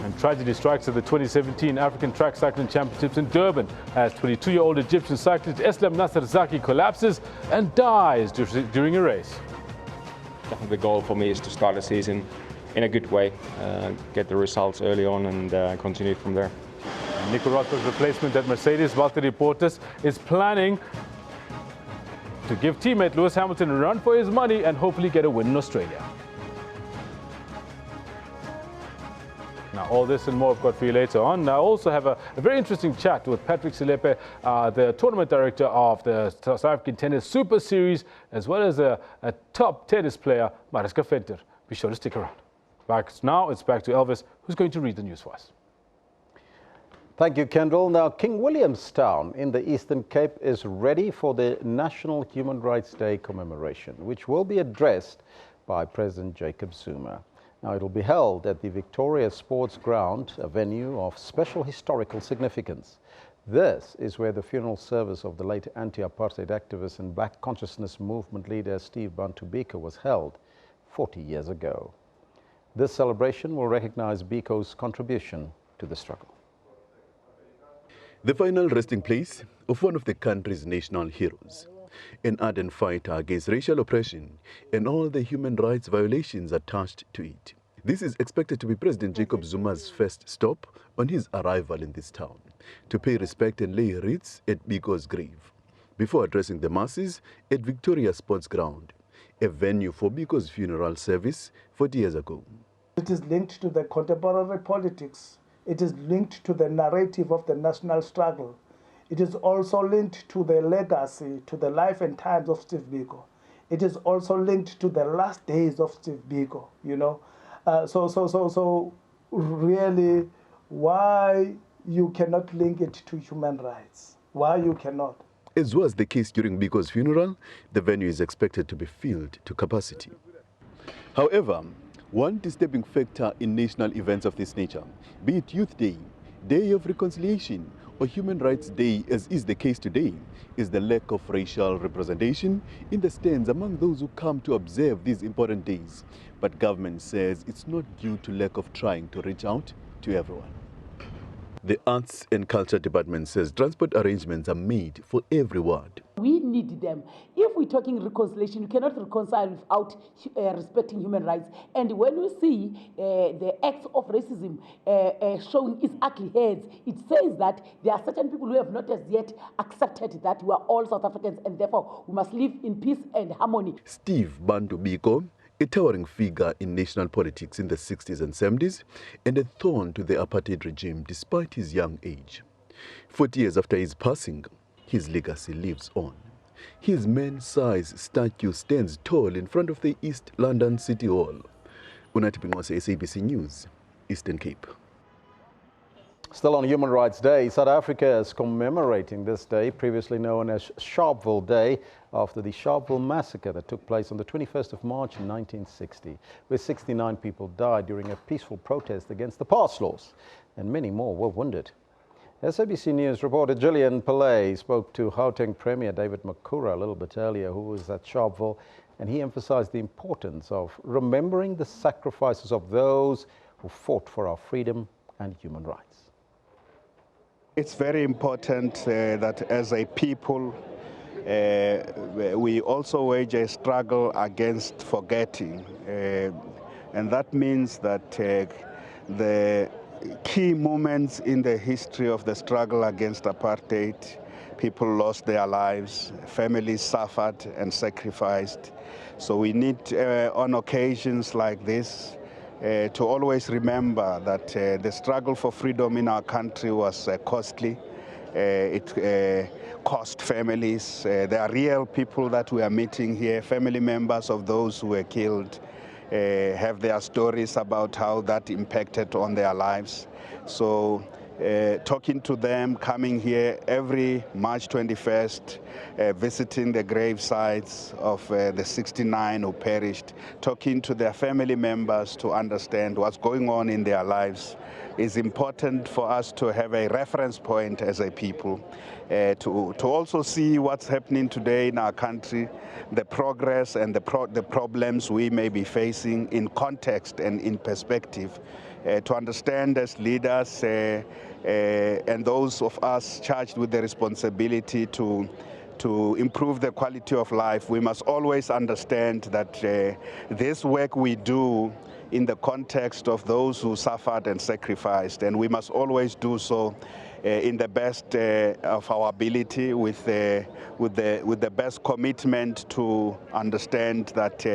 And tragedy strikes at the 2017 African Track Cycling Championships in Durban as 22-year-old Egyptian cyclist Eslam Nasser Zaki collapses and dies during a race.
The goal for me is to start the season in a good way, get the results early on and continue from there.
Nico Rosberg's replacement at Mercedes, Valtteri Bottas, is planning to give teammate Lewis Hamilton a run for his money and hopefully get a win in Australia. Now, all this and more I've got for you later on. I also have a very interesting chat with Patrick Silepe, the tournament director of the South African Tennis Super Series, as well as a top tennis player, Mariska Venter. Be sure to stick around. Now it's back to Elvis, who's going to read the news for us.
Thank you, Kendall. Now, King Williamstown in the Eastern Cape is ready for the National Human Rights Day commemoration, which will be addressed by President Jacob Zuma. Now, it will be held at the Victoria Sports Ground, a venue of special historical significance. This is where the funeral service of the late anti-apartheid activist and Black consciousness movement leader Steve Bantu Biko was held 40 years ago. This celebration will recognize Biko's contribution to the struggle.
The final resting place of one of the country's national heroes, an ardent fighter against racial oppression and all the human rights violations attached to it. This is expected to be President Jacob Zuma's first stop on his arrival in this town, to pay respect and lay wreaths at Biko's grave, before addressing the masses at Victoria Sports Ground, a venue for Biko's funeral service 40 years ago.
It is linked to the contemporary politics. It is linked to the narrative of the national struggle. It is also linked to the legacy, to the life and times of Steve Biko. It is also linked to the last days of Steve Biko, you know. So really, why you cannot link it to human rights? Why you cannot?
As was the case during Biko's funeral, the venue is expected to be filled to capacity. However, one disturbing factor in national events of this nature, be it Youth Day, Day of Reconciliation, or Human Rights Day, as is the case today, is the lack of racial representation in the stands among those who come to observe these important days. But government says it's not due to lack of trying to reach out to everyone. The Arts and Culture Department says transport arrangements are made for every ward.
We need them. If we're talking reconciliation, you cannot reconcile without respecting human rights. And when we see the acts of racism showing its ugly heads, it says that there are certain people who have not as yet accepted that we are all South Africans and therefore we must live in peace and harmony.
Steve Bantu Biko, a towering figure in national politics in the 60s and 70s, and a thorn to the apartheid regime despite his young age. 40 years after his passing, his legacy lives on. His man-sized statue stands tall in front of the East London City Hall. Unati Pingose, SABC News, Eastern Cape.
Still on Human Rights Day, South Africa is commemorating this day, previously known as Sharpeville Day, after the Sharpeville massacre that took place on the 21st of March in 1960, where 69 people died during a peaceful protest against the pass laws, and many more were wounded. SABC News reporter Gillian Pillay spoke to Gauteng Premier David Makura a little bit earlier, who was at Sharpeville, and he emphasized the importance of remembering the sacrifices of those who fought for our freedom and human rights.
It's very important that as a people, we also wage a struggle against forgetting. And that means that the key moments in the history of the struggle against apartheid, people lost their lives, families suffered and sacrificed. So we need, on occasions like this, to always remember that the struggle for freedom in our country was costly. It cost families. There are real people that we are meeting here, family members of those who were killed, have their stories about how that impacted on their lives. So talking to them, coming here every March 21st, visiting the grave sites of the 69 who perished, talking to their family members to understand what's going on in their lives is important for us to have a reference point as a people, to also see what's happening today in our country, the progress and the problems we may be facing in context and in perspective, to understand as leaders and those of us charged with the responsibility to improve the quality of life. We must always understand that this work we do in the context of those who suffered and sacrificed, and we must always do so in the best of our ability, with the best commitment to understand that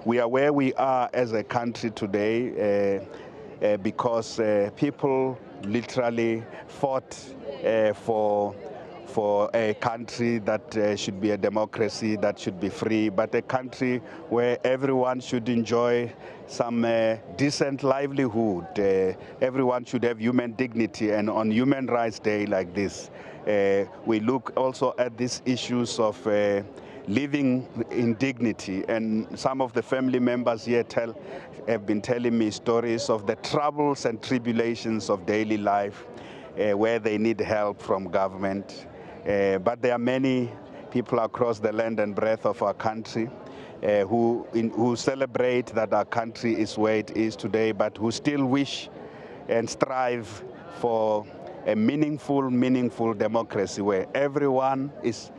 we are where we are as a country today because people literally fought for a country that should be a democracy, that should be free, but a country where everyone should enjoy some decent livelihood. Everyone should have human dignity, and on Human Rights Day like this, we look also at these issues of living in dignity. And some of the family members here have been telling me stories of the troubles and tribulations of daily life, where they need help from government. But there are many people across the land and breadth of our country who celebrate that our country is where it is today, but who still wish and strive for a meaningful democracy where everyone is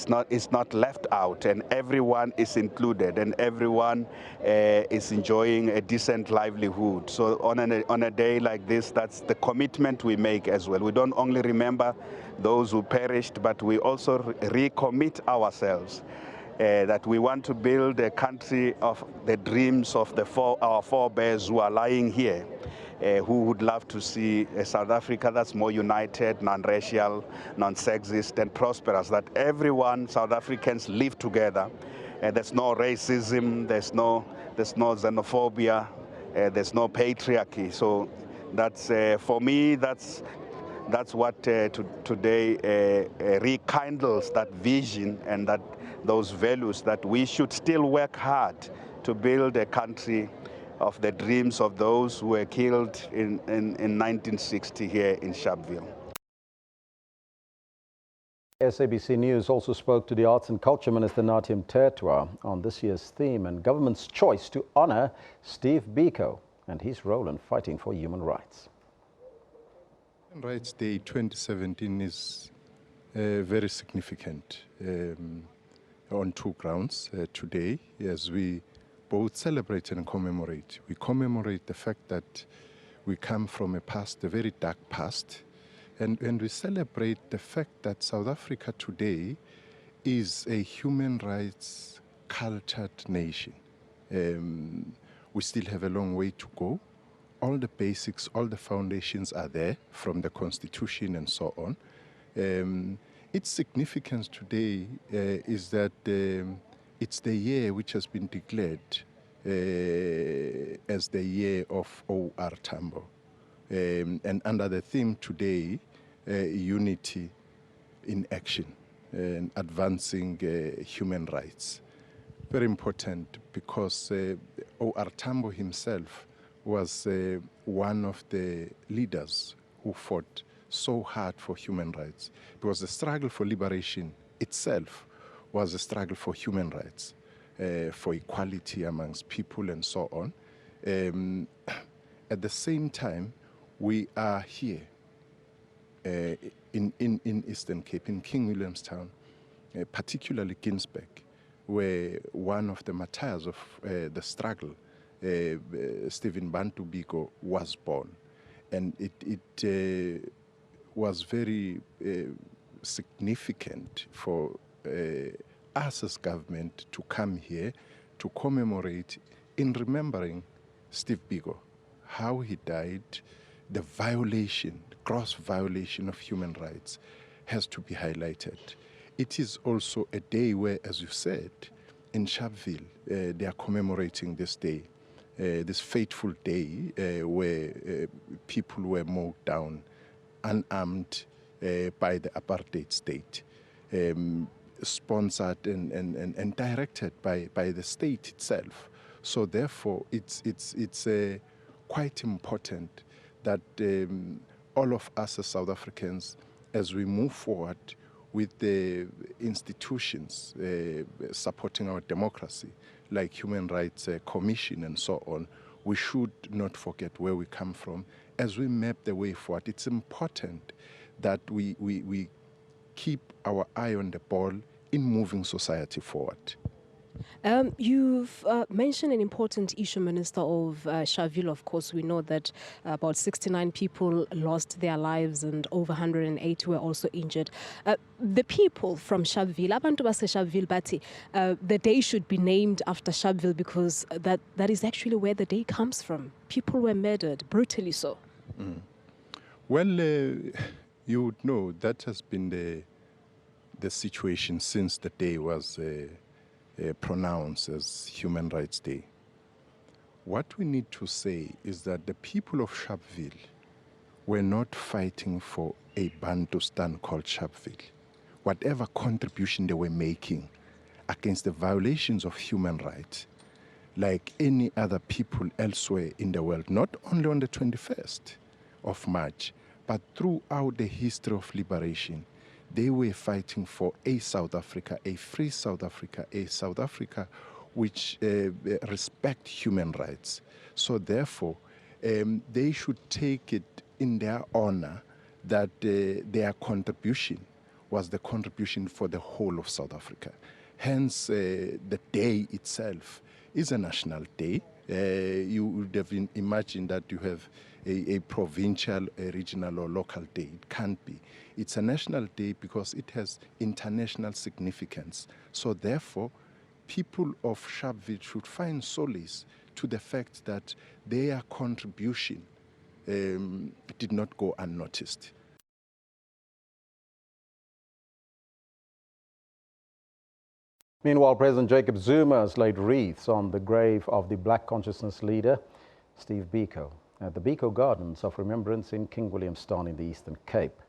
not left out, and everyone is included, and everyone is enjoying a decent livelihood. So on a day like this, that's the commitment we make as well. We don't only remember those who perished, but we also recommit ourselves that we want to build a country of the dreams of our forebears who are lying here, who would love to see a South Africa that's more united, non-racial, non-sexist, and prosperous, that everyone, South Africans, live together. There's no racism, there's no xenophobia, there's no patriarchy. So that's, for me, that's what today rekindles that vision and those values, that we should still work hard to build a country of the dreams of those who were killed in 1960 here in Sharpeville.
SABC News also spoke to the Arts and Culture Minister Nathi Mthethwa on this year's theme and government's choice to honor Steve Biko and his role in fighting for human rights.
Human Rights Day 2017 is very significant on two grounds today, as we both celebrate and commemorate. We commemorate the fact that we come from a past, a very dark past, and we celebrate the fact that South Africa today is a human rights cultured nation. We still have a long way to go. All the basics, all the foundations are there, from the Constitution and so on. Its significance today is that it's the year which has been declared as the year of O.R. Tambo. And under the theme today, unity in action and advancing human rights. Very important, because O.R. Tambo himself was one of the leaders who fought so hard for human rights, because the struggle for liberation itself was a struggle for human rights, for equality amongst people and so on. At the same time, we are here in Eastern Cape, in King Williamstown, particularly Ginsberg, where one of the martyrs of the struggle, Stephen Bantu Biko, was born. And it was very significant for us as government to come here to commemorate in remembering Steve Biko, how he died. The violation, gross violation of human rights has to be highlighted. It is also a day where, as you said, in Sharpeville, they are commemorating this day, this fateful day where people were mowed down, unarmed by the apartheid state, sponsored and directed by the state itself. So therefore, it's quite important that all of us as South Africans, as we move forward with the institutions supporting our democracy, like Human Rights Commission and so on, we should not forget where we come from. As we map the way forward, it's important that we keep our eye on the ball in moving society forward.
You've mentioned an important issue, Minister, of Sharpeville. Of course, we know that about 69 people lost their lives and over 108 were also injured. The people from Sharpeville, abantu base Sharpeville, Bati, the day should be named after Sharpeville because that is actually where the day comes from. People were murdered, brutally so.
Mm. Well, you would know that has been the situation since the day was pronounced as Human Rights Day. What we need to say is that the people of Sharpeville were not fighting for a Bantustan called Sharpeville. Whatever contribution they were making against the violations of human rights, like any other people elsewhere in the world, not only on the 21st of March, but throughout the history of liberation, they were fighting for a South Africa, a free South Africa, a South Africa which respect human rights. So therefore, they should take it in their honor that their contribution was the contribution for the whole of South Africa. Hence, the day itself is a national day. You would have imagined that you have a provincial, a regional or local day. It can't be. It's a national day because it has international significance. So therefore, people of Sharpeville should find solace to the fact that their contribution did not go unnoticed.
Meanwhile, President Jacob Zuma has laid wreaths on the grave of the Black consciousness leader, Steve Biko, at the Biko Gardens of Remembrance in King Williamstown in the Eastern Cape.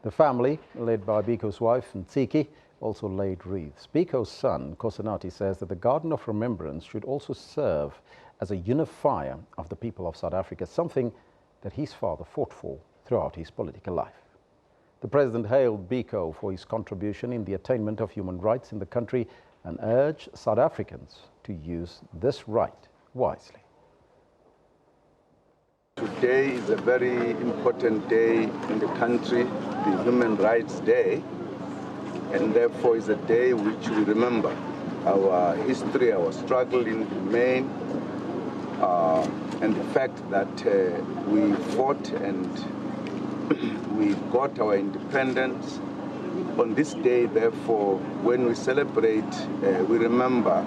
The family, led by Biko's wife, Ntiki, also laid wreaths. Biko's son, Kosanati, says that the Garden of Remembrance should also serve as a unifier of the people of South Africa, something that his father fought for throughout his political life. The president hailed Biko for his contribution in the attainment of human rights in the country and urged South Africans to use this right wisely.
Today is a very important day in the country, the Human Rights Day, and therefore is a day which we remember our history, our struggle in the main, and the fact that we fought and we got our independence. On this day, therefore, when we celebrate, we remember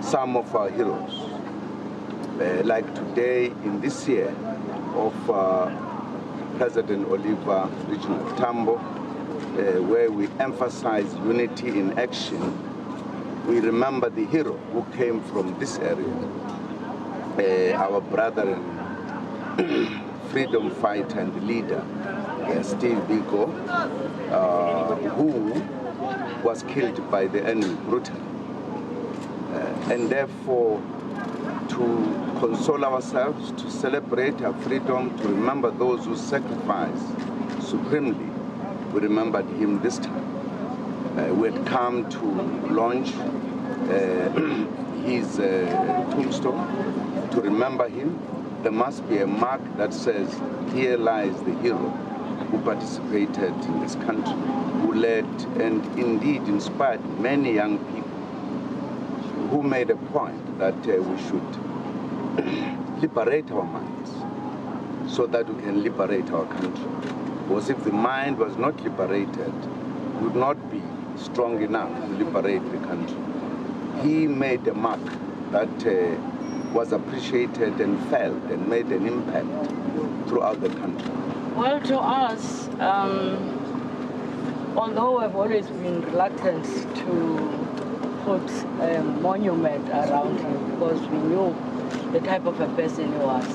some of our heroes. Like today, in this year of President Oliver Reginald Tambo, where we emphasize unity in action, we remember the hero who came from this area, our brother and freedom fighter and leader, Steve Biko, who was killed by the enemy brutally. And therefore, to console ourselves, to celebrate our freedom, to remember those who sacrificed supremely, we remembered him this time. We had come to launch his tombstone to remember him. There must be a mark that says, here lies the hero who participated in this country, who led and indeed inspired many young people who made a point that we should liberate our minds so that we can liberate our country. Because if the mind was not liberated, we would not be strong enough to liberate the country. He made a mark that was appreciated and felt and made an impact throughout the country.
Well, to us, although we've always been reluctant to put a monument around him because we knew the type of a person he was.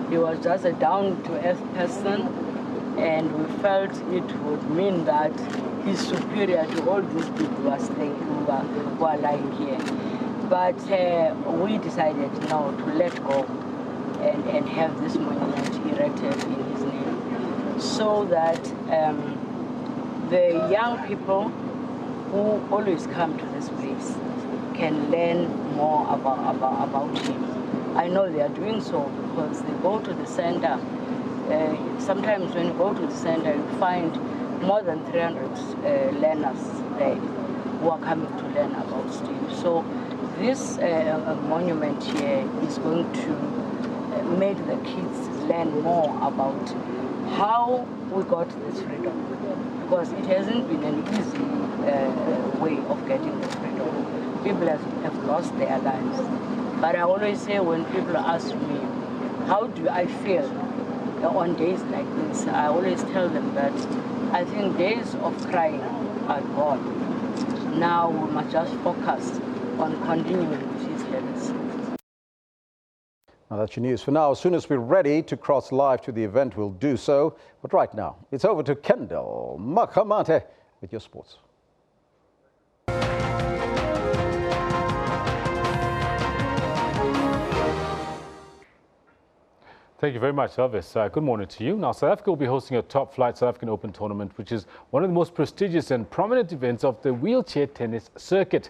He was just a down-to-earth person, and we felt it would mean that he's superior to all these people who are lying here. But we decided now to let go and have this monument erected in his name, so that the young people who always come to this place can learn more about him. I know they are doing so because they go to the center. Sometimes when you go to the center, you find more than 300 learners there who are coming to learn about Steve. So this monument here is going to make the kids learn more about how we got this freedom, because it hasn't been an easy way of getting the freedom. People have lost their lives. But I always say when people ask me, how do I feel on days like this, I always tell them that I think days of crying are gone. Now we must just focus on continuing with his legacy.
Now that's your news for now. As soon as we're ready to cross live to the event, we'll do so. But right now, it's over to Kendall Makamate with your sports.
Thank you very much, Elvis. Good morning to you. Now, South Africa will be hosting a top-flight South African Open tournament, which is one of the most prestigious and prominent events of the wheelchair tennis circuit.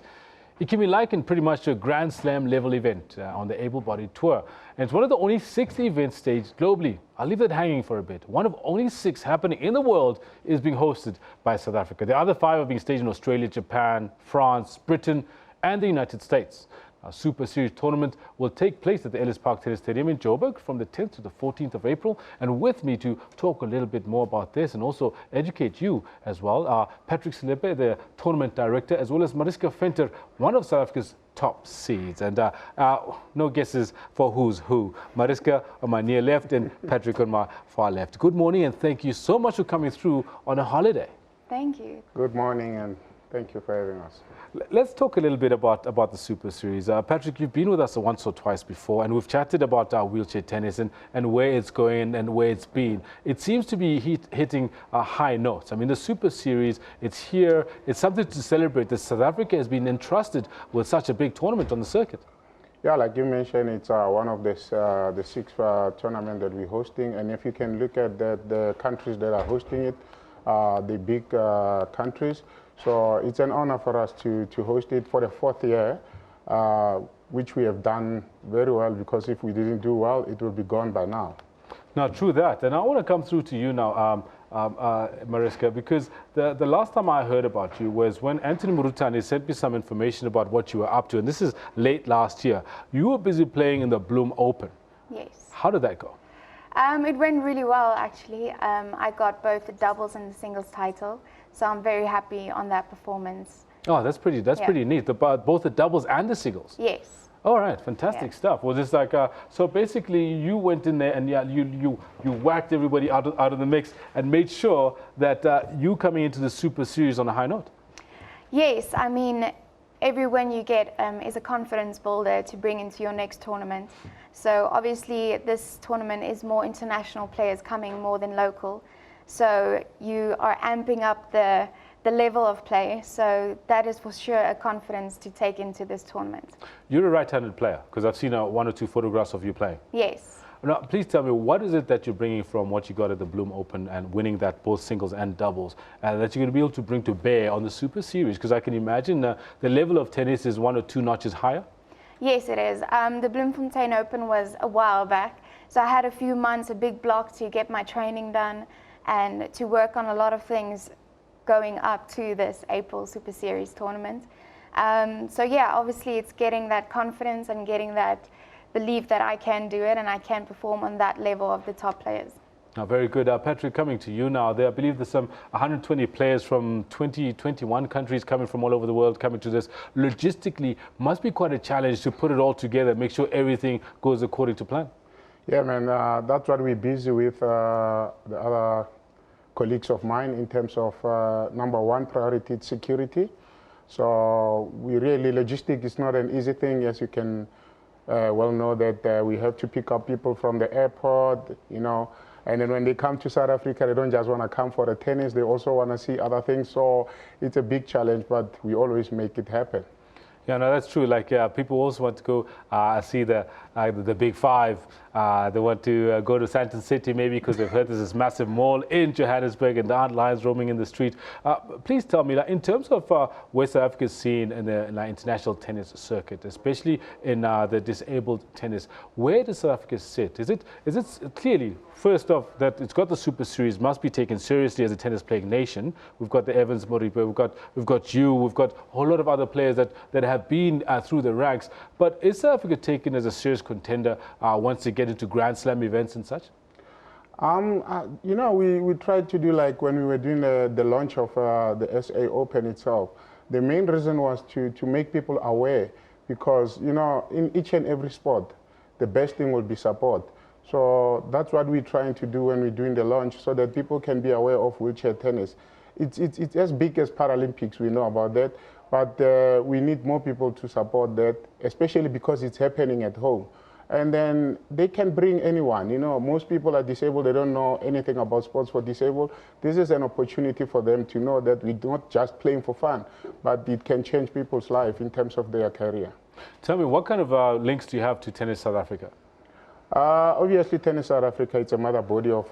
It can be likened pretty much to a Grand Slam level event on the able-bodied tour. And it's one of the only 6 events staged globally. I'll leave that hanging for a bit. One of only 6 happening in the world is being hosted by South Africa. The other 5 are being staged in Australia, Japan, France, Britain, and the United States. A Super Series tournament will take place at the Ellis Park Tennis Stadium in Joburg from the 10th to the 14th of April. And with me to talk a little bit more about this and also educate you as well are Patrick Selepe, the tournament director, as well as Mariska Venter, one of South Africa's top seeds. And no guesses for who's who. Mariska on my near left and Patrick on my far left. Good morning and thank you so much for coming through on a holiday.
Thank you.
Good morning and thank you for having us.
Let's talk a little bit about the Super Series. Patrick, you've been with us once or twice before, and we've chatted about wheelchair tennis and where it's going and where it's been. It seems to be hitting high notes. I mean, the Super Series, it's here. It's something to celebrate that South Africa has been entrusted with such a big tournament on the circuit.
Yeah, like you mentioned, it's one of the 6 tournaments that we're hosting. And if you can look at the countries that are hosting it, the big countries. So it's an honor for us to host it for the 4th year, which we have done very well, because if we didn't do well, it would be gone by now.
Now, true that. And I want to come through to you now, Mariska, because the last time I heard about you was when Anthony Murutani sent me some information about what you were up to, and this is late last year. You were busy playing in the Bloom Open.
Yes.
How did that go?
It went really well, actually. I got both the doubles and the singles title, so I'm very happy on that performance.
Oh, that's pretty neat. Both the doubles and the singles.
Yes.
All right, fantastic stuff. Well, it's like so basically you went in there and you whacked everybody out of the mix and made sure that you coming into the Super Series on a high note.
Yes, I mean, every win you get is a confidence builder to bring into your next tournament. So obviously this tournament is more international players coming more than local. So you are amping up the level of play. So that is for sure a confidence to take into this tournament.
You're a right-handed player, because I've seen 1 or 2 photographs of you playing.
Yes.
Now, please tell me, what is it that you're bringing from what you got at the Bloom Open and winning that both singles and doubles, and that you're going to be able to bring to bear on the Super Series? Because I can imagine the level of tennis is 1 or 2 notches higher.
Yes, it is. The Bloemfontein Open was a while back, so I had a few months, a big block to get my training done, and to work on a lot of things going up to this April Super Series tournament. So yeah, obviously it's getting that confidence and getting that belief that I can do it and I can perform on that level of the top players.
Very good. Patrick, coming to you now. I believe there's some 120 players from 21 countries coming from all over the world coming to this. Logistically, must be quite a challenge to put it all together, make sure everything goes according to plan.
Yeah, man, that's what we're busy with the other colleagues of mine in terms of number one priority, security. So logistics is not an easy thing, as you can well know that we have to pick up people from the airport, you know, and then when they come to South Africa, they don't just want to come for the tennis, they also want to see other things. So it's a big challenge, but we always make it happen.
Yeah, no, that's true. Like, people also want to go see the Big Five. They want to go to Sandton City maybe because they've heard there's this massive mall in Johannesburg and there aren't lions roaming in the street. Please tell me, like, in terms of where South Africa is seen in the international tennis circuit, especially in the disabled tennis, where does South Africa sit? Is it clearly, first off, that it's got the Super Series, must be taken seriously as a tennis-playing nation. We've got the Evans Moripe, we've got you, we've got a whole lot of other players that have been through the ranks. But is South Africa taken as a serious contender once they get into Grand Slam events and such?
You know, we tried to do, like when we were doing the launch of the SA Open itself, the main reason was to make people aware, because, you know, in each and every sport, the best thing will be support. So that's what we're trying to do when we're doing the launch, so that people can be aware of wheelchair tennis. It's as big as Paralympics, we know about that, but we need more people to support that, especially because it's happening at home. And then they can bring anyone. You know, most people are disabled, they don't know anything about sports for disabled. This is an opportunity for them to know that we're not just playing for fun, but it can change people's life in terms of their career.
Tell me, what kind of links do you have to Tennis South Africa?
Obviously, Tennis South Africa, it's a mother body of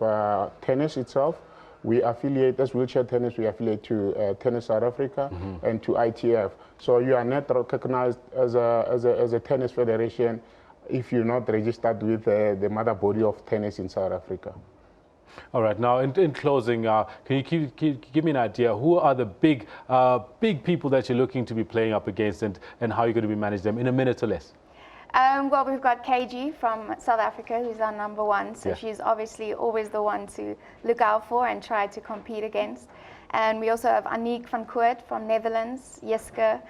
tennis itself. We affiliate, as wheelchair tennis, we affiliate to Tennis South Africa and to ITF. So you are not recognized as a tennis federation if you're not registered with the mother body of tennis in South Africa.
All right, now in closing, can you give me an idea, who are the big people that you're looking to be playing up against, and how you're going to be managing them in a minute or less?
Well, we've got KG from South Africa, who's our number one. So she's obviously always the one to look out for and try to compete against. And we also have Aniek van Koort from Netherlands, Jeske,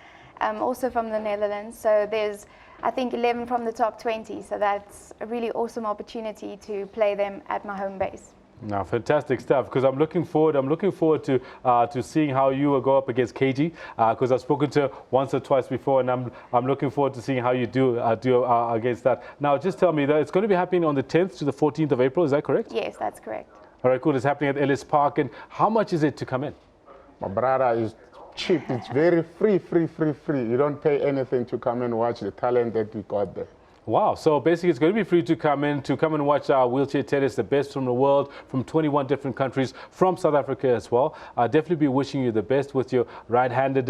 also from the Netherlands. So there's, I think, 11 from the top 20. So that's a really awesome opportunity to play them at my home base.
No, fantastic stuff. Because I'm looking forward to seeing how you will go up against KG. Because I've spoken to her once or twice before, and I'm looking forward to seeing how you do against that. Now, just tell me that it's going to be happening on the 10th to the 14th of April. Is that correct?
Yes, that's correct.
All right, cool. It's happening at Ellis Park. And how much is it to come in?
My brother, is cheap. It's very free. You don't pay anything to come and watch the talent that we got there.
Wow, so basically it's going to be free to come and watch wheelchair tennis, the best from the world, from 21 different countries, from South Africa as well. I'll definitely be wishing you the best with your right-handed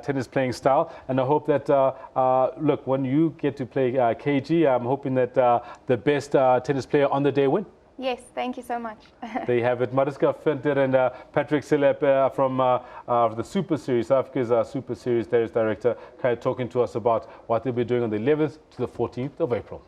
tennis playing style. And I hope that, look, when you get to play KG, I'm hoping that the best tennis player on the day win.
Yes, thank you so much.
There you have it. Mariska Finter and Patrick Silep from the Super Series, South Africa's Super Series Tennis Director, kind of talking to us about what they'll be doing on the 11th to the 14th of April.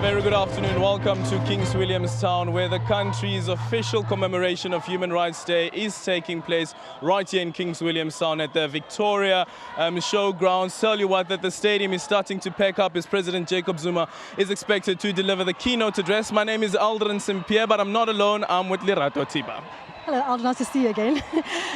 very good afternoon. Welcome to Kings Williamstown, where the country's official commemoration of Human Rights Day is taking place right here in Kings Williamstown at the Victoria Showgrounds. Tell you what, that the stadium is starting to pack up as President Jacob Zuma is expected to deliver the keynote address. My name is Aldrin St-Pierre, but I'm not alone. I'm with Lerato Tiba.
Hello, Aldrin. Nice to see you again.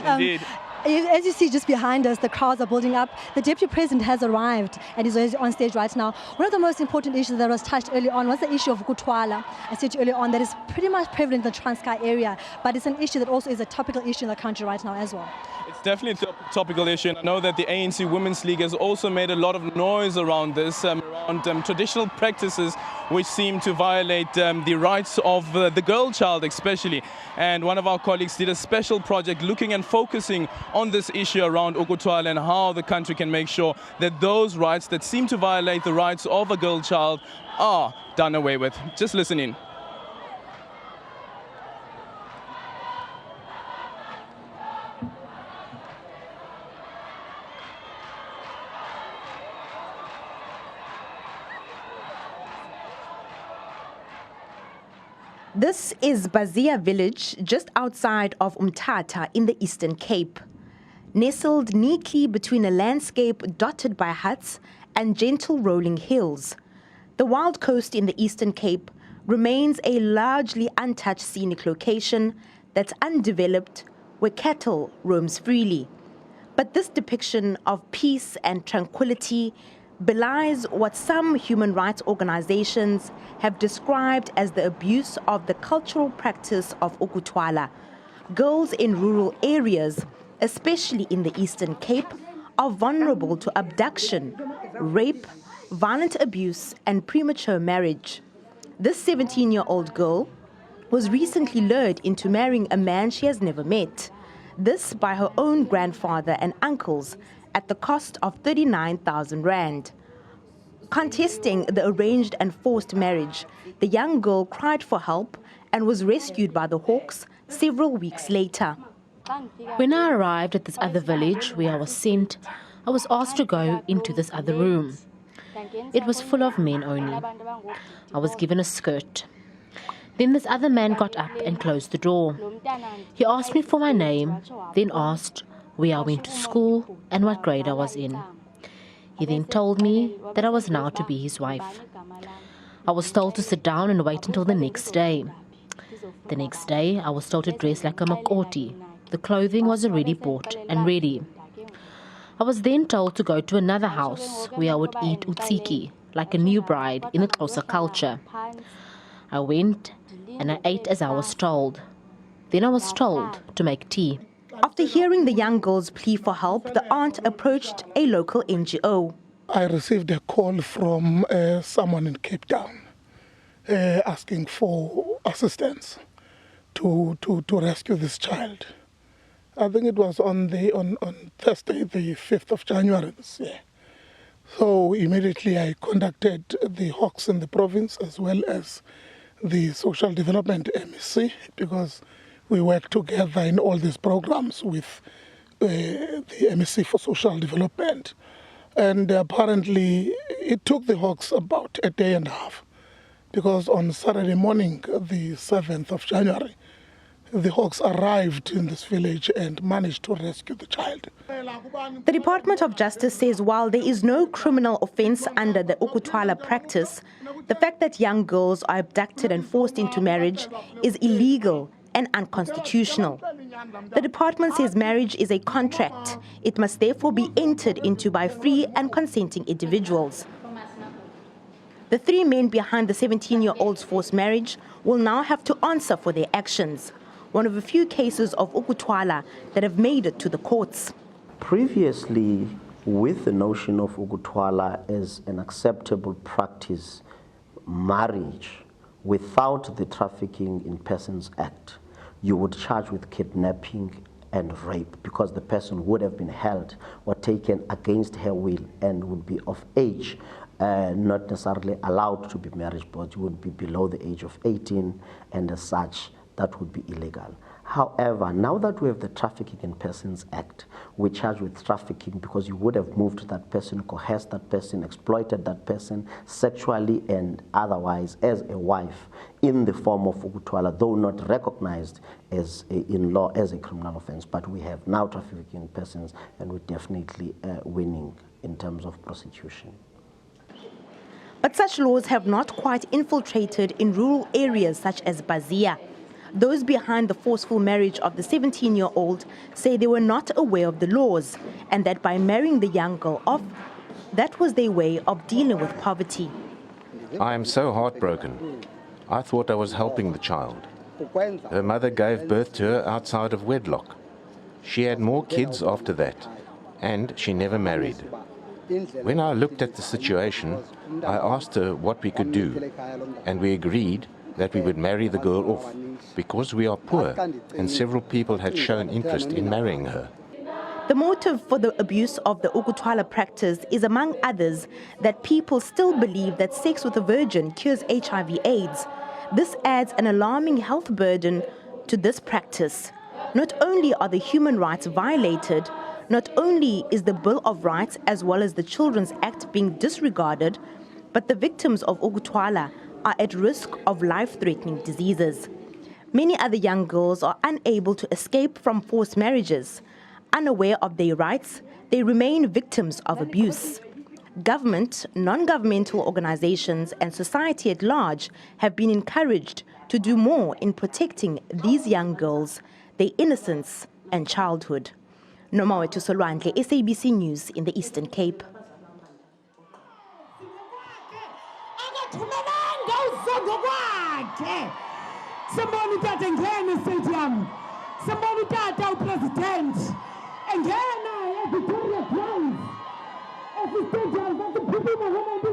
Indeed.
As you see just behind us, the crowds are building up. The Deputy President has arrived and is on stage right now. One of the most important issues that was touched early on was the issue of Ukutwala. I said to you earlier on that is pretty much prevalent in the Transkei area, but it's an issue that also is a topical issue in the country right now as well.
It's definitely a topical issue, and I know that the ANC Women's League has also made a lot of noise around this, around traditional practices which seem to violate the rights of the girl child especially. And one of our colleagues did a special project looking and focusing on this issue around Ukutwala and how the country can make sure that those rights that seem to violate the rights of a girl child are done away with. Just listen in.
This is Bazia village just outside of Umtata in the Eastern Cape. Nestled neatly between a landscape dotted by huts and gentle rolling hills, the wild coast in the Eastern Cape remains a largely untouched scenic location that's undeveloped, where cattle roams freely. But this depiction of peace and tranquility belies what some human rights organizations have described as the abuse of the cultural practice of Ukutwala. Girls in rural areas, especially in the Eastern Cape, are vulnerable to abduction, rape, violent abuse, and premature marriage. This 17-year-old girl was recently lured into marrying a man she has never met. This by her own grandfather and uncles, at the cost of 39,000 rand. Contesting the arranged and forced marriage, the young girl cried for help and was rescued by the Hawks several weeks later.
When I arrived at this other village where I was sent, I was asked to go into this other room. It was full of men only. I was given a skirt. Then this other man got up and closed the door. He asked me for my name, then asked where I went to school and what grade I was in. He then told me that I was now to be his wife. I was told to sit down and wait until the next day. The next day, I was told to dress like a makoti. The clothing was already bought and ready. I was then told to go to another house where I would eat utsiki, like a new bride in a closer culture. I went and I ate as I was told. Then I was told to make tea.
After hearing the young girl's plea for help, the aunt approached a local NGO.
I received a call from someone in Cape Town asking for assistance to rescue this child. I think it was on Thursday, the 5th of January this year. So immediately I contacted the Hawks in the province as well as the Social Development MEC, because we work together in all these programs with the MEC for Social Development. And apparently it took the Hawks about a day and a half, because on Saturday morning, the 7th of January, the Hawks arrived in this village and managed to rescue the child.
The Department of Justice says while there is no criminal offense under the Ukutwala practice, the fact that young girls are abducted and forced into marriage is illegal and unconstitutional. The department says marriage is a contract. It must therefore be entered into by free and consenting individuals. The three men behind the 17-year-old's forced marriage will now have to answer for their actions, one of a few cases of Ukutwala that have made it to the courts.
Previously, with the notion of Ukutwala as an acceptable practice, marriage without the Trafficking in Persons Act, you would charge with kidnapping and rape, because the person would have been held or taken against her will and would be of age, not necessarily allowed to be married, but would be below the age of 18, and as such, that would be illegal. However, now that we have the Trafficking in Persons Act, we charge with trafficking because you would have moved that person, coerced that person, exploited that person sexually and otherwise as a wife in the form of ukuthwala, though not recognized as in law as a criminal offense. But we have now trafficking in persons, and we're definitely winning in terms of prosecution.
But such laws have not quite infiltrated in rural areas such as Bazia. Those behind the forceful marriage of the 17-year-old say they were not aware of the laws and that by marrying the young girl off, that was their way of dealing with poverty.
I am so heartbroken. I thought I was helping the child. Her mother gave birth to her outside of wedlock. She had more kids after that, and she never married. When I looked at the situation, I asked her what we could do, and we agreed that we would marry the girl off, because we are poor and several people had shown interest in marrying her.
The motive for the abuse of the ukuthwala practice is, among others, that people still believe that sex with a virgin cures HIV/AIDS. This adds an alarming health burden to this practice. Not only are the human rights violated, not only is the Bill of Rights as well as the Children's Act being disregarded, but the victims of ukuthwala are at risk of life-threatening diseases. Many other young girls are unable to escape from forced marriages. Unaware of their rights, they remain victims of abuse. Government, non-governmental organizations, and society at large have been encouraged to do more in protecting these young girls, their innocence and childhood. Nomawethu Solwandle, SABC News in the Eastern Cape.
Somebody that engena stadium, somebody that president, engena Victoria Grounds,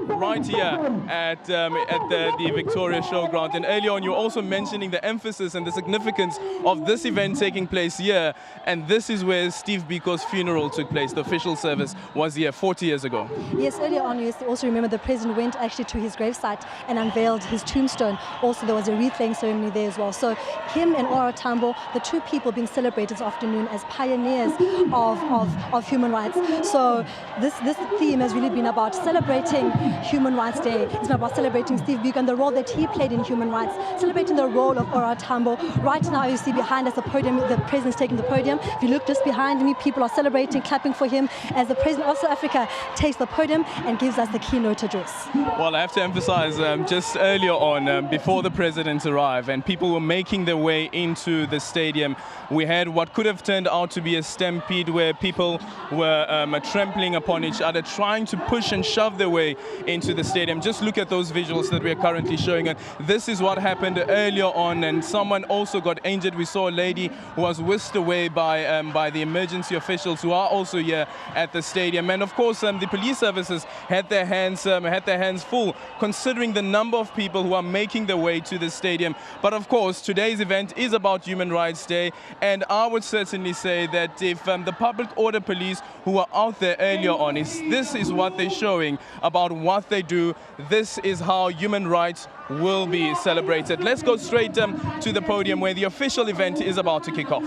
right here at the Victoria Showground. And earlier on, you were also mentioning the emphasis and the significance of this event taking place here. And this is where Steve Biko's funeral took place. The official service was here 40 years ago.
Yes, earlier on, you also remember the president went actually to his gravesite and unveiled his tombstone. Also, there was a wreath-laying ceremony there as well. So him and Ora Tambo, the two people being celebrated this afternoon as pioneers of human rights. So this theme has really been about celebrating Human Rights Day. It's been about celebrating Steve Biko and the role that he played in human rights, celebrating the role of Ora Tambo. Right now, you see behind us the podium, the president's taking the podium. If you look just behind me, people are celebrating, clapping for him as the president of South Africa takes the podium and gives us the keynote address.
Well, I have to emphasize just earlier on, before the president arrived and people were making their way into the stadium, we had what could have turned out to be a stampede where people were trampling upon each other, trying to push and shove their way into the stadium. Just look at those visuals that we are currently showing. And this is what happened earlier on, and someone also got injured. We saw a lady who was whisked away by the emergency officials who are also here at the stadium. And of course, the police services had their hands full, considering the number of people who are making their way to the stadium. But of course, today's event is about Human Rights Day, and I would certainly say that if the public order police who were out there earlier on, this is what they're showing about what they do. This is how human rights will be celebrated. Let's go straight to the podium where the official event is about to kick off.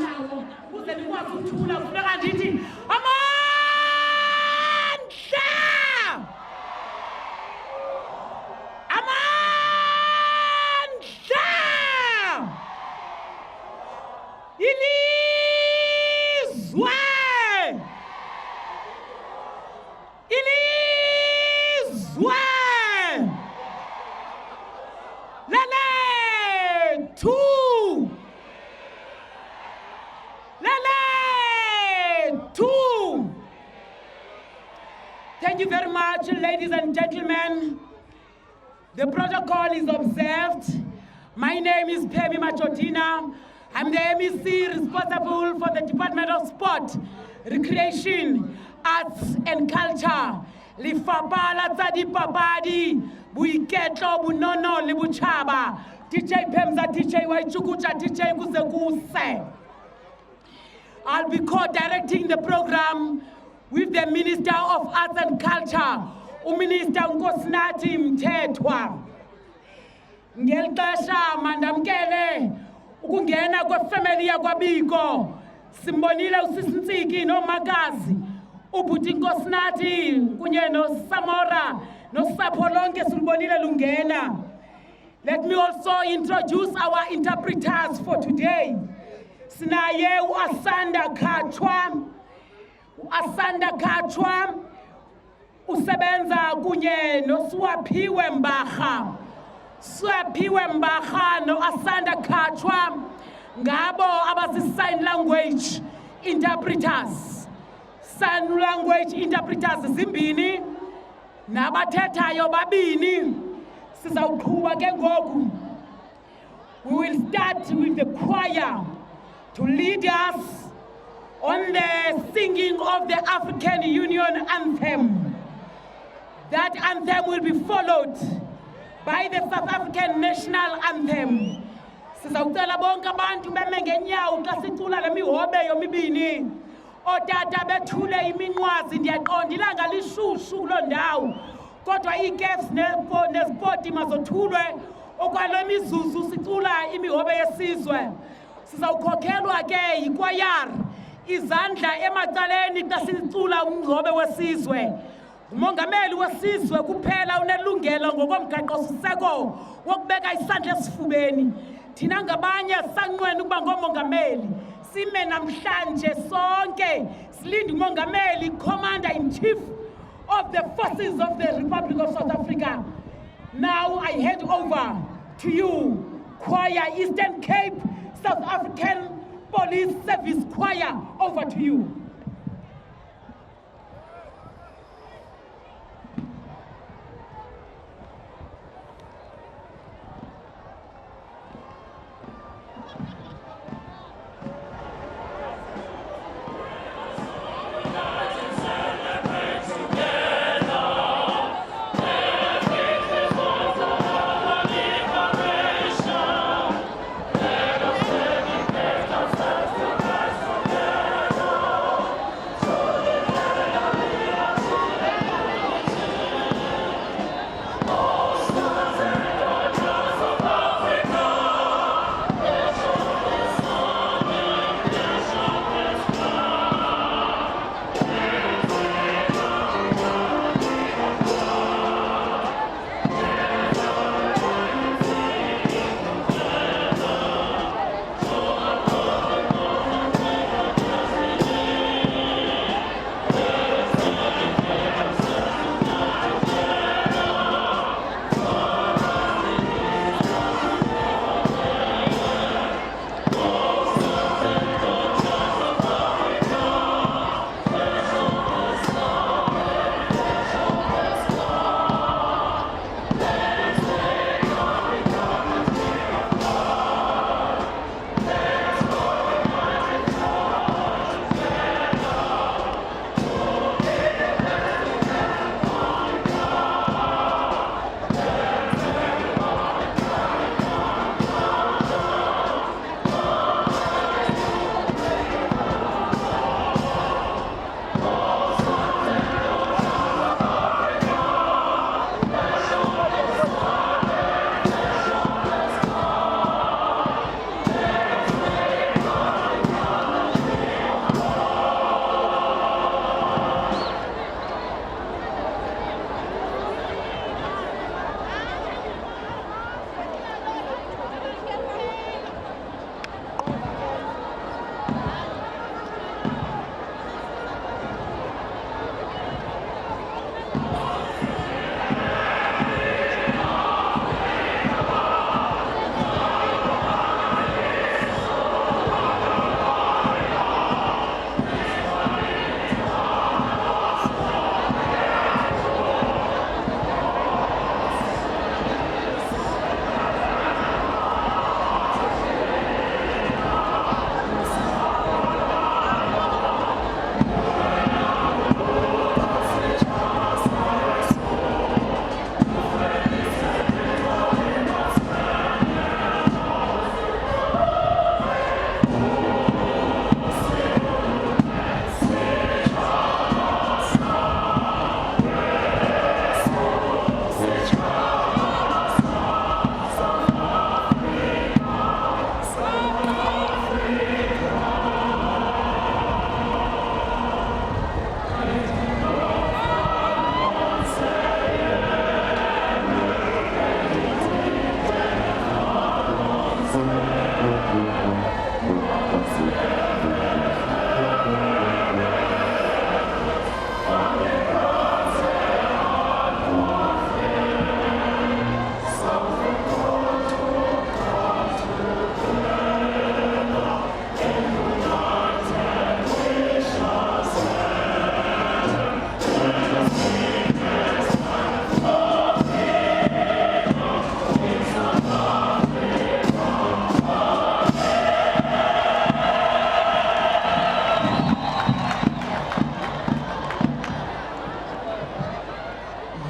Thank you very much, ladies and gentlemen. The protocol is observed. My name is Pemi Machodina. I'm the MEC responsible for the Department of Sport, Recreation, Arts and Culture. Lifapa la tsa dipapadi, boiketlo, bonono le botjhaba. DJ Pemza, DJ Waichukucha, DJ Kusekuse. I'll be co-directing the program with the Minister of Arts and Culture, Minister Nkosinathi Mthethwa. Ngelixesha mandamkele ukungena kwefamily yakwa Biko simbonile uSisinsiki nomakazi ubhuti Nkosinathi kunye noSamora nosapho lonke silibonile lungena. Let me also introduce our interpreters for today. Sinaye uAsanda Kachwa usebenza kunye noSwaphiwe Mbaha. Swaphiwe Mbaha noAsanda Kachwa ngabo abasi-sign language interpreters. Sign language interpreters zimbini nabathethayo babini. Sizawuqhuba ke ngoku. We will start with the choir to lead us on the singing of the African Union anthem. That anthem will be followed by the South African national anthem. Sizawucela bonke abantu beme ngenyawo xa sicula le mihobe yomibini. Otata bethule iminqwazi ndiyaqonda ilanga lishushu kuloo ndawo. Kodwa iikefs nezipoti mazothulwe okwalo mizuzu sicula imihobe yesizwe. Sizawukhokhelwa ke yikwayari izandla emacaleni xa sicula umhobe wesizwe. Umongameli wesizwe kuphela unelungelo ngokomgaqo-siseko wokubeka isandla esifubeni. Thina ngabanye sanqwena ukuba ngomongameli. Sime namhlanje sonke silinde umongameli, Commander-in-Chief of the Forces of the Republic of South Africa. Now I hand over to you, Choir Eastern Cape, South African Police Service Choir. Over to you.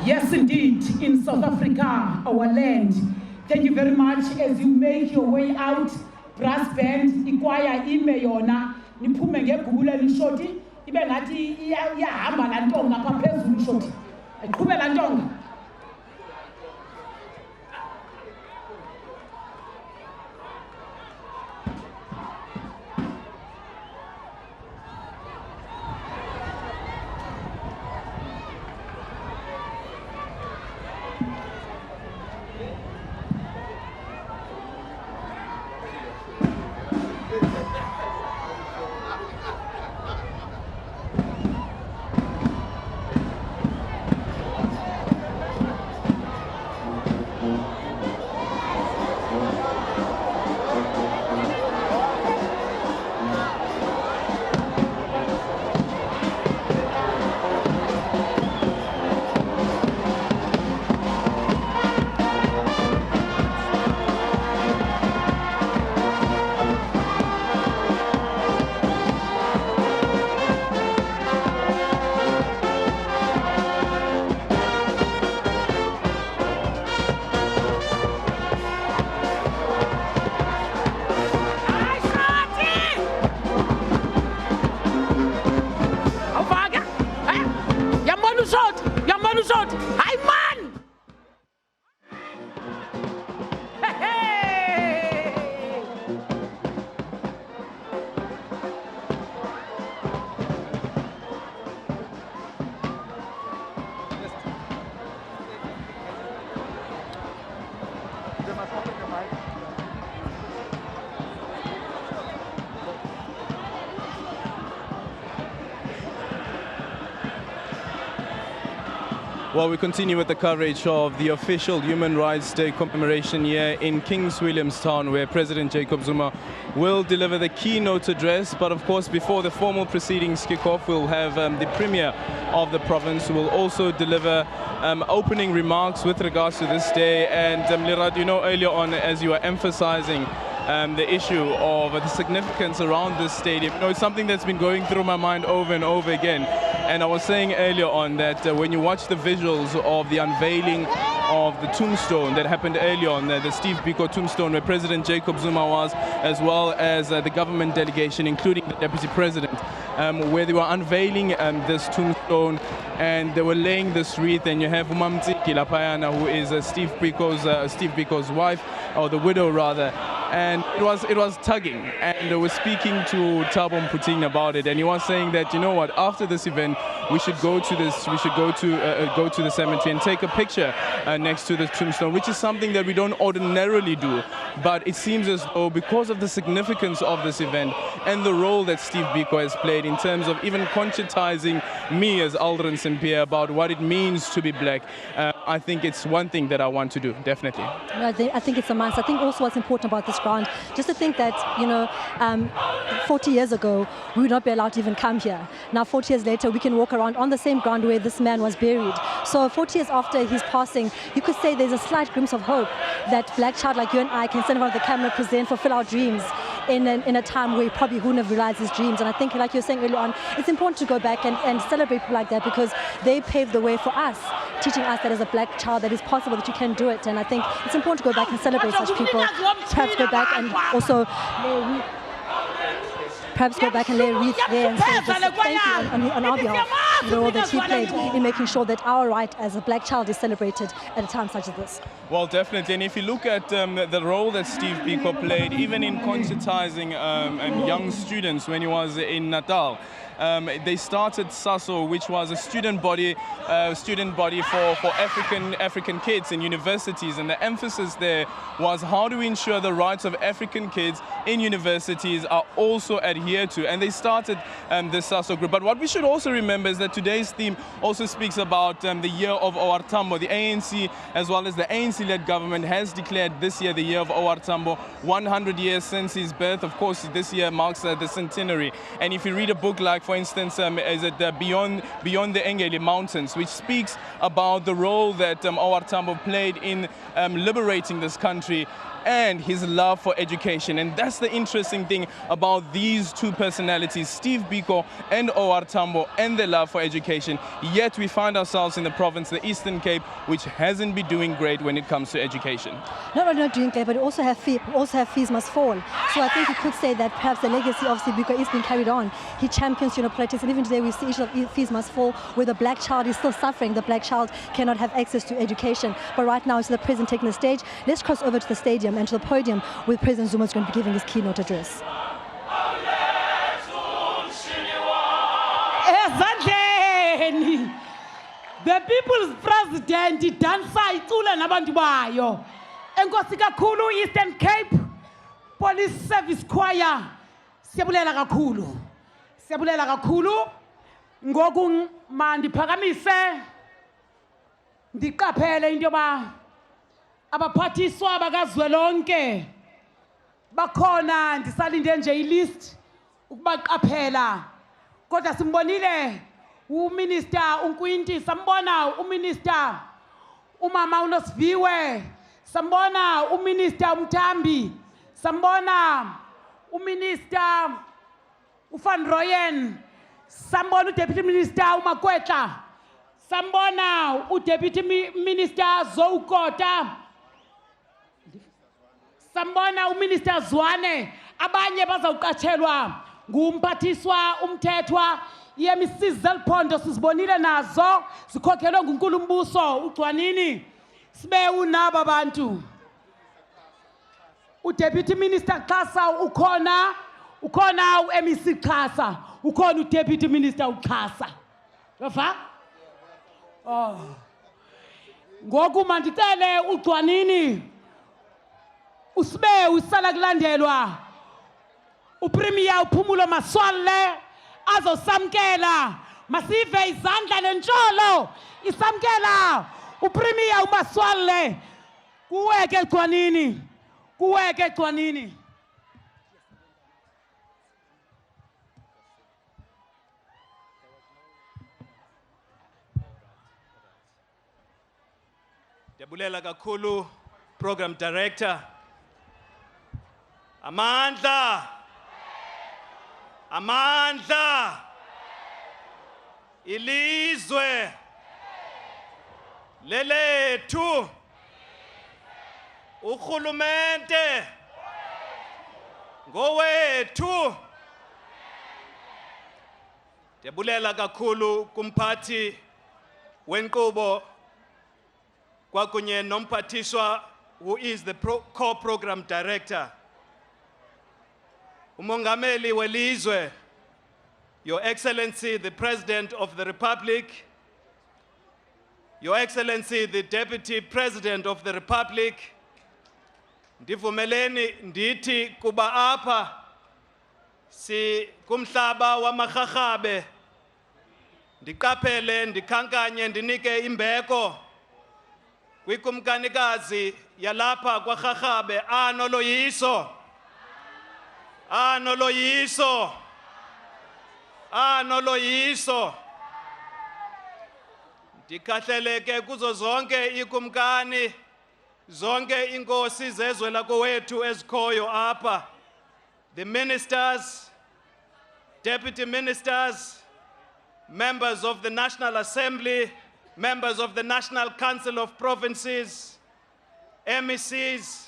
Yes, indeed, in South Africa, our land. Thank you very much. As you make your way out, brass band, ikwaya ime yona, niphume ngebhubula lishoti, ibe ngathi iyahamba la ntonga pha phezulu ishoti. Iqhube la ntonga.
Well, we continue with the coverage of the official Human Rights Day commemoration here in Kings Williamstown, where President Jacob Zuma will deliver the keynote address. But of course, before the formal proceedings kick off, we'll have the Premier of the province who will also deliver opening remarks with regards to this day. And Lirad, you know, earlier on, as you were emphasizing the issue of the significance around this stadium, you know, it's something that's been going through my mind over and over again. And I was saying earlier on that when you watch the visuals of the unveiling of the Tombstone that happened earlier on, the Steve Biko Tombstone, where President Jacob Zuma was, as well as the government delegation, including the Deputy President, where they were unveiling this tombstone and they were laying this wreath, and you have Umamtiki Lapayana, who is Steve Biko's wife, or the widow rather. And it was tugging, and we're speaking to Thabo Mputing about it, and he was saying that, you know what, after this event we should go to the cemetery and take a picture next to the tombstone, which is something that we don't ordinarily do. But it seems as though, because of the significance of this event and the role that Steve Biko has played in terms of even conscientizing me as Aldrin Sampear about what it means to be black, I think it's one thing that I want to do, definitely.
No, I think it's a must. I think also what's important about this ground, just to think that, you know, 40 years ago, we would not be allowed to even come here. Now, 40 years later, we can walk around on the same ground where this man was buried. So 40 years after his passing, you could say there's a slight glimpse of hope that black child like you and I can stand in front of the camera, present, fulfill our dreams in a time where he probably wouldn't have realized his dreams. And I think, like you were saying earlier on, it's important to go back and celebrate people like that, because they paved the way for us, teaching us that as a black child that it's possible, that you can do it. And I think it's important to go back and celebrate such people. Perhaps go back and also lay a wreath there and say just thank you on our behalf for the role that he played in making sure that our right as a black child is celebrated at a time such as this.
Well, definitely. And if you look at the role that Steve Biko played, even in conscientizing young students when he was in Natal, They started SASO, which was a student body for African kids in universities, and the emphasis there was how do we ensure the rights of African kids in universities are also adhered to, and they started the SASO group. But what we should also remember is that today's theme also speaks about the year of OR Tambo. The ANC, as well as the ANC-led government, has declared this year the year of OR Tambo, 100 years since his birth. Of course, this year marks the centenary. And if you read a book like, for instance, is it Beyond the Engeli Mountains, which speaks about the role that OR Tambo played in liberating this country and his love for education. And that's the interesting thing about these two personalities, Steve Biko and OR Tambo, and their love for education. Yet we find ourselves in the province, the Eastern Cape, which hasn't been doing great when it comes to education.
Not only not doing great, but also have fees must fall. So I think you could say that perhaps the legacy of Steve Biko is being carried on. He champions politics, and even today we see issue of fees must fall, where the black child is still suffering. The black child cannot have access to education. But right now it's the president taking the stage. Let's cross over to the stadium and to the podium, where President Zuma is going to be giving his keynote address.
The people's president dansa icula nabantu bayo. Enkosi kakhulu Eastern Cape Police Service Choir. Siyabulela kakhulu. Siyabulela kakhulu. Ngoku mandiphakamise ndiqaphele into yoba abaphathiswa bakazwelonke bakhona, ndisalinde nje ilist ukubaqaphela. Kodwa simbonile uMinister uNkwinti, sambona uMinister uMama uNosiviwe, sambona uMinister uMthambi, sambona uMinister uVan Rooyen, sambona uDeputy Minister uMakwetla, sambona uDeputy Minister Zowukota, sambona uMinister Zwane. Abanye bazawuqatshelwa ngumphathiswa umthethwa yemisizi zeliphondo, sizibonile nazo zikhokhelwe nguNkulumbuso uGcwanini. Sibe unaba bantu uDeputy Minister Xasa ukhona uMEC Xasa, ukhona uDeputy Minister uXasa. Yava? Oh. Ngoku mandicele uGcwanini usibe usala kulandelwa uPremier uPhumulo Maswale azosamkela. Masive izandla nentsholo isamkela uPremier uMaswale. Kuweke Gcwanini, kuweke Gcwanini.
Ndiyabulela kakhulu Program Director. Amandla, amandla, ilizwe lelethu, urhulumente ngowethu. Ndiyabulela kakhulu kumphathi wenkqubo kwakunye nomphathiswa who is the core program director, umongameli welizwe, Your Excellency the President of the Republic, Your Excellency the Deputy President of the Republic. Ndivumeleni ndithi kuba apha si kumhlaba wamaRharhabe, ndiqaphele ndikhankanye ndinike imbeko kwikumkanikazi yalapha kwaRharhabe anoloyiso, anoloyiso, anoloyiso. Ndikhahleleke kuzo zonke ikumkani, zonke inkosi zezwe lakowethu ezikhoyo apha, the ministers, deputy ministers, members of the National Assembly, members of the National Council of Provinces, MECs,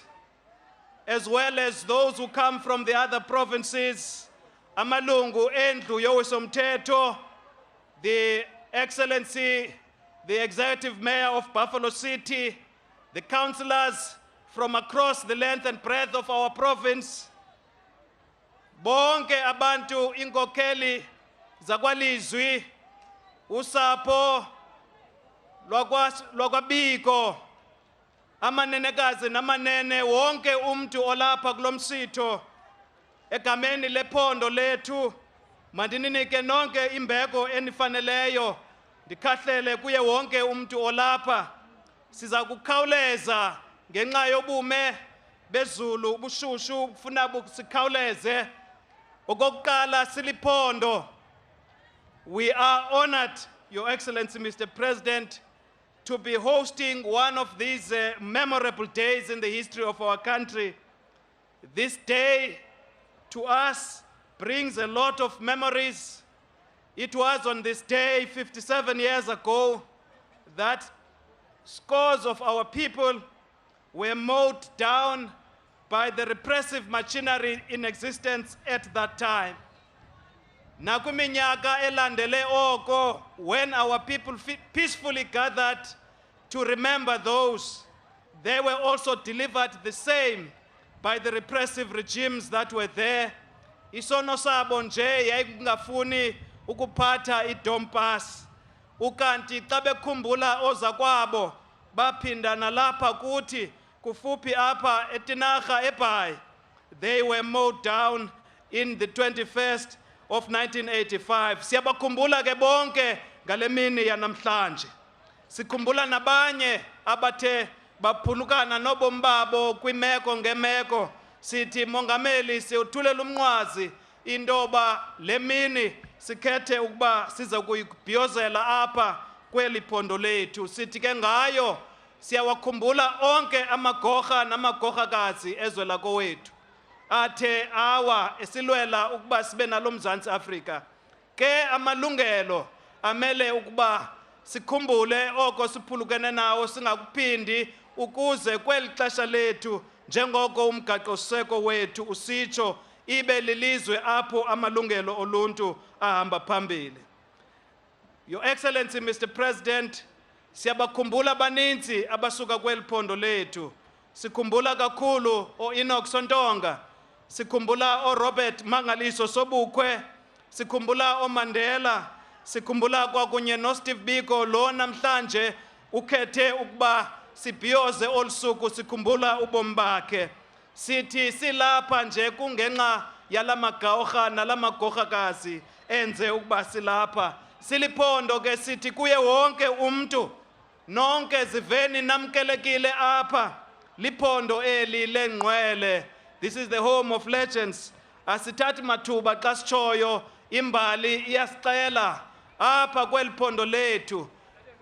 as well as those who come from the other provinces, amalungu endlu yowisomthetho, the Excellency, the Executive Mayor of Buffalo City, the councillors from across the length and breadth of our province, bonke abantu inkokeli zakwalizwi usapho lwakwa-Biko amanenekazi namanene wonke umntu olapha kulomsitho egameni lephondo lethu mandininike nonke imbeko enifaneleyo ndikhahlele kuye wonke umntu olapha siza kukhawuleza ngenxa yobume bezulu ubushushu kufuna sikhawuleze okokuqala siliphondo. We are honored, Your Excellency Mr. President, to be hosting one of these memorable days in the history of our country. This day to us brings a lot of memories. It was on this day 57 years ago that scores of our people were mowed down by the repressive machinery in existence at that time. Nakuminyaka elandele oko, when our people peacefully gathered to remember those, they were also delivered the same by the repressive regimes that were there. Isono sabo nje yayingafuni ukuphatha idompas. Ukanti xa bekhumbula ozakwabo baphinda nalapha kuthi kufuphi apha eTinarha eBhayi. They were mowed down in the 21st of 1985. Siyabakhumbula ke bonke ngale mini yanamhlanje. Sikhumbula nabanye abathe baphulukana nobomi babo kwimeko ngemeko. Sithi Mongameli siyothulela umnqwazi indoba le mini sikhethe ukuba siza kuyibhiyozela apha kweli phondo lethu. Sithi ke ngayo siyawakhumbula onke amagorha namagorhakazi ezwe lakowethu athe awa esilwela ukuba sibe nalo Mzantsi Afrika. Ke amalungelo amele ukuba sikhumbule oko siphulukene nawo singakuphindi ukuze kweli xesha lethu njengoko umgaqo-siseko wethu usitsho ibe lilizwe apho amalungelo oluntu ahamba phambili. Your Excellency Mr. President, siyabakhumbula baninzi abasuka kweli phondo lethu. Sikhumbula kakhulu o-Enoch Sontonga, sikhumbula o-Robert Mangaliso Sobukwe, sikhumbula o-Mandela, sikhumbula kwakunye no-Steve Biko lo namhlanje ukhethe ukuba sibhiyoze olusuku sikhumbula ubomi bakhe. Sithi silapha nje kungenxa yala magorha nala magorhakazi enze ukuba silapha. Siliphondo ke sithi kuye wonke umntu nonke ziveni namkelekile apha liphondo eli lengqwele. This is the home of legends. Asithathi mathuba xa sitshoyo imbali iyasicela apha kweli phondo lethu.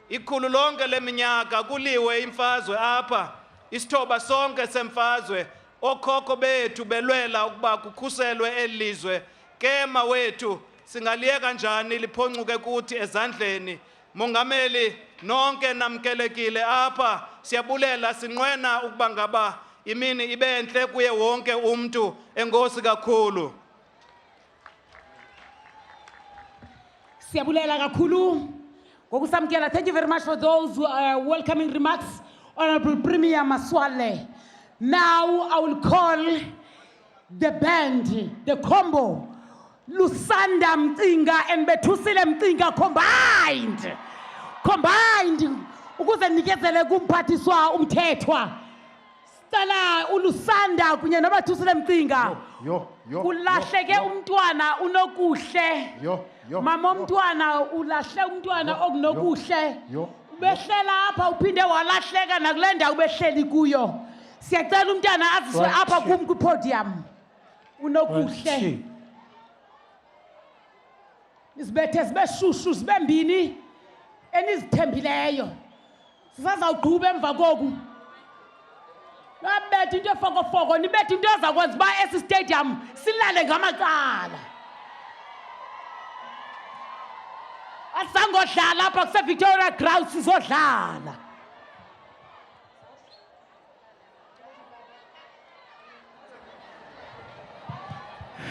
Ikhulu lonke leminyaka kuliwe imfazwe apha. Isithoba sonke semfazwe okhokho bethu belwela ukuba kukhuselwe elizwe. Ke mawethu singaliyeka njani liphoncuke kuthi ezandleni. Mongameli nonke namkelekile apha. Siyabulela sinqwena ukuba ngaba imini ibe enhle kuye wonke umntu. Enkosi kakhulu.
Siyabulela kakhulu. Ngokusamkela, thank you very much for those welcoming remarks, Honorable Premier Maswale. Now I will call the band, the combo, Lusanda Mtinga and Betusile Mtinga combined. Ukuze nikezele kumphathiswa umthethwa. Stala ulusanda kunye nabathusile Mtinga. Ulahleke umntwana unokuhle. Mama umntwana ulahle umntwana okunokuhle. Ubehlela apha uphinde walahleka nakulenda ubehleli kuyo. Siyacela umntwana aziswe apha kum ku podium. Unokuhle. Isibethe sibeshushu sibembini enizithembileyo. Sizazawuqhubha emva koku. Babethe into efokofoko nibethe into ezakwenza uba esi stadium silale ngamacala. Asangodlala apha kuse Victoria Ground sizodlala.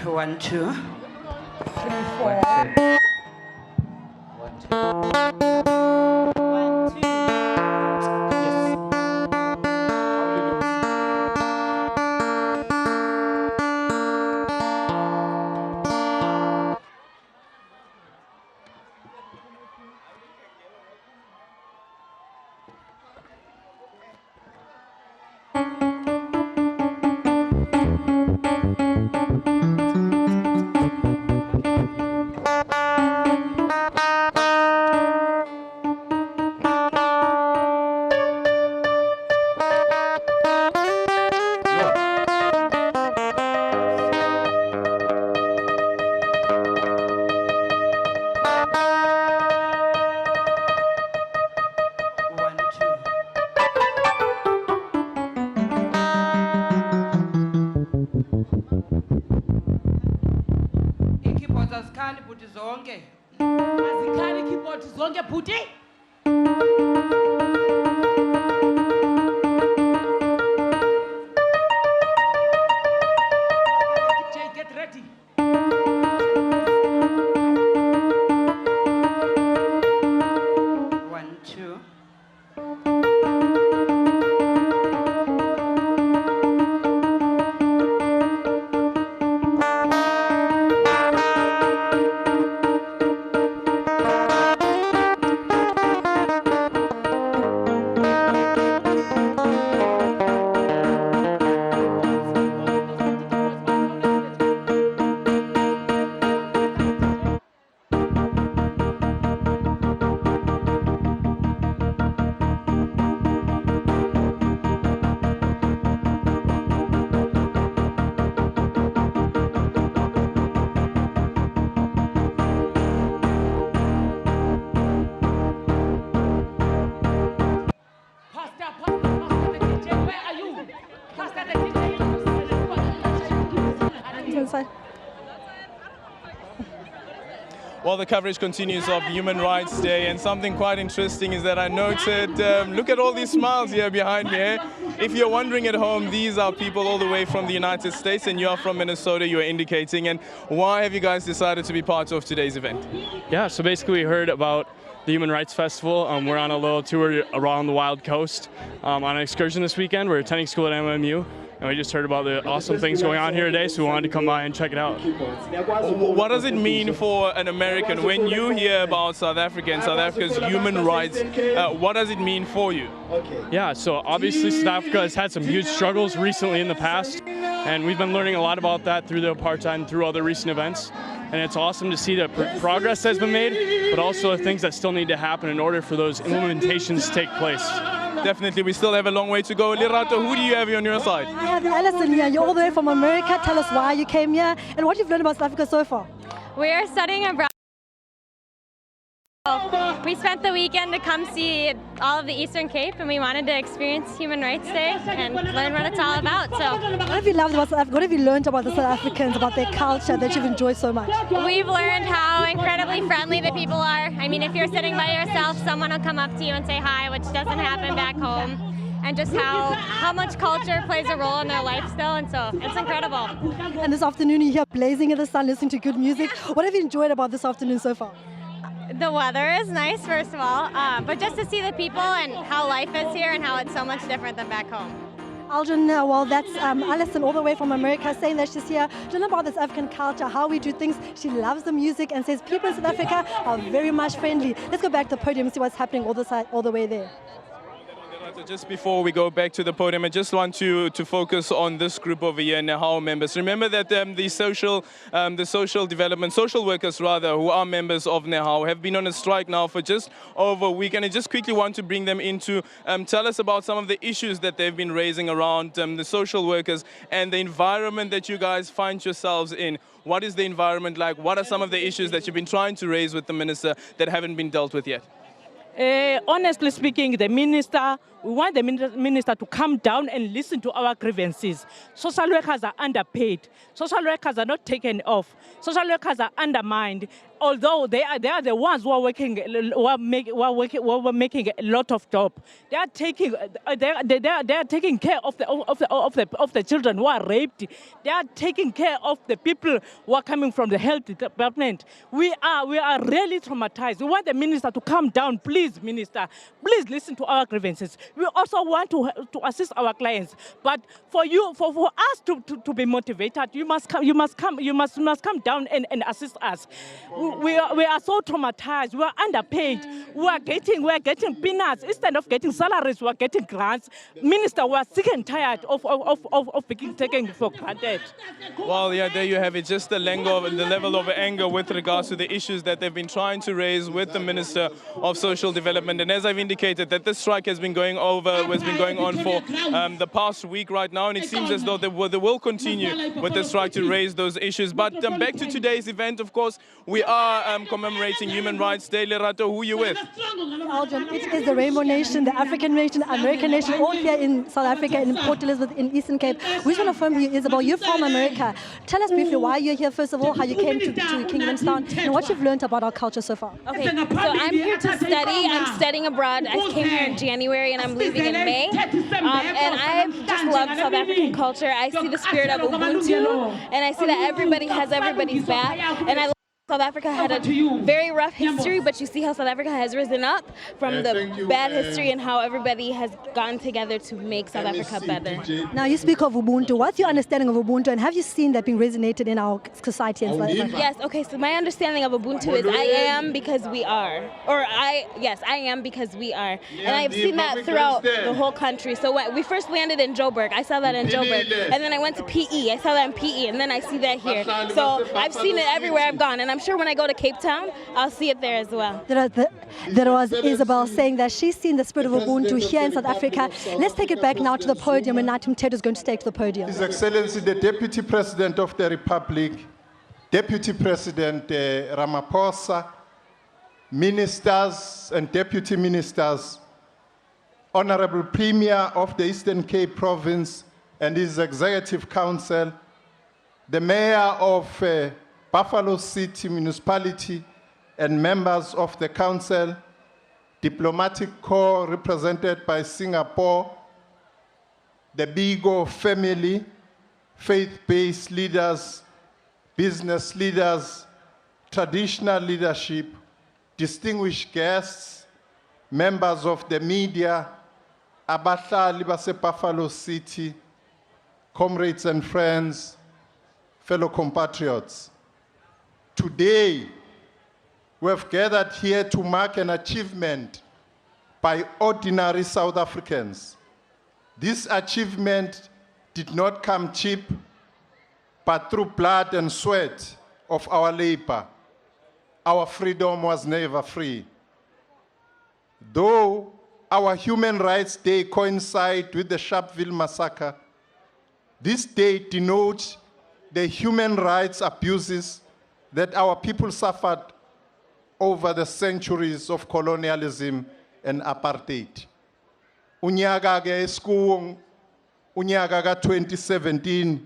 One, two.
3, 4.
1, 2.
Azikhali bhuti zonke. Azikhali keyboard zonke bhuti. DJ, get ready.
One, two.
Well, the coverage continues of Human Rights Day, and something quite interesting is that I noted, look at all these smiles here behind me. Eh? If you're wondering at home, these are people all the way from the United States, and you're from Minnesota, you're indicating. And why have you guys decided to be part of today's event?
Yeah, so basically we heard about the Human Rights Festival. We're on a little tour around the Wild Coast on an excursion this weekend. We're attending school at MMU. And we just heard about the awesome things going on here today, so we wanted to come by and check it out.
What does it mean for an American when you hear about South Africa and South Africa's human rights? What does it mean for you?
Yeah, so obviously South Africa has had some huge struggles recently in the past, and we've been learning a lot about that through the apartheid and through other recent events. And it's awesome to see that progress has been made, but also the things that still need to happen in order for those implementations to take place.
Definitely, we still have a long way to go. Lirato, who do you have on your side?
I have Alison here. You're all the way from America. Tell us why you came here and what you've learned about South Africa so far.
We are studying abroad. We spent the weekend to come see all of the Eastern Cape, and we wanted to experience Human Rights Day and learn what it's all about. So,
what have you loved about South Africa? What have you learned about the South Africans, about their culture that you've enjoyed so much?
We've learned how incredibly friendly the people are. I mean, if you're sitting by yourself, someone will come up to you and say hi, which doesn't happen back home. And just how much culture plays a role in their life still, and so it's incredible.
And this afternoon you're here blazing in the sun, listening to good music. What have you enjoyed about this afternoon so far?
The weather is nice, first of all, but just to see the people and how life is here and how it's so much different than back home.
Aldrin, well, that's Alison all the way from America saying that she's here to learn about this African culture, how we do things. She loves the music and says people in South Africa are very much friendly. Let's go back to the podium and see what's happening all the way there.
Just before we go back to the podium, I just want to focus on this group over here, Nehao members. Remember that the social workers rather, who are members of Nehao, have been on a strike now for just over a week, and I just quickly want to bring them in to tell us about some of the issues that they've been raising around the social workers and the environment that you guys find yourselves in. What is the environment like? What are some of the issues that you've been trying to raise with the minister that haven't been dealt with yet?
Honestly speaking, we want the minister to come down and listen to our grievances. Social workers are underpaid. Social workers are not taken off. Social workers are undermined. Although they are the ones who are making a lot of job. They are taking care of the children who are raped. They are taking care of the people who are coming from the health department. We are really traumatized. We want the minister to come down, please, minister. Please listen to our grievances. We also want to assist our clients. But for us to be motivated, you must come down and assist us. We are so traumatized. We are underpaid. We are getting peanuts instead of getting salaries. We are getting grants. Minister, we are sick and tired of being taken for granted.
Well, yeah, there you have it. Just the level of anger with regards to the issues that they've been trying to raise with the Minister of Social Development. And as I've indicated, that this strike has been going going on for the past week right now, and it seems as though they will continue with the strike to raise those issues. But back to today's event, of course, we are commemorating Human Rights Day. Lerato, who are you with?
Aldrin, it is the Rainbow Nation, the African Nation, American Nation, all here in South Africa, in Port Elizabeth, in Eastern Cape. We just want to affirm you, Isabel, you're from America. Tell us briefly why you're here, first of all, how you came to Kingdomstown, and what you've learned about our culture so far.
Okay, so I'm here to study. I'm studying abroad. I came here in January and I'm leaving in May. And I just love South African culture. I see the spirit of Ubuntu, and I see that everybody has everybody's back. And I South Africa had a very rough history, but you see how South Africa has risen up from the bad history and how everybody has gotten together to make South Africa better.
Now, you speak of Ubuntu. What's your understanding of Ubuntu, and have you seen that being resonated in our society in South Africa?
Yes, okay, so my understanding of Ubuntu is I am because we are. I am because we are. And I've seen that throughout the whole country. So when we first landed in Joburg, I saw that in Joburg. And then I went to PE, I saw that in PE, and then I see that here. So I've seen it everywhere I've gone, and I'm sure when I go to Cape Town, I'll see it there as well.
There was Isabel saying that she's seen the spirit of Ubuntu here in South Africa. Let's take it back now to the podium, and Natum Ted is going to take to the podium.
His Excellency, the Deputy President of the Republic, Deputy President Ramaphosa, Ministers and Deputy Ministers, Honorable Premier of the Eastern Cape Province and his Executive Council, the Mayor of Buffalo City Municipality and members of the Council, Diplomatic Corps represented by Singapore, the Biko family, faith-based leaders, business leaders, traditional leadership, distinguished guests, members of the media, abahlali base Buffalo City, comrades and friends, fellow compatriots. Today, we have gathered here to mark an achievement by ordinary South Africans. This achievement did not come cheap, but through blood and sweat of our labor. Our freedom was never free. Though our Human Rights Day coincides with the Sharpeville massacre, this day denotes the human rights abuses that our people suffered over the centuries of colonialism and apartheid. Unyaka ke esikuwo, unyaka ka 2017,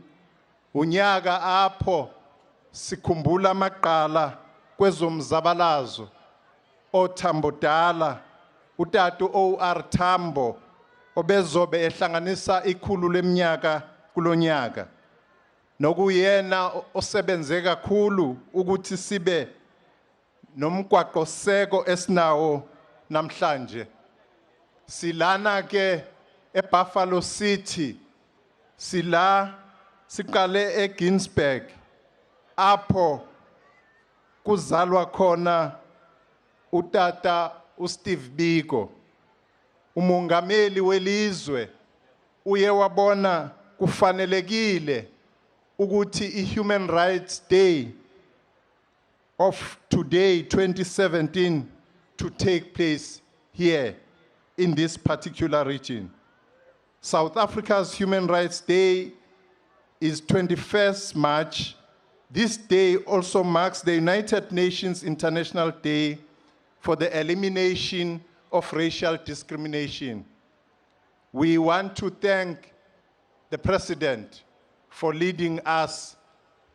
unyaka apho sikhumbula amaqala kwezomzabalazo othambodala utatu OR Tambo obezobe ehlanganisa ikhulu leminyaka kulonyaka. Nokuyena osebenze kakhulu ukuthi sibe nomgwaqoseko esinawo namhlanje. Silana ke eBuffalo City, siqale eGinsberg, apho kuzalwa khona utata uSteve Biko, umongameli welizwe. Uye wabona kufanelekile ukuthi i-Human Rights Day of today, 2017, to take place here in this particular region. South Africa's Human Rights Day is 21st March. This day also marks the United Nations International Day for the elimination of racial discrimination. We want to thank the President for leading us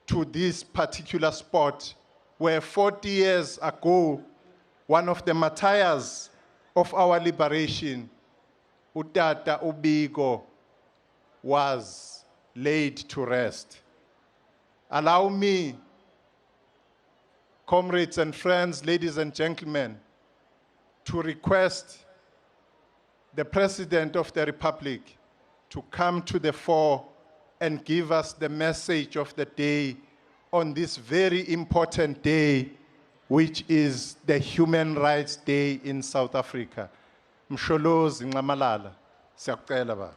to this particular spot where 40 years ago, one of the martyrs of our liberation, Utata Ubiko, was laid to rest. Allow me, comrades and friends, ladies and gentlemen, to request the President of the Republic to come to the fore and give us the message of the day on this very important day, which is the Human Rights Day in South Africa. Msholozi Ngamalala, siyakucela baba.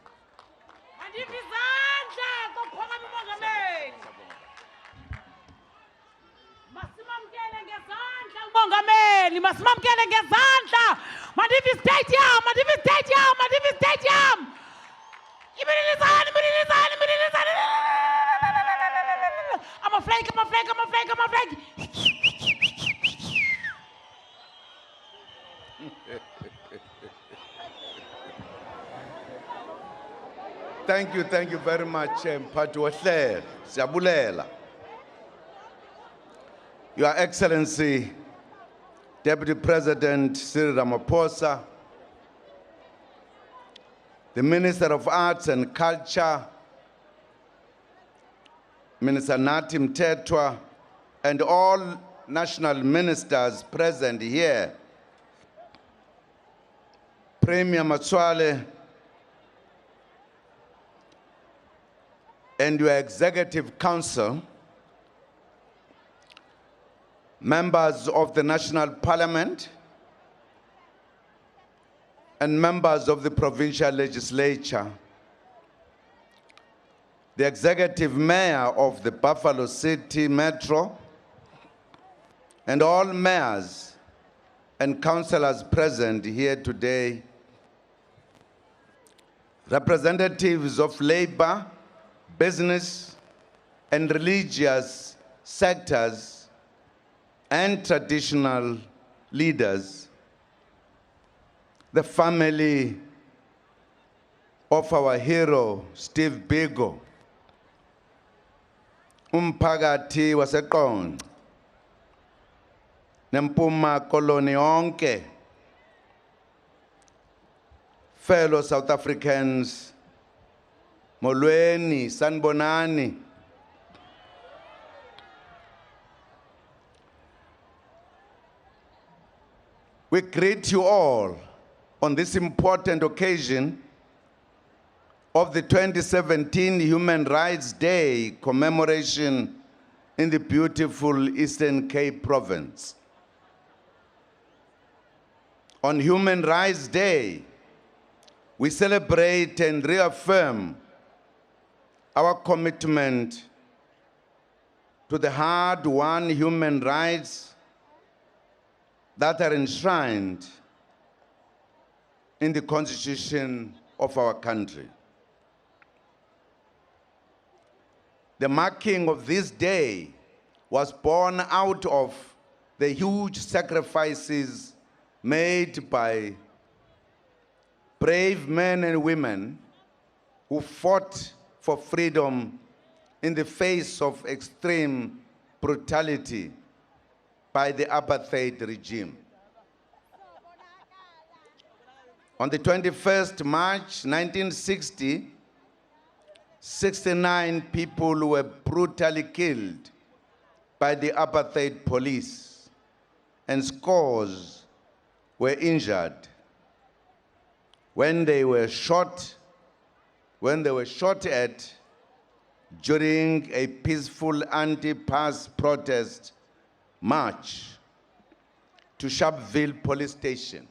Masimamkele ngezandla Madivi Stadium, Madivi Stadium, Madivi Stadium. I'm a flag, I'm a flag, I'm a flag, I'm a flag.
Thank you very much, Mphathi Wehle. Siyabulela. Your Excellency, Deputy President Cyril Ramaphosa, the Minister of Arts and Culture, Minister Nathi Mthethwa, and all national ministers present here, Premier Matswale, and your Executive Council, members of the National Parliament, and members of the Provincial Legislature, the Executive Mayor of the Buffalo City Metro, and all mayors and councillors present here today, representatives of labor, business, and religious sectors, and traditional leaders, the family of our hero, Steve Biko, umphakathi waseQonce, nempuma koloni yonke, fellow South Africans, molweni, sanibonani. We greet you all on this important occasion of the 2017 Human Rights Day commemoration in the beautiful Eastern Cape province. On Human Rights Day, we celebrate and reaffirm our commitment to the hard-won human rights that are enshrined in the Constitution of our country. The marking of this day was born out of the huge sacrifices made by brave men and women who fought for freedom in the face of extreme brutality by the apartheid regime. On the 21st March 1960, 69 people were brutally killed by the apartheid police, and scores were injured when they were shot at during a peaceful anti-pass protest march to Sharpeville police station.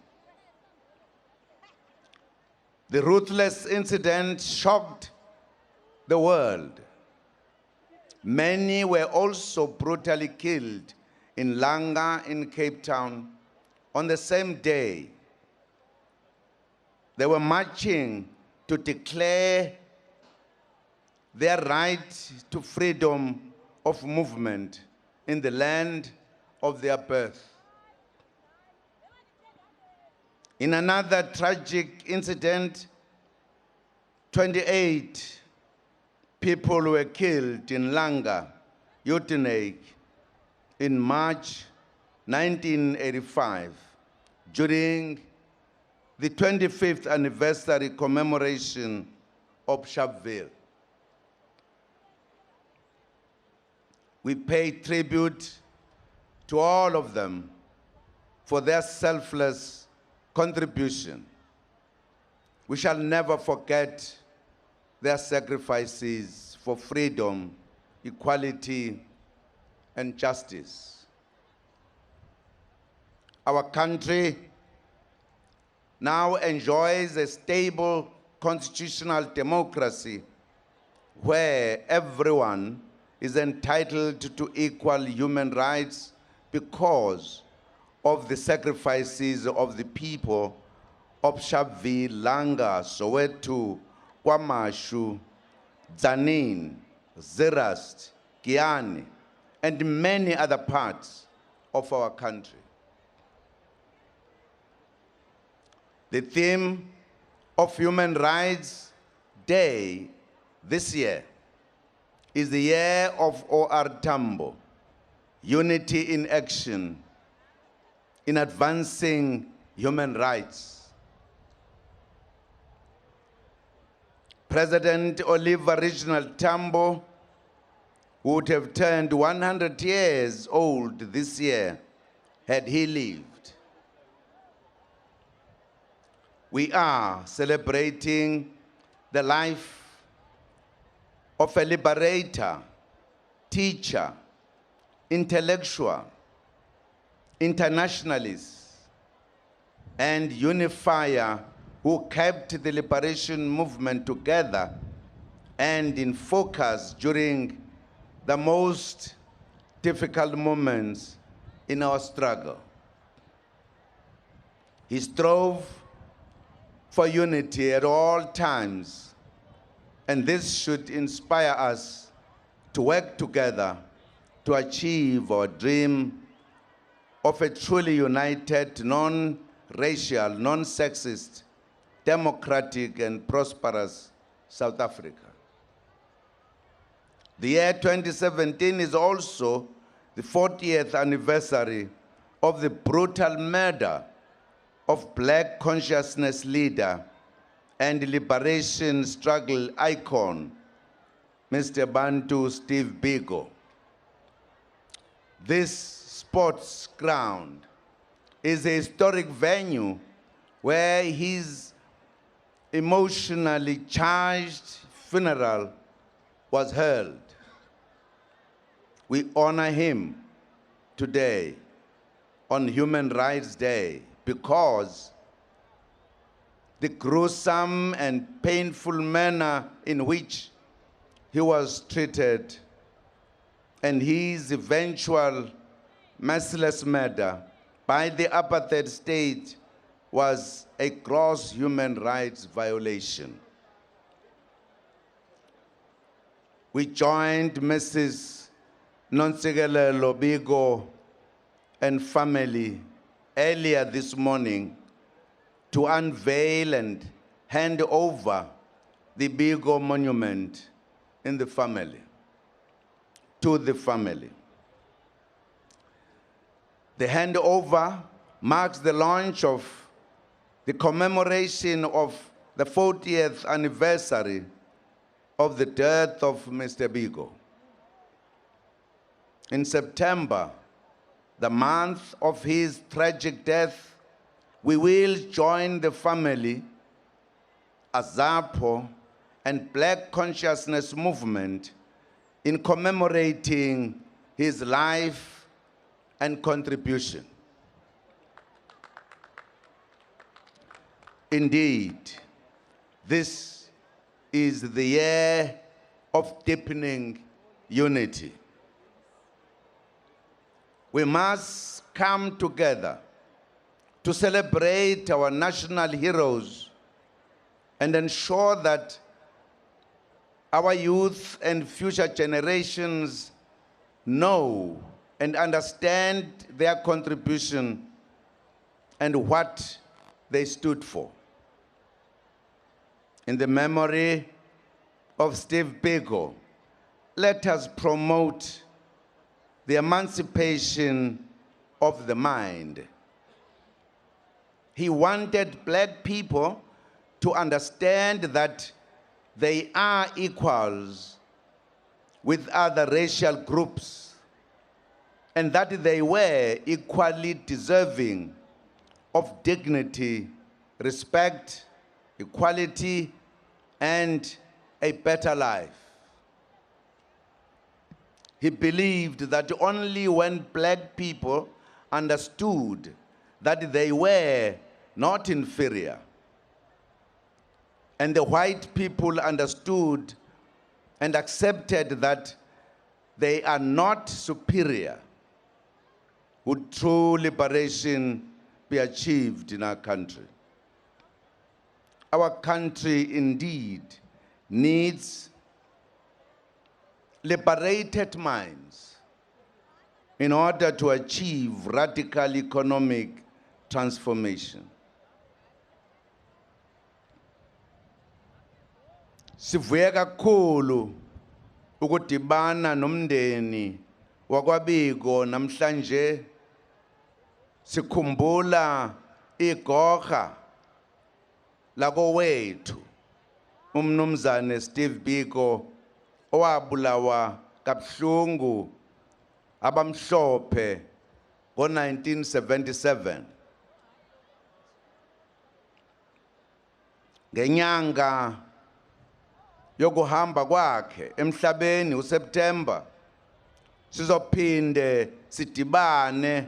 The ruthless incident shocked the world. Many were also brutally killed in Langa in Cape Town on the same day. They were marching to declare their right to freedom of movement in the land of their birth. In another tragic incident, 28 people were killed in Langa, Uitenhage, in March 1985 during the 25th anniversary commemoration of Sharpeville. We pay tribute to all of them for their selfless contribution. We shall never forget their sacrifices for freedom, equality, and justice. Our country now enjoys a stable constitutional democracy where everyone is entitled to equal human rights because of the sacrifices of the people of Sharpeville, Langa, Soweto, KwaMashu, Tzaneen, Zeerust, Giyani, and many other parts of our country. The theme of Human Rights Day this year is the year of O.R. Tambo, Unity in Action in Advancing Human Rights. President Oliver Reginald Tambo would have turned 100 years old this year had he lived. We are celebrating the life of a liberator, teacher, intellectual, internationalist, and unifier who kept the liberation movement together and in focus during the most difficult moments in our struggle. He strove for unity at all times, and this should inspire us to work together to achieve our dream of a truly united, non-racial, non-sexist, democratic, and prosperous South Africa. The year 2017 is also the 40th anniversary of the brutal murder of Black consciousness leader and liberation struggle icon, Mr. Bantu Steve Biko. This sports ground is a historic venue where his emotionally charged funeral was held. We honor him today on Human Rights Day because the gruesome and painful manner in which he was treated and his eventual merciless murder by the apartheid state was a gross human rights violation. We joined Mrs. Nontsikelelo Biko and family earlier this morning to unveil and hand over the Biko monument in the family, to the family. The handover marks the launch of the commemoration of the 40th anniversary of the death of Mr. Biko. In September, the month of his tragic death, we will join the family, AZAPO, and Black Consciousness Movement in commemorating his life and contribution. Indeed, this is the year of deepening unity. We must come together to celebrate our national heroes and ensure that our youth and future generations know and understand their contribution and what they stood for. In the memory of Steve Biko, let us promote the emancipation of the mind. He wanted Black people to understand that they are equals with other racial groups and that they were equally deserving of dignity, respect, equality, and a better life. He believed that only when Black people understood that they were not inferior, and the white people understood and accepted that they are not superior, would true liberation be achieved in our country. Our country indeed needs liberated minds in order to achieve radical economic transformation. Sivuya kakhulu ukudibana nomndeni wakwaBiko namhlanje sikhumbula igorha lakowethu umnumzane Steve Biko owabulawa kabuhlungu abamhlophe ngo-1977 ngenyanga yokuhamba kwakhe emhlabeni uSeptember sizophinde sidibane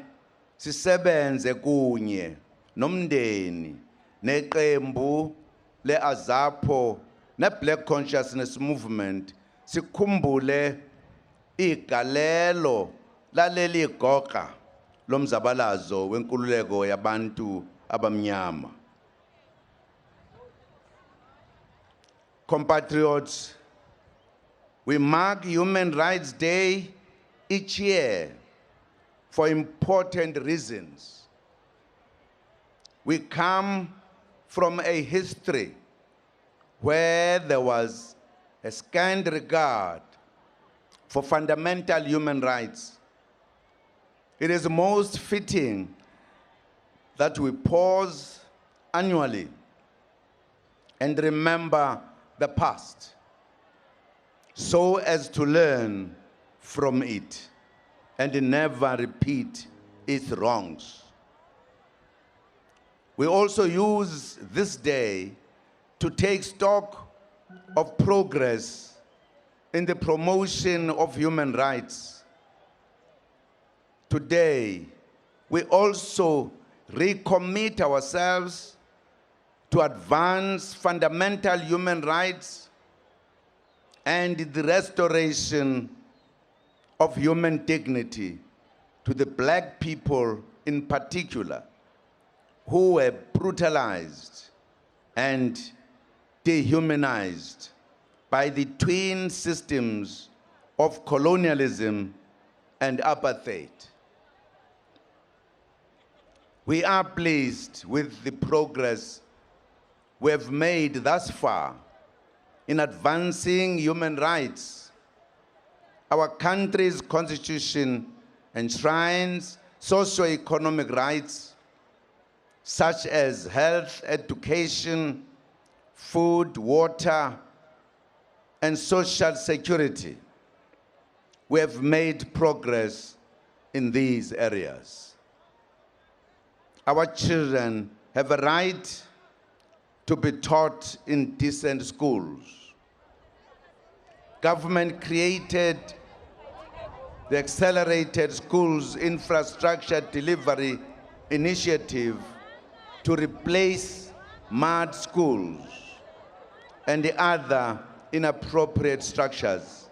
sisebenze kunye nomndeni neqembu leAZAPO neBlack Consciousness Movement sikhumbule igalelo laleli goqa lomzabalazo wenkululeko yabantu abamnyama. Compatriots, we mark Human Rights Day each year for important reasons. We come from a history where there was a scant regard for fundamental human rights. It is most fitting that we pause annually and remember the past so as to learn from it and never repeat its wrongs. We also use this day to take stock of progress in the promotion of human rights. Today, we also recommit ourselves to advance fundamental human rights and the restoration of human dignity to the black people in particular, who were brutalized and dehumanized by the twin systems of colonialism and apartheid. We are pleased with the progress we have made thus far in advancing human rights. Our country's constitution enshrines socioeconomic rights such as health, education, food, water, and social security. We have made progress in these areas. Our children have a right to be taught in decent schools. Government created the Accelerated Schools Infrastructure Delivery Initiative to replace mud schools and the other inappropriate structures,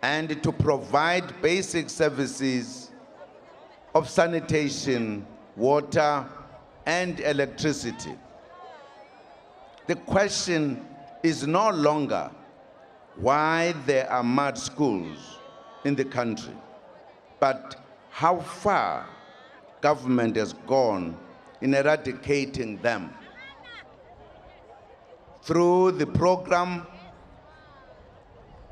and to provide basic services of sanitation, water, and electricity. The question is no longer why there are mud schools in the country, but how far government has gone in eradicating them. Through the program,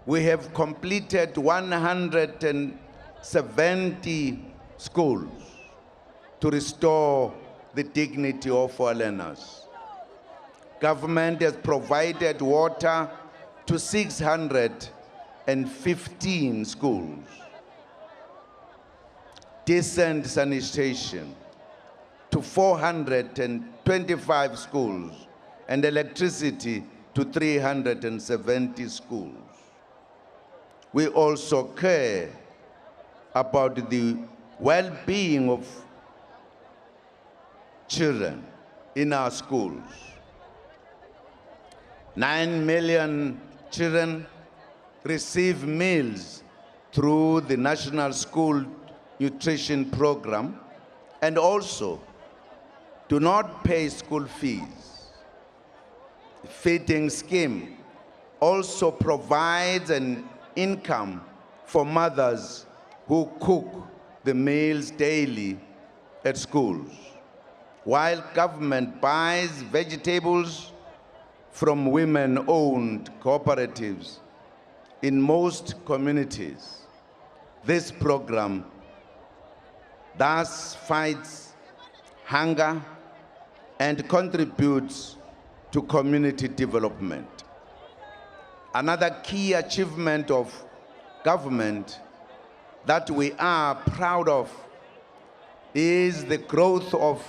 we have completed 170 schools to restore the dignity of our learners. Government has provided water to 615 schools, decent sanitation to 425 schools, and electricity to 370 schools. We also care about the well-being of children in our schools. 9 million children receive meals through the National School nutrition program, and also do not pay school fees. The feeding scheme also provides an income for mothers who cook the meals daily at schools, while government buys vegetables from women-owned cooperatives in most communities. This program thus fights hunger and contributes to community development. Another key achievement of government that we are proud of is the growth of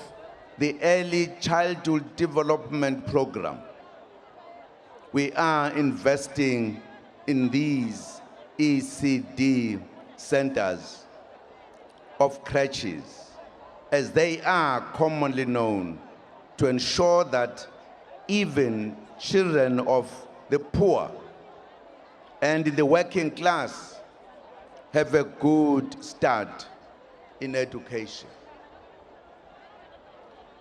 the Early Childhood Development Program. We are investing in these ECD centers of creches, as they are commonly known, to ensure that even children of the poor and the working class have a good start in education.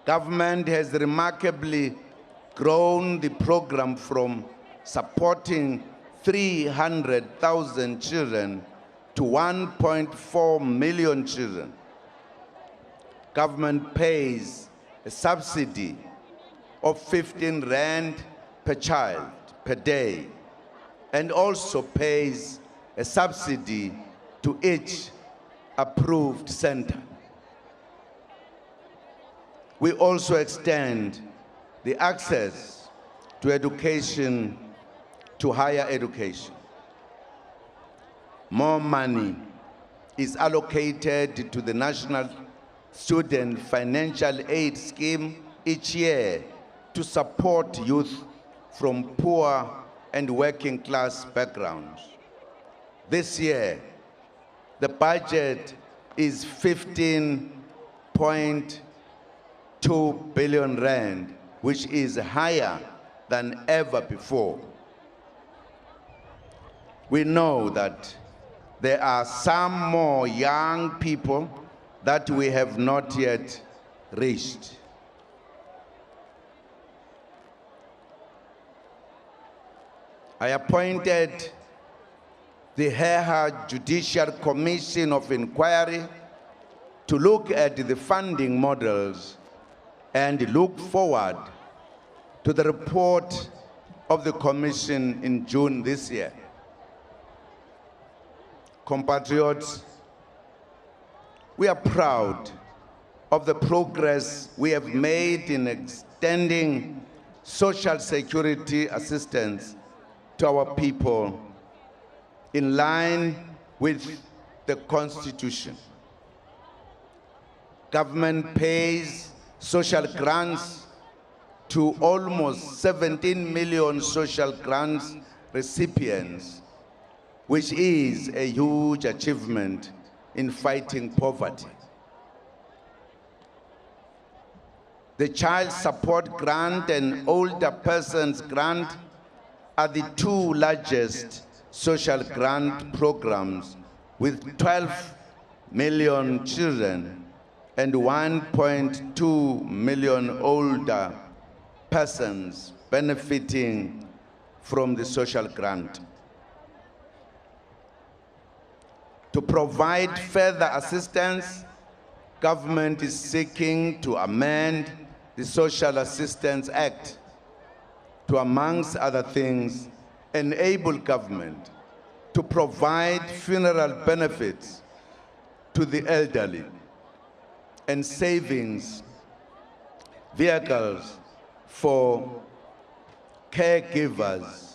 Government has remarkably grown the program from supporting 300,000 children to 1.4 million children. Government pays a subsidy of 15 rand per child per day, and also pays a subsidy to each approved center. We also extend the access to education, to higher education. More money is allocated to the National Student Financial Aid Scheme each year to support youth from poor and working class backgrounds. This year, the budget is 15.2 billion rand, which is higher than ever before. We know that there are some more young people that we have not yet reached. I appointed the Heha Judicial Commission of Inquiry to look at the funding models and look forward to the report of the Commission in June this year. Compatriots, we are proud of the progress we have made in extending social security assistance to our people in line with the Constitution. Government pays social grants to almost 17 million social grants recipients, which is a huge achievement in fighting poverty. The Child Support Grant and Older Persons Grant are the two largest social grant programs, with 12 million children and 1.2 million older persons benefiting from the social grant. To provide further assistance, government is seeking to amend the Social Assistance Act to, amongst other things, enable government to provide funeral benefits to the elderly and savings vehicles for caregivers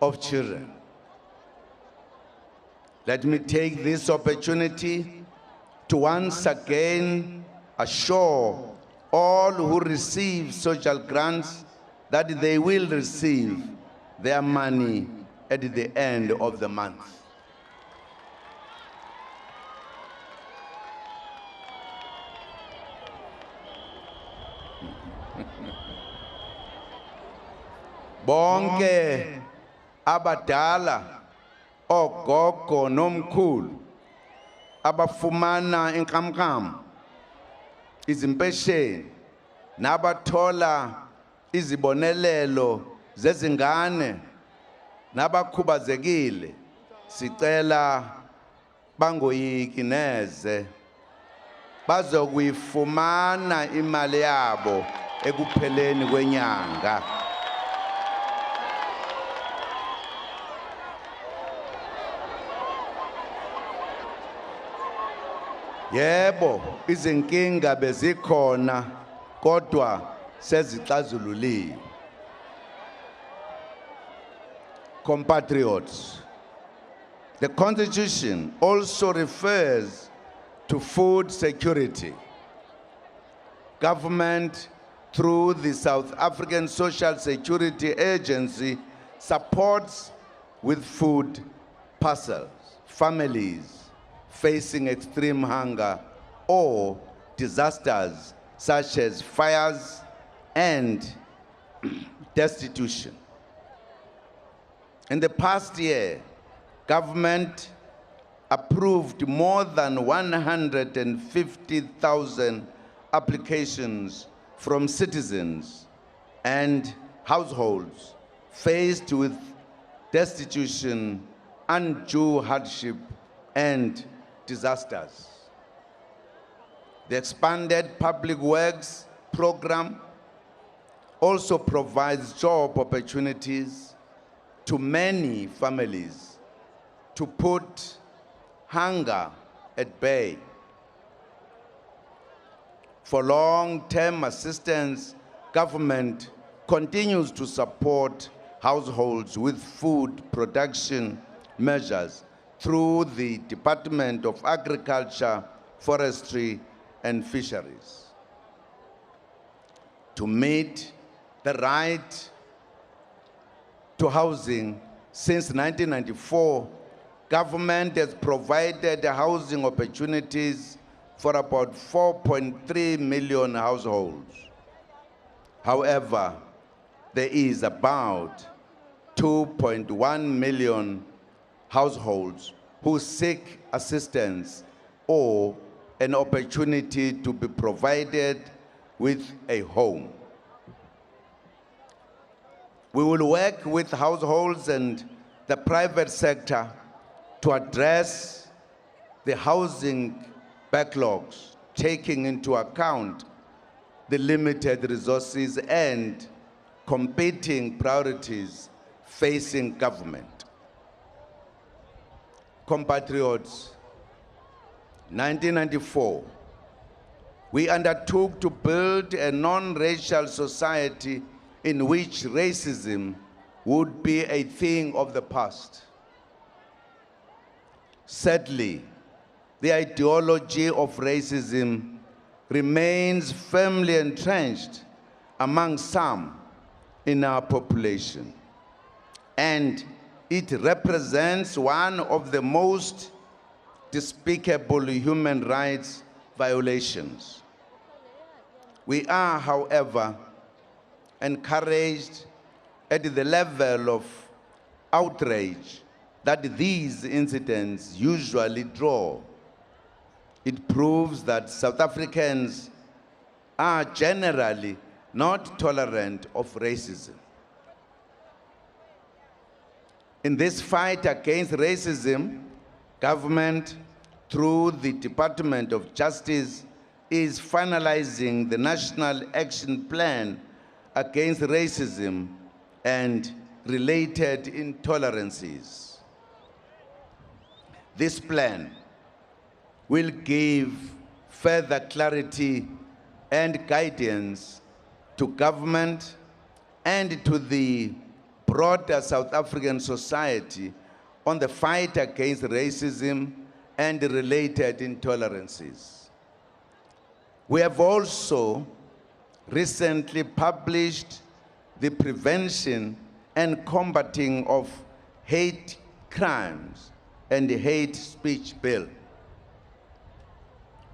of children. Let me take this opportunity to once again assure all who receive social grants that they will receive their money at the end of the month. Bonke abadala, ogogo nomkhulu, abafumana inkamnkam, izimpesheni, nabathola izibonelelo zezingane, nabakhubazekile, sicela bangoyiki neze. Bazokuyifumana imali yabo ekupheleni kwenyanga. Yebo, izinkinga bezikhona kodwa sezixazululiwe. Compatriots, the Constitution also refers to food security. Government, through the South African Social Security Agency, supports with food parcels families facing extreme hunger or disasters such as fires and destitution. In the past year, government approved more than 150,000 applications from citizens and households faced with destitution, undue hardship, and disasters. The expanded public works program also provides job opportunities to many families to put hunger at bay. For long-term assistance, government continues to support households with food production measures through the Department of Agriculture, Forestry, and Fisheries. To meet the right to housing, since 1994, government has provided housing opportunities for about 4.3 million households. However, there is about 2.1 million households who seek assistance or an opportunity to be provided with a home. We will work with households and the private sector to address the housing backlogs, taking into account the limited resources and competing priorities facing government. Compatriots, 1994, we undertook to build a non-racial society in which racism would be a thing of the past. Sadly, the ideology of racism remains firmly entrenched among some in our population, and it represents one of the most despicable human rights violations. We are, however, encouraged at the level of outrage that these incidents usually draw. It proves that South Africans are generally not tolerant of racism. In this fight against racism, government, through the Department of Justice, is finalizing the National Action Plan against racism and related intolerances. This plan will give further clarity and guidance to government and to the broader South African society on the fight against racism and related intolerances. We have also recently published the Prevention and Combating of Hate Crimes and Hate Speech Bill.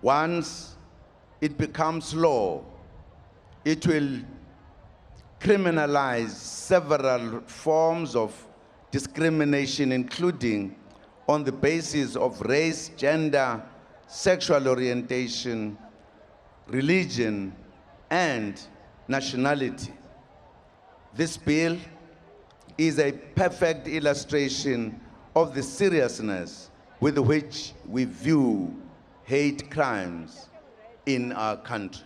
Once it becomes law, it will criminalize several forms of discrimination, including on the basis of race, gender, sexual orientation, religion, and nationality. This bill is a perfect illustration of the seriousness with which we view hate crimes in our country.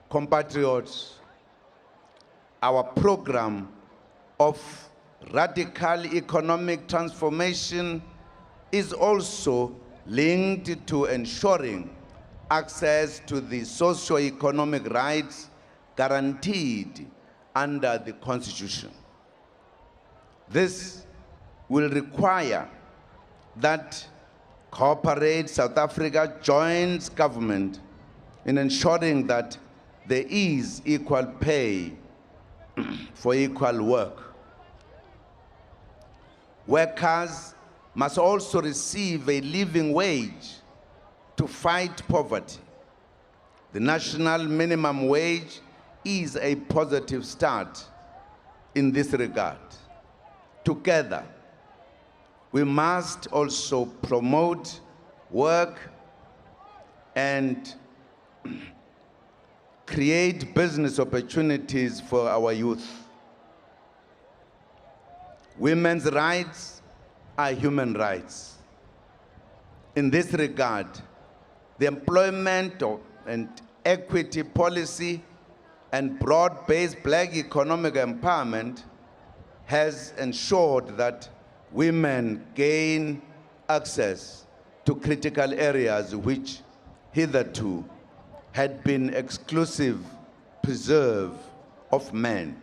Compatriots, our program of radical economic transformation is also linked to ensuring access to the socioeconomic rights guaranteed under the Constitution. This will require that corporate South Africa joins government in ensuring that there is equal pay for equal work. Workers must also receive a living wage to fight poverty. The national minimum wage is a positive start in this regard. Together, we must also promote work and create business opportunities for our youth. Women's rights are human rights. In this regard, the employment and equity policy and broad-based Black economic empowerment has ensured that women gain access to critical areas which hitherto had been exclusive preserve of men.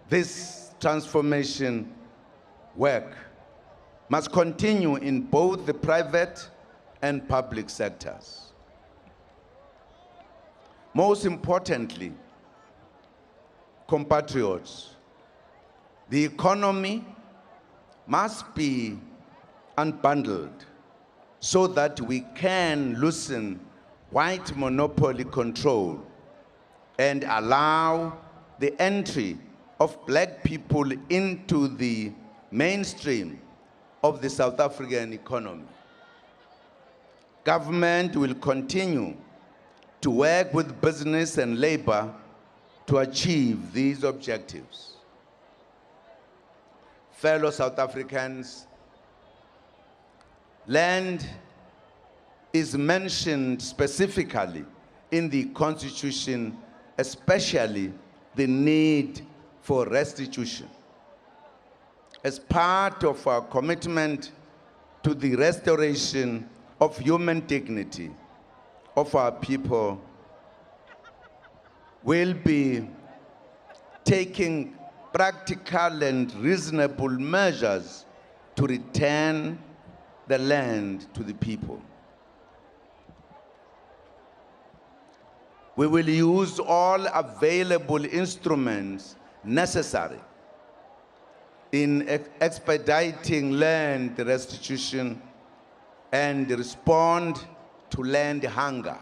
This transformation work must continue in both the private and public sectors. Most importantly, compatriots, the economy must be unbundled so that we can loosen white monopoly control and allow the entry of Black people into the mainstream of the South African economy. Government will continue to work with business and labor to achieve these objectives. Fellow South Africans, land is mentioned specifically in the Constitution, especially the need for restitution. As part of our commitment to the restoration of human dignity of our people, we'll be taking practical and reasonable measures to return the land to the people. We will use all available instruments necessary in expediting land restitution and respond to land hunger.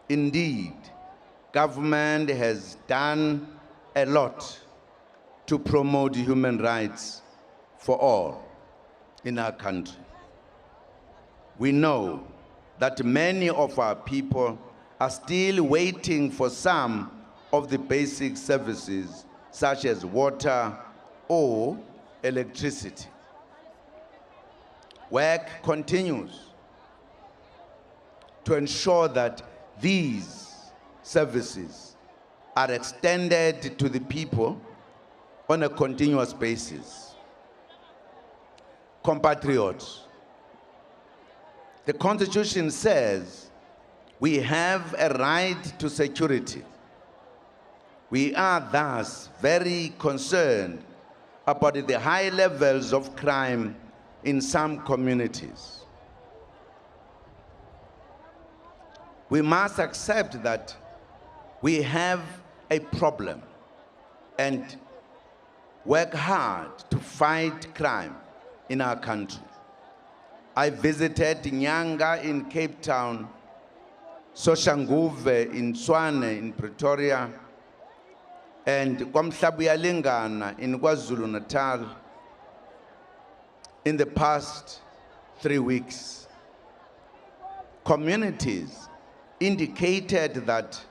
Indeed, government has done a lot to promote human rights for all in our country. We know that many of our people are still waiting for some of the basic services such as water or electricity. Work continues to ensure that these services are extended to the people on a continuous basis. Compatriots, the Constitution says we have a right to security. We are thus very concerned about the high levels of crime in some communities. We must accept that we have a problem and work hard to fight crime in our country. I visited Nyanga in Cape Town, Soshanguve in Tshwane in Pretoria, and KwaMhlabuyalingana in KwaZulu-Natal. in the past 3 weeks. Communities indicated that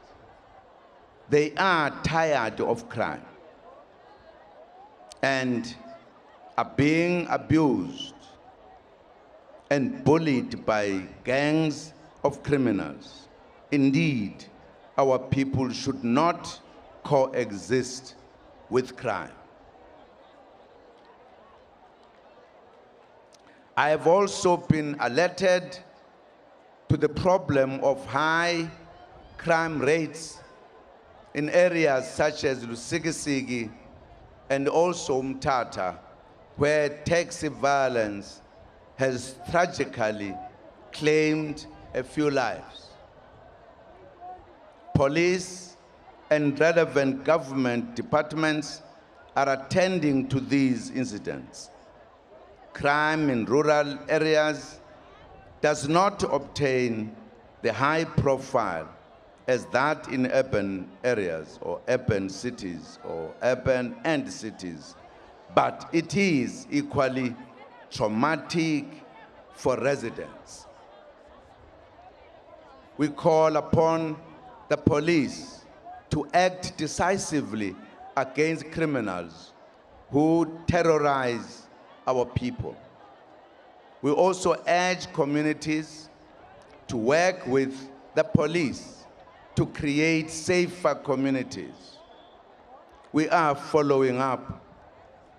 they are tired of crime and are being abused and bullied by gangs of criminals. Indeed, our people should not coexist with crime. I have also been alerted to the problem of high crime rates in areas such as Lusikisiki and also Umtata, where taxi violence has tragically claimed a few lives. Police and relevant government departments are attending to these incidents. Crime in rural areas does not obtain the high profile as that in urban areas or urban cities or urban end cities, but it is equally traumatic for residents. We call upon the police to act decisively against criminals who terrorize our people. We also urge communities to work with the police to create safer communities. We are following up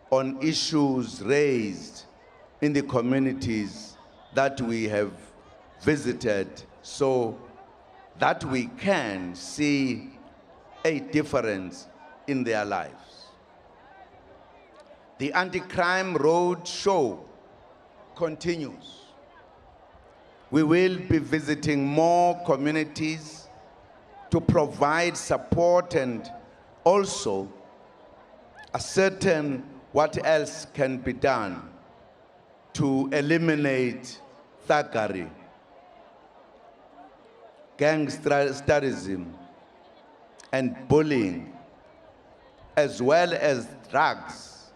on issues raised in the communities that we have visited so that we can see a difference in their lives. The anti-crime road show continues. We will be visiting more communities to provide support and also ascertain what else can be done to eliminate thuggery, gangsterism, and bullying, as well as drugs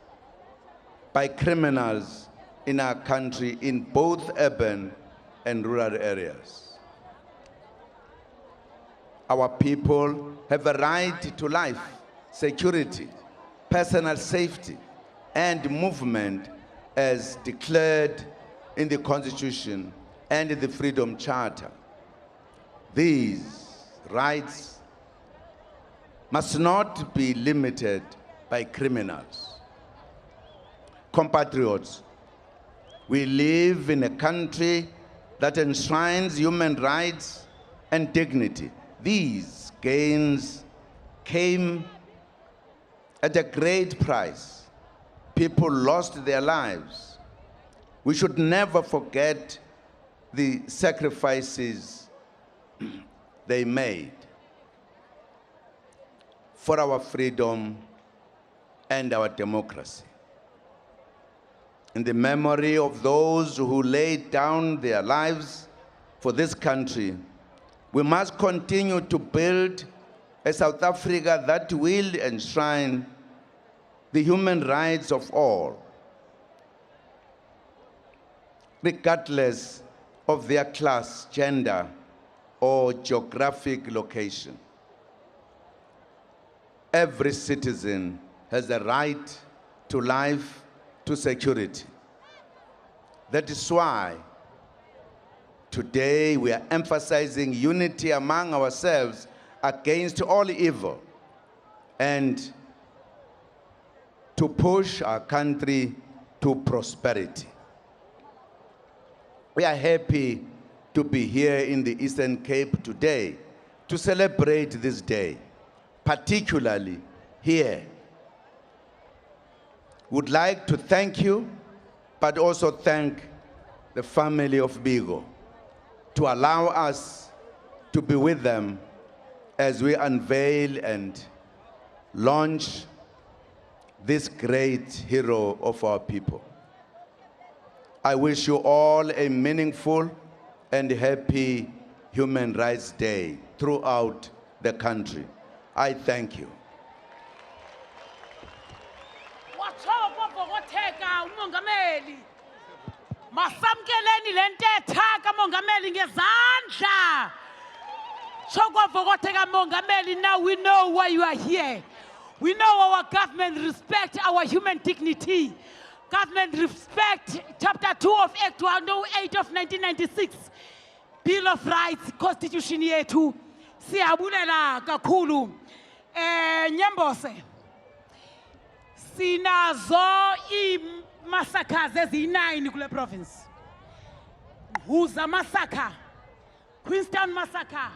by criminals in our country in both urban and rural areas. Our people have a right to life, security, personal safety, and movement as declared in the Constitution and in the Freedom Charter. These rights must not be limited by criminals. Compatriots, we live in a country that enshrines human rights and dignity. These gains came at a great price. People lost their lives. We should never forget the sacrifices they made for our freedom and our democracy. In the memory of those who laid down their lives for this country, we must continue to build a South Africa that will enshrine the human rights of all, regardless of their class, gender, or geographic location. Every citizen has a right to life, to security. That is why today we are emphasizing unity among ourselves against all evil and to push our country to prosperity. We are happy to be here in the Eastern Cape today to celebrate this day, particularly here. Would like to thank you, but also thank the family of Biko to allow us to be with them as we unveil and launch this great hero of our people. I wish you all a meaningful and happy Human Rights Day throughout the country. I thank you.
Masamkeleni lentetha kamongameli ngezandla. Chokwavokoteka mongameli, now we know why you are here. We know our government respect our human dignity. Government respect Chapter 2 of Act 108 of 1996. Bill of Rights, Constitution yethu. Siyabulela kakhulu. Nyembose. Sinazo massacres eziyinine kule province. Huza massacre. Queenstown massacre.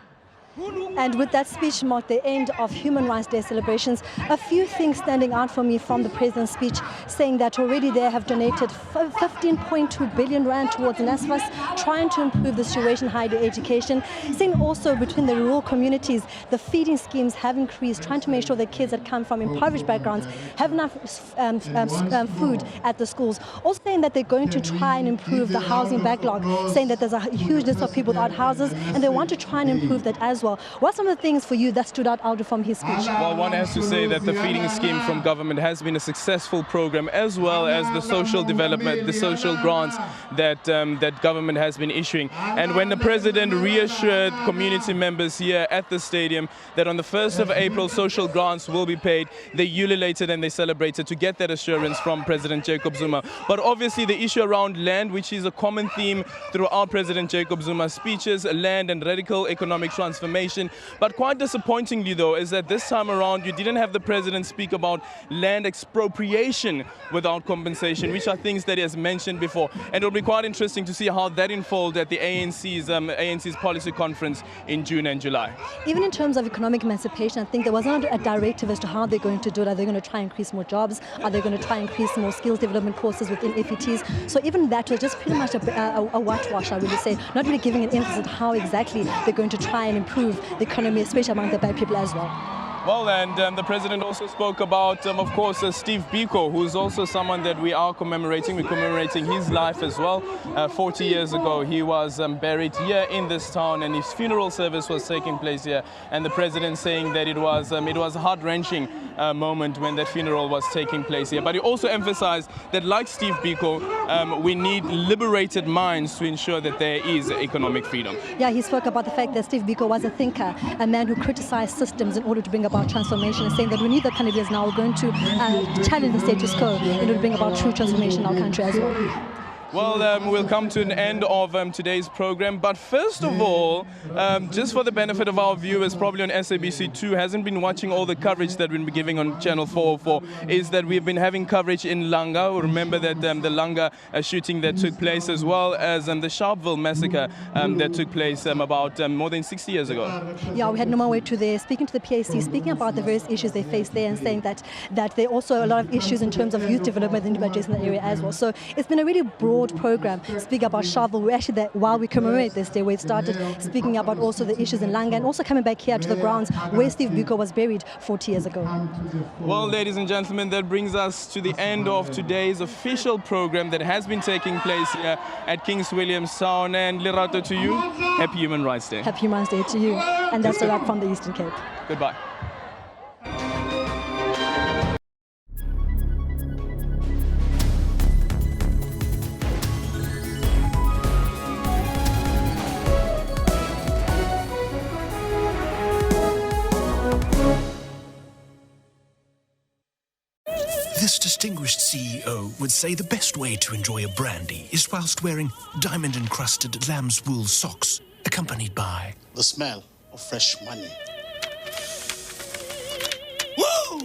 And with that speech marked the end of Human Rights Day celebrations. A few things standing out for me from the President's speech, saying that already they have donated 15.2 billion rand towards NSFAS, trying to improve the situation, higher education. Saying also between the rural communities, the feeding schemes have increased, trying to make sure that kids that come from impoverished backgrounds have enough food at the schools. Also saying that they're going to try and improve the housing backlog, saying that there's a huge list of people without houses, and they want to try and improve that as well. What are some of the things for you that stood out from his speech?
Well, one has to say that the feeding scheme from government has been a successful program, as well as the social development, the social grants that that government has been issuing. And when the president reassured community members here at the stadium that on the 1st of April social grants will be paid, they ululated and they celebrated to get that assurance from President Jacob Zuma. But obviously the issue around land, which is a common theme throughout President Jacob Zuma's speeches, land and radical economic transformation. But quite disappointingly, though, is that this time around you didn't have the president speak about land expropriation without compensation, which are things that he has mentioned before. And it'll be quite interesting to see how that unfolds at the ANC's policy conference in June and July.
Even in terms of economic emancipation, I think there was not a directive as to how they're going to do it. Are they going to try and increase more jobs? Are they going to try and increase more skills development courses within FETs? So even that was just pretty much a whitewash, I would say, not really giving an emphasis on how exactly they're going to try and improve the economy, especially among the black people as well.
Well, and the president also spoke about, of course, Steve Biko, who's also someone that we are commemorating. We're commemorating his life as well. 40 years ago, he was buried here in this town, and his funeral service was taking place here. And the president saying that it was a heart-wrenching moment when that funeral was taking place here. But he also emphasized that, like Steve Biko, we need liberated minds to ensure that there is economic freedom.
Yeah, he spoke about the fact that Steve Biko was a thinker, a man who criticized systems in order to bring about transformation, and saying that we need the candidates now. We're going to challenge the status quo in order to bring about true transformation in our country as well.
Well, we'll come to an end of today's program. But first of all, just for the benefit of our viewers, probably on SABC 2, hasn't been watching all the coverage that we've been giving on Channel 404, is that we've been having coverage in Langa. Remember that the Langa shooting that took place, as well as the Sharpeville massacre that took place about more than 60 years ago.
Yeah, we had no more way to there, speaking to the PAC, speaking about the various issues they face there, and saying that there are also a lot of issues in terms of youth development and budgets in the area as well. So it's been a really broad program. Speaking about Sharpeville, we actually, while we commemorate this day where it started, speaking about also the issues in Langa, and also coming back here to the grounds where Steve Biko was buried 40 years ago.
Well, ladies and gentlemen, that brings us to the end of today's official program that has been taking place here at Kings Williamstown. And Lerato, to you, happy Human Rights Day.
Happy Human Rights Day to you. And that's a wrap from the Eastern Cape.
Goodbye.
This distinguished CEO would say the best way to enjoy a brandy is whilst wearing diamond-encrusted lamb's wool socks, accompanied by
the smell of fresh money. Woo!